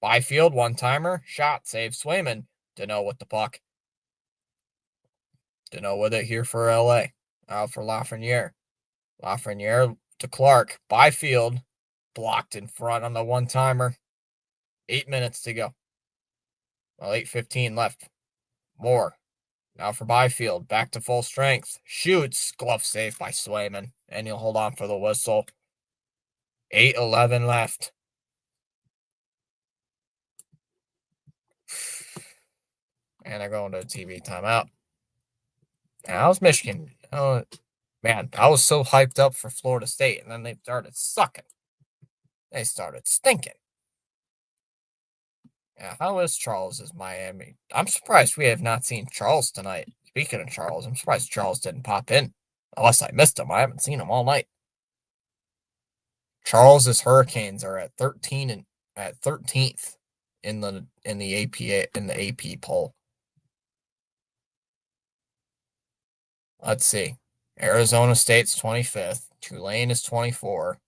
Speaker 1: Byfield, one-timer. Shot. Save Swayman. Deneau with the puck. Deneau with it here for LA. Out for Lafreniere. Lafreniere to Clark. Byfield. Blocked in front on the one-timer. 8 minutes to go. Well, 8:15 left. More. Now for Byfield. Back to full strength. Shoots. Glove save by Swayman. And he'll hold on for the whistle. 8:11 left. And they're going to a TV timeout. And how's Michigan? Oh, man, I was so hyped up for Florida State, and then they started sucking. They started stinking. Yeah, how is Charles's Miami? I'm surprised we have not seen Charles tonight. Speaking of Charles, I'm surprised Charles didn't pop in. Unless I missed him. I haven't seen him all night. Charles's Hurricanes are at 13th in the AP poll. Let's see. Arizona State's 25th. Tulane is 24.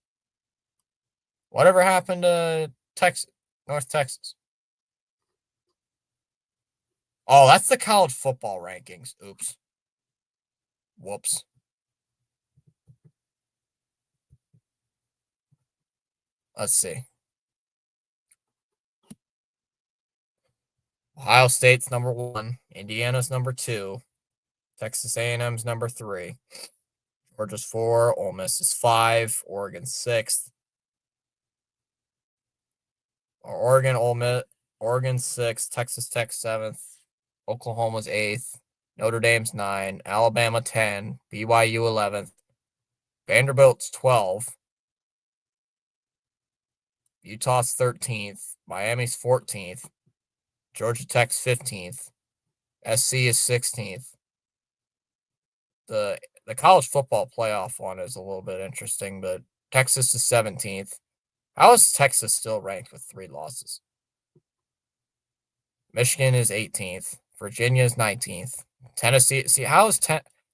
Speaker 1: Whatever happened to North Texas? Oh, that's the college football rankings. Oops. Whoops. Let's see. Ohio State's number 1. Indiana's number 2. Texas A&M's number 3. Georgia's 4. Ole Miss is 5. Oregon's 6th. Oregon's 6th. Texas Tech 7th. Oklahoma's 8th. Notre Dame's 9. Alabama 10. BYU 11th. Vanderbilt's 12. Utah's 13th. Miami's 14th. Georgia Tech's 15th. SC is 16th. The college football playoff one is a little bit interesting, but Texas is 17th. How is Texas still ranked with 3 losses? Michigan is 18th. Virginia is 19th. Tennessee. See, how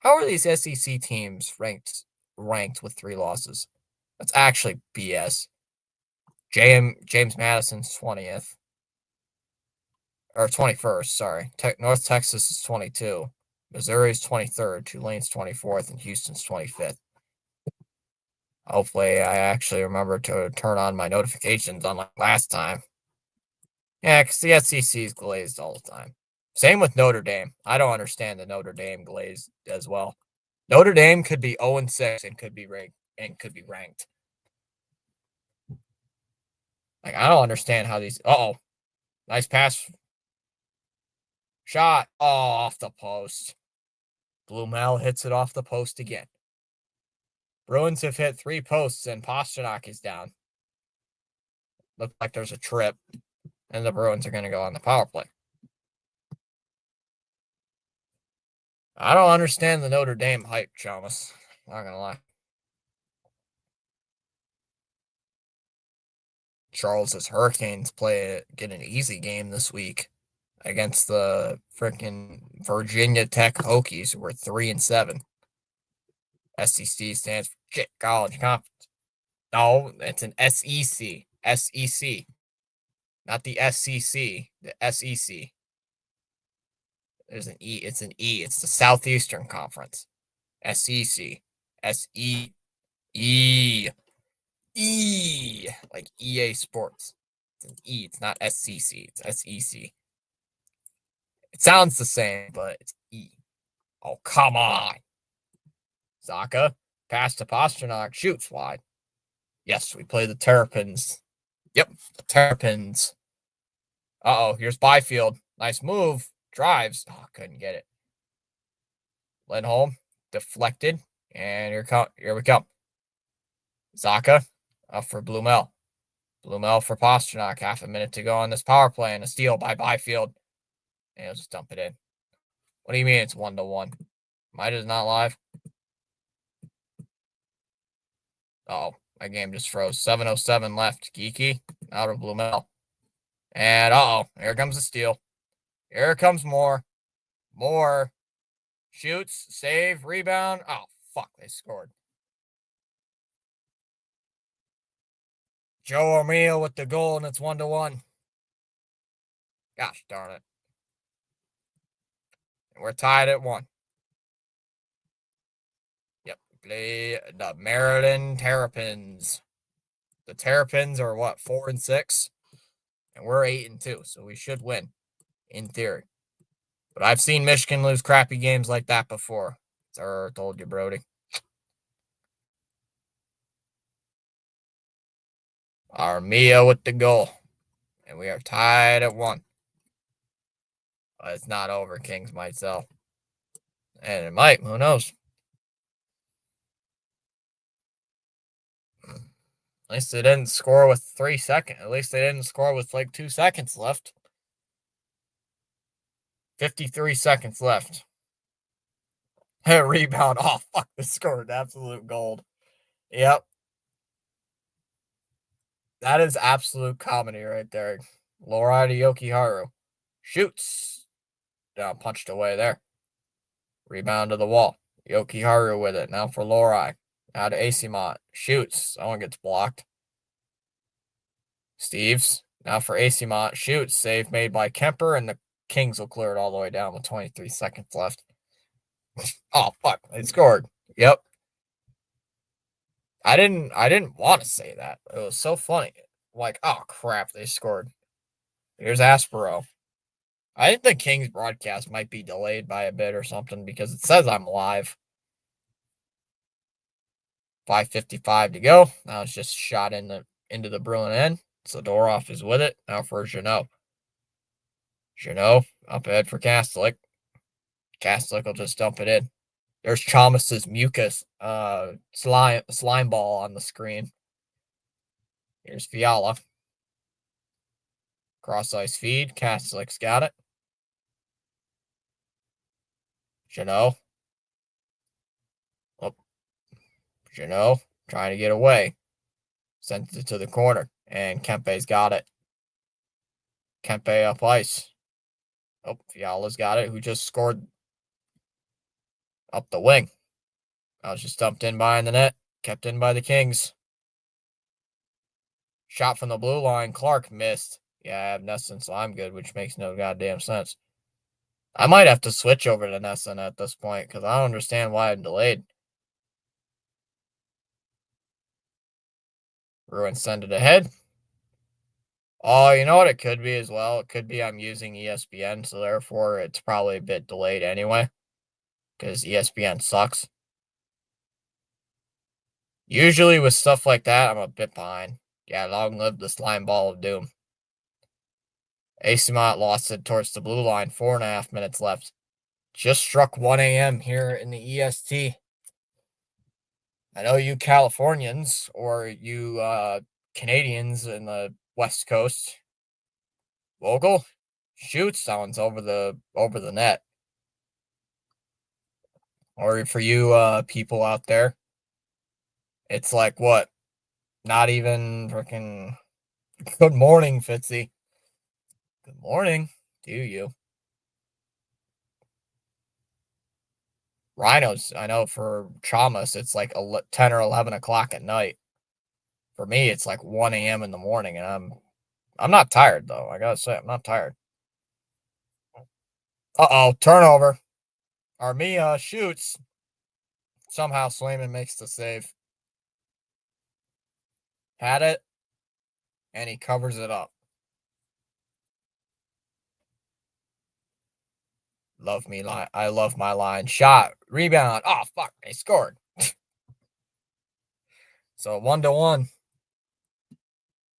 Speaker 1: are these SEC teams ranked with 3 losses? That's actually BS. James Madison's 20th. Or 21st, sorry. North Texas is 22. Missouri's 23rd. Tulane's 24th. And Houston's 25th. Hopefully, I actually remember to turn on my notifications unlike last time. Yeah, because the SEC is glazed all the time. Same with Notre Dame. I don't understand the Notre Dame glaze as well. Notre Dame could be 0-6 and could be ranked. Like I don't understand how these. Oh, nice pass, shot. Oh, off the post. Blumel hits it off the post again. Bruins have hit 3 posts and Pasternak is down. Looks like there's a trip, and the Bruins are going to go on the power play. I don't understand the Notre Dame hype, Chalmers. Not gonna lie. Charles's Hurricanes get an easy game this week against the freaking Virginia Tech Hokies, who are 3-7. SEC stands for shit college conference. No, it's an SEC. SEC. Not the SCC. The SEC. There's an E. It's an E. It's the Southeastern Conference. SEC. SE. E. E. Like EA Sports. It's an E. It's not SCC. It's SEC. It sounds the same, but it's E. Oh, come on. Zaka. Pass to Pasternak. Shoots wide. Yes, we play the Terrapins. Yep, the Terrapins. Uh-oh, here's Byfield. Nice move. Drives. Oh, couldn't get it. Lindholm. Deflected. And here we come. Zaka. Up for Blumel. Blumel for Pasternak. Half a minute to go on this power play. And a steal by Byfield. And he'll just dump it in. What do you mean it's 1-1? Mine is not live. Uh-oh, my game just froze. 7:07 left. Geeky. Out of Blumel. And uh-oh, here comes the steal. Here comes more. More. Shoots, save, rebound. Oh, fuck, they scored. Joe O'Meal with the goal, and it's 1-1. Gosh darn it. We're tied at 1. Yep, play the Maryland Terrapins. The Terrapins are what, 4-6? And we're 8-2, so we should win, in theory. But I've seen Michigan lose crappy games like that before. Sir, told you, Brody. Armia with the goal. And we are tied at 1. But it's not over. Kings might sell. And it might. Who knows? At least they didn't score with 3 seconds. At least they didn't score with like 2 seconds left. 53 seconds left. Rebound. Oh, fuck. They scored absolute gold. Yep. That is absolute comedy right there. Lorai to Yokiharu. Shoots. Down, punched away there. Rebound to the wall. Yokiharu with it. Now for Lorai. Now to Asimont. Shoots. Someone gets blocked. Steves. Now for Asimont. Shoots. Save made by Kemper, and the Kings will clear it all the way down with 23 seconds left. Oh, fuck. They scored. Yep. I didn't want to say that. It was so funny. Like, oh, crap. They scored. Here's Aspero. I think the Kings broadcast might be delayed by a bit or something because it says I'm live. 5:55 to go. Now it's just shot into the Bruin end. Zadorov is with it. Now for Jeannot. Jeannot up ahead for Kastelik. Kastelik will just dump it in. There's Chalmers' mucus slime ball on the screen. Here's Fiala. Cross ice feed. Kastelik's got it. Jeannot. Oh. Jeannot trying to get away. Sends it to the corner. And Kempe's got it. Kempe up ice. Oh, Fiala's got it, who just scored up the wing. I was just dumped in behind the net. Kept in by the Kings. Shot from the blue line. Clark missed. Yeah, I have Nesson, so I'm good, which makes no goddamn sense. I might have to switch over to Nesson at this point because I don't understand why I'm delayed. Bruins send it ahead. Oh, you know what it could be as well? It could be I'm using ESPN, so therefore it's probably a bit delayed anyway, because ESPN sucks. Usually with stuff like that, I'm a bit behind. Yeah, long live the slime ball of doom. AC Mott lost it towards the blue line, 4.5 minutes left. Just struck 1 a.m. here in the EST. I know you Californians or you Canadians in the West Coast. Vogel shoots sounds over the net. Or for you people out there, it's like what? Not even freaking good morning, Fitzy. Good morning to you. Rhinos, I know for Chamas, it's like 10 or 11 o'clock at night. For me, it's like 1 a.m. in the morning, and I'm not tired though. I gotta say, I'm not tired. Uh-oh, turnover. Armia shoots. Somehow Swayman makes the save. Had it, and he covers it up. Love me line. I love my line. Shot, rebound. Oh fuck, they scored. So 1-1.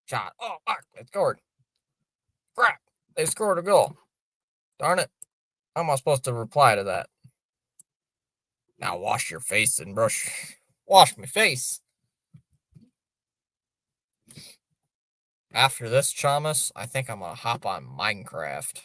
Speaker 1: Shot. Oh fuck, they scored. Crap, they scored a goal. Darn it. How am I supposed to reply to that? Now wash your face and brush. Wash my face. After this, Chamas, I think I'm gonna hop on Minecraft.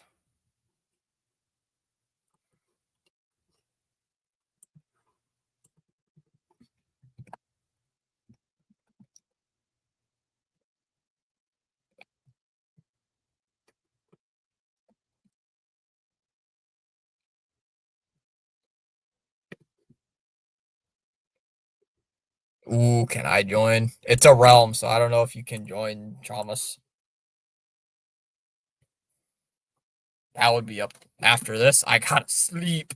Speaker 1: Ooh, can I join? It's a realm, so I don't know if you can join Chamas. That would be up after this. I gotta sleep.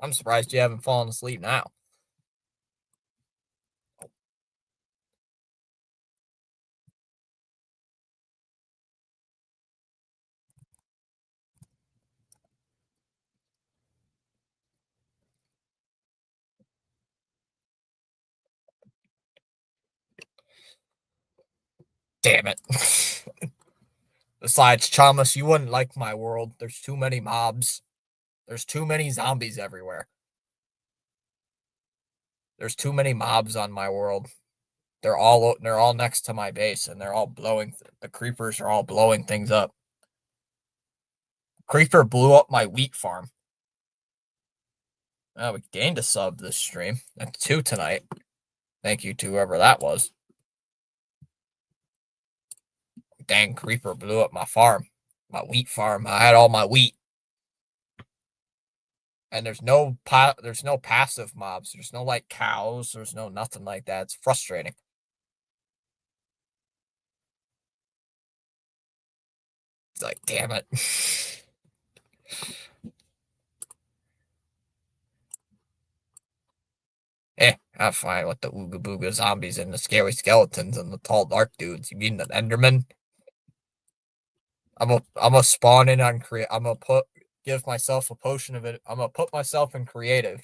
Speaker 1: I'm surprised you haven't fallen asleep now. Damn it. Besides, Chamas, you wouldn't like my world. There's too many mobs. There's too many zombies everywhere. There's too many mobs on my world. They're all next to my base, and they're all blowing. The creepers are all blowing things up. Creeper blew up my wheat farm. Oh, we gained a sub this stream. That's 2 tonight. Thank you to whoever that was. Dang, creeper blew up my farm. My wheat farm. I had all my wheat. And there's no passive mobs. There's no like cows. There's no nothing like that. It's frustrating. It's like, damn it. I'm fine with the ooga booga zombies and the scary skeletons and the tall dark dudes. You mean the Enderman? I'm a spawn in on create. Give myself a potion of it. I'm gonna put myself in creative.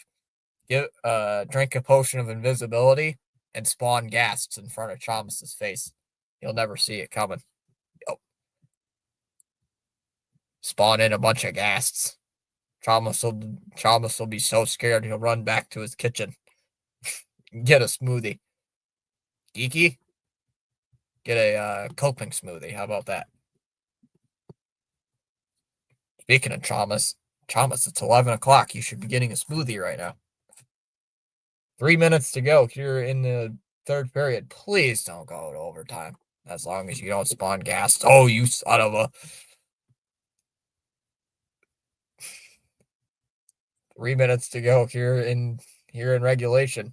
Speaker 1: Drink a potion of invisibility and spawn ghasts in front of Chamas's face. You'll never see it coming. Yep. Spawn in a bunch of ghasts. Chamas will be so scared he'll run back to his kitchen. Get a smoothie. Geeky, get a coping smoothie. How about that? Speaking of Chamas, it's 11 o'clock. You should be getting a smoothie right now. 3 minutes to go here in the third period. Please don't go to overtime. As long as you don't spawn gas. Oh, you son of a. 3 minutes to go here in regulation.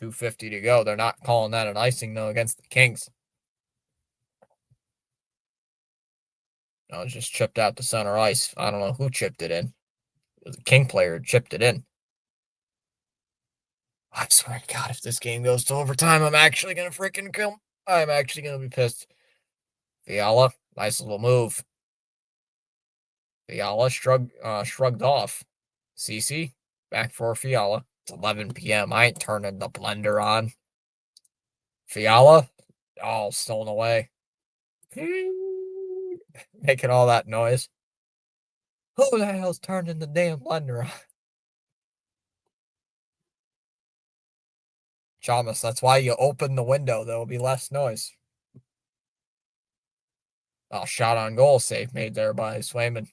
Speaker 1: 2:50 to go. They're not calling that an icing though against the Kings. No, it's just chipped out to center ice. I don't know who chipped it in. It was a King player who chipped it in. I swear to God, if this game goes to overtime, I'm actually gonna freaking kill. I'm actually gonna be pissed. Fiala, nice little move. Fiala shrugged off. CC, back for Fiala. It's 11 p.m. I ain't turning the blender on. Fiala, all stolen away. Making all that noise. Who the hell's turning the damn blender on? Chalmers, that's why you open the window. There will be less noise. Oh, shot on goal save made there by Swayman.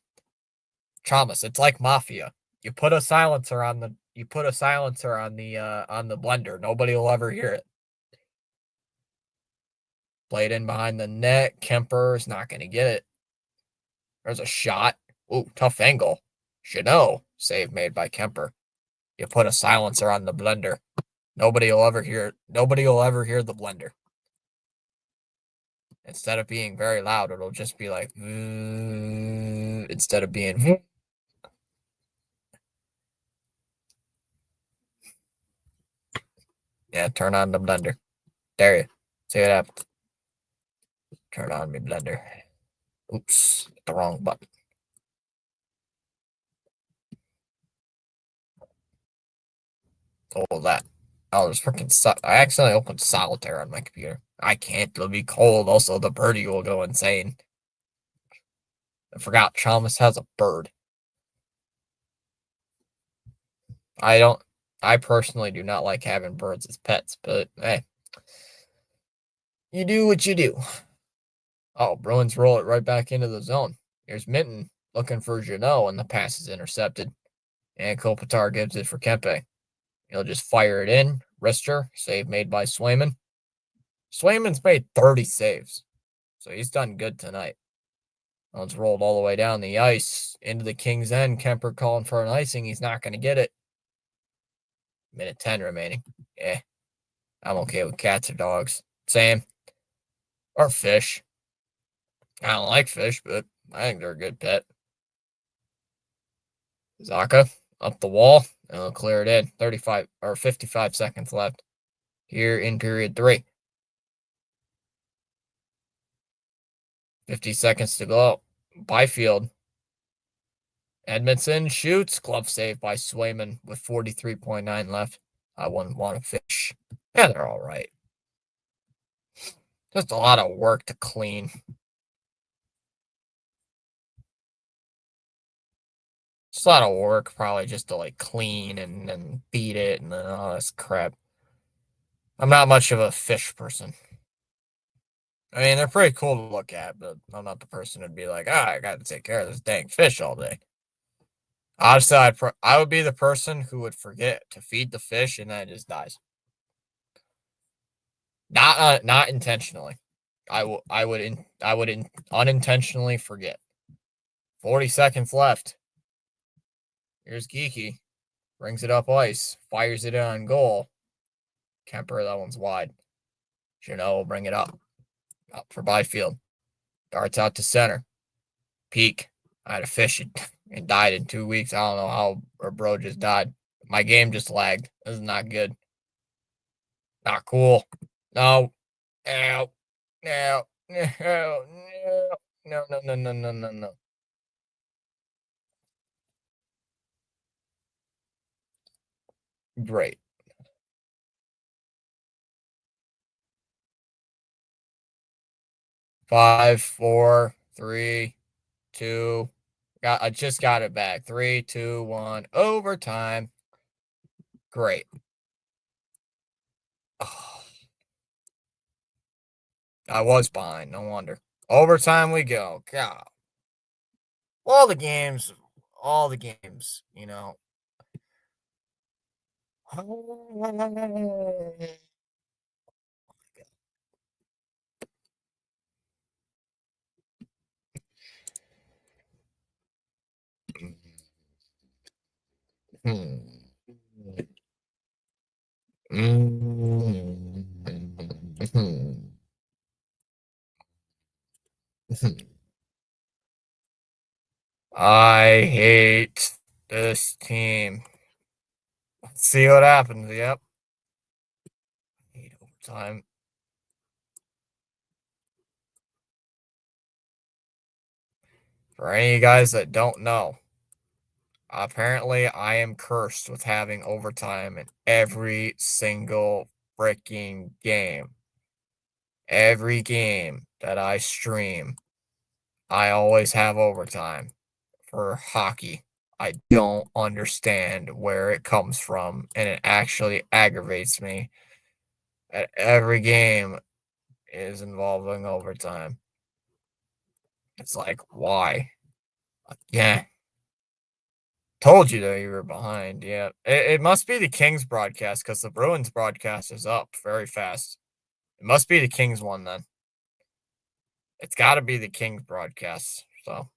Speaker 1: Chalmers, it's like Mafia. You put a silencer on the blender. Nobody will ever hear it. Played in behind the net. Kemper's not gonna get it. There's a shot. Ooh, tough angle. Chanel. Save made by Kemper. You put a silencer on the blender. Nobody will ever hear it. Nobody will ever hear the blender. Instead of being very loud, it'll just be like instead of being yeah, turn on the blender. There you see what happens. Turn on my blender. Oops, the wrong button. Oh, that. Oh, there's freaking I accidentally opened solitaire on my computer. I can't. It'll be cold. Also, the birdie will go insane. I forgot Chalmers has a bird. I don't. I personally do not like having birds as pets, but hey, you do what you do. Oh, Bruins roll it right back into the zone. Here's Minton looking for Janot, and the pass is intercepted. And Kopitar gives it for Kempe. He'll just fire it in. Wrister, save made by Swayman. Swayman's made 30 saves, so he's done good tonight. Well, it's rolled all the way down the ice into the King's End. Kemper calling for an icing. He's not going to get it. Minute 10 remaining. Yeah, I'm okay with cats or dogs. Same. Or fish. I don't like fish, but I think they're a good pet. Zaka up the wall, and he'll clear it in. 35 or 55 seconds left here in period 3. 50 seconds to go. Byfield. Edmondson shoots. Glove save by Swayman with 43.9 left. I wouldn't want to fish. Yeah, they're all right. Just a lot of work to clean. It's a lot of work, probably just to like clean and beat it and then all this crap. I'm not much of a fish person. I mean, they're pretty cool to look at, but I'm not the person who'd be like, I got to take care of this dang fish all day. Honestly, I would be the person who would forget to feed the fish and then it just dies. Not intentionally. I would unintentionally forget. 40 seconds left. Here's Geeky. Brings it up ice. Fires it in on goal. Kemper, that one's wide. Janot will bring it up. Up for Byfield. Darts out to center. Peak. I had a fish and died in 2 weeks. I don't know how our bro just died. My game just lagged. This is not good. Not cool. No. Ow. No. No. No. No. No. No. No. No. No. No. Great. 5, 4, 3, 2. I just got it back. 3, 2, 1. Overtime. Great. Oh, I was behind. No wonder. Overtime we go. God. All the games, you know. I hate this team. Let's see what happens. Yep. overtime. For any of you guys that don't know, apparently I am cursed with having overtime in every single freaking game. Every game that I stream, I always have overtime for hockey. I don't understand where it comes from, and it actually aggravates me that every game is involving overtime. It's like, why? Yeah. Told you that you were behind. Yeah. It must be the Kings broadcast because the Bruins broadcast is up very fast. It must be the Kings one then. It's got to be the Kings broadcast. So,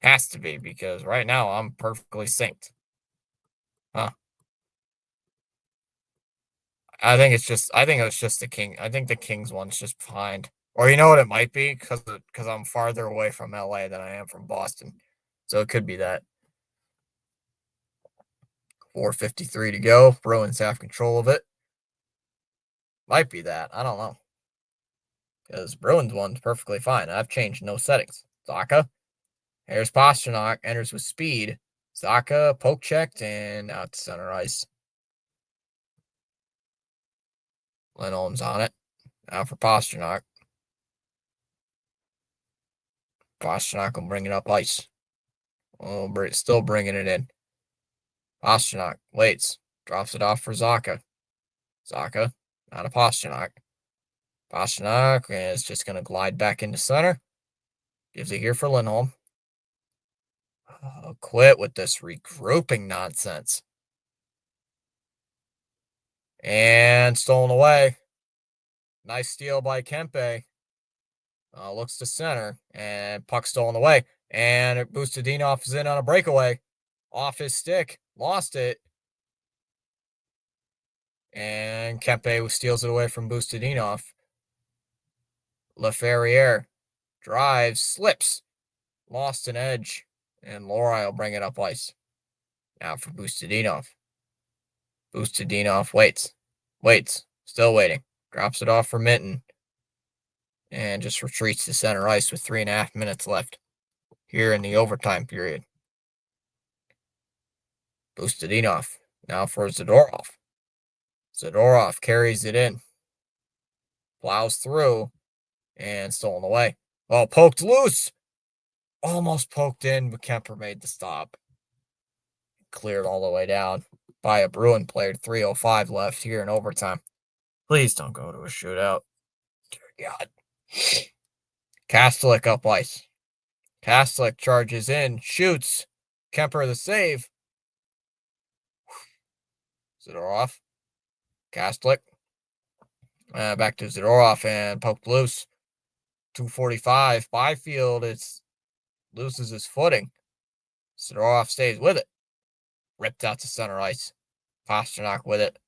Speaker 1: has to be because right now I'm perfectly synced. Huh. I think it's just the King. I think the Kings one's just behind. Or you know what it might be because I'm farther away from LA than I am from Boston. So it could be that. 4:53 to go. Bruins have control of it. Might be that. I don't know. Because Bruins one's perfectly fine. I've changed no settings. Zaka. Here's Pasternak. Enters with speed. Zaka poke checked and out to center ice. Lindholm's on it. Now for Pasternak. Pasternak will bring it up ice. Oh, still bringing it in. Pasternak waits. Drops it off for Zaka. Zaka. Out of Pasternak. Pasternak is just going to glide back into center. Gives it here for Lindholm. Quit with this regrouping nonsense. And stolen away. Nice steal by Kempe. Looks to center. And puck stolen away. And Bustadinov is in on a breakaway. Off his stick. Lost it. And Kempe steals it away from Bustadinov. Laferriere drives. Slips. Lost an edge. And Lori will bring it up ice. Now for Bustadinov. Bustadinov waits. Still waiting. Drops it off for Minton. And just retreats to center ice with 3.5 minutes left here in the overtime period. Bustadinov now for Zadorov. Zadorov carries it in. Plows through and stolen away. Oh, poked loose. Almost poked in, but Kemper made the stop. Cleared all the way down by a Bruin player. 3:05 left here in overtime. Please don't go to a shootout. Dear God. Kastelik up ice. Kastelik charges in, shoots. Kemper the save. Zadorov. Kastelik. Back to Zadorov and poked loose. 2:45. Byfield loses his footing. Zadorov stays with it. Ripped out to center ice. Pasternak with it.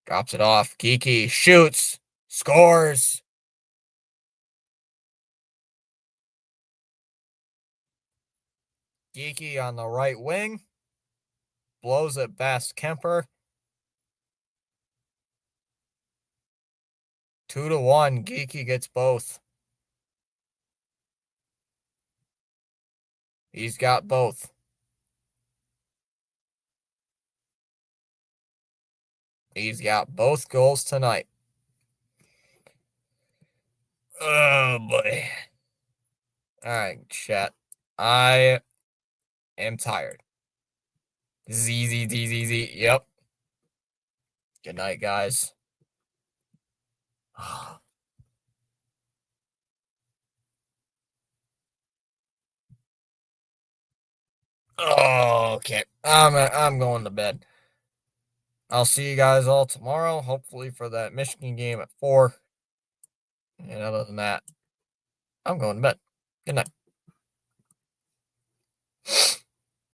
Speaker 1: Drops it off. Geeky shoots. Scores. Geeky on the right wing. Blows it past Kemper. 2-1. Geeky gets both. He's got both. He's got both goals tonight. Oh, boy. All right, chat. I am tired. ZZZZZ. Yep. Good night, guys. Oh, okay. I'm going to bed. I'll see you guys all tomorrow, hopefully for that Michigan game at 4. And other than that, I'm going to bed. Good night.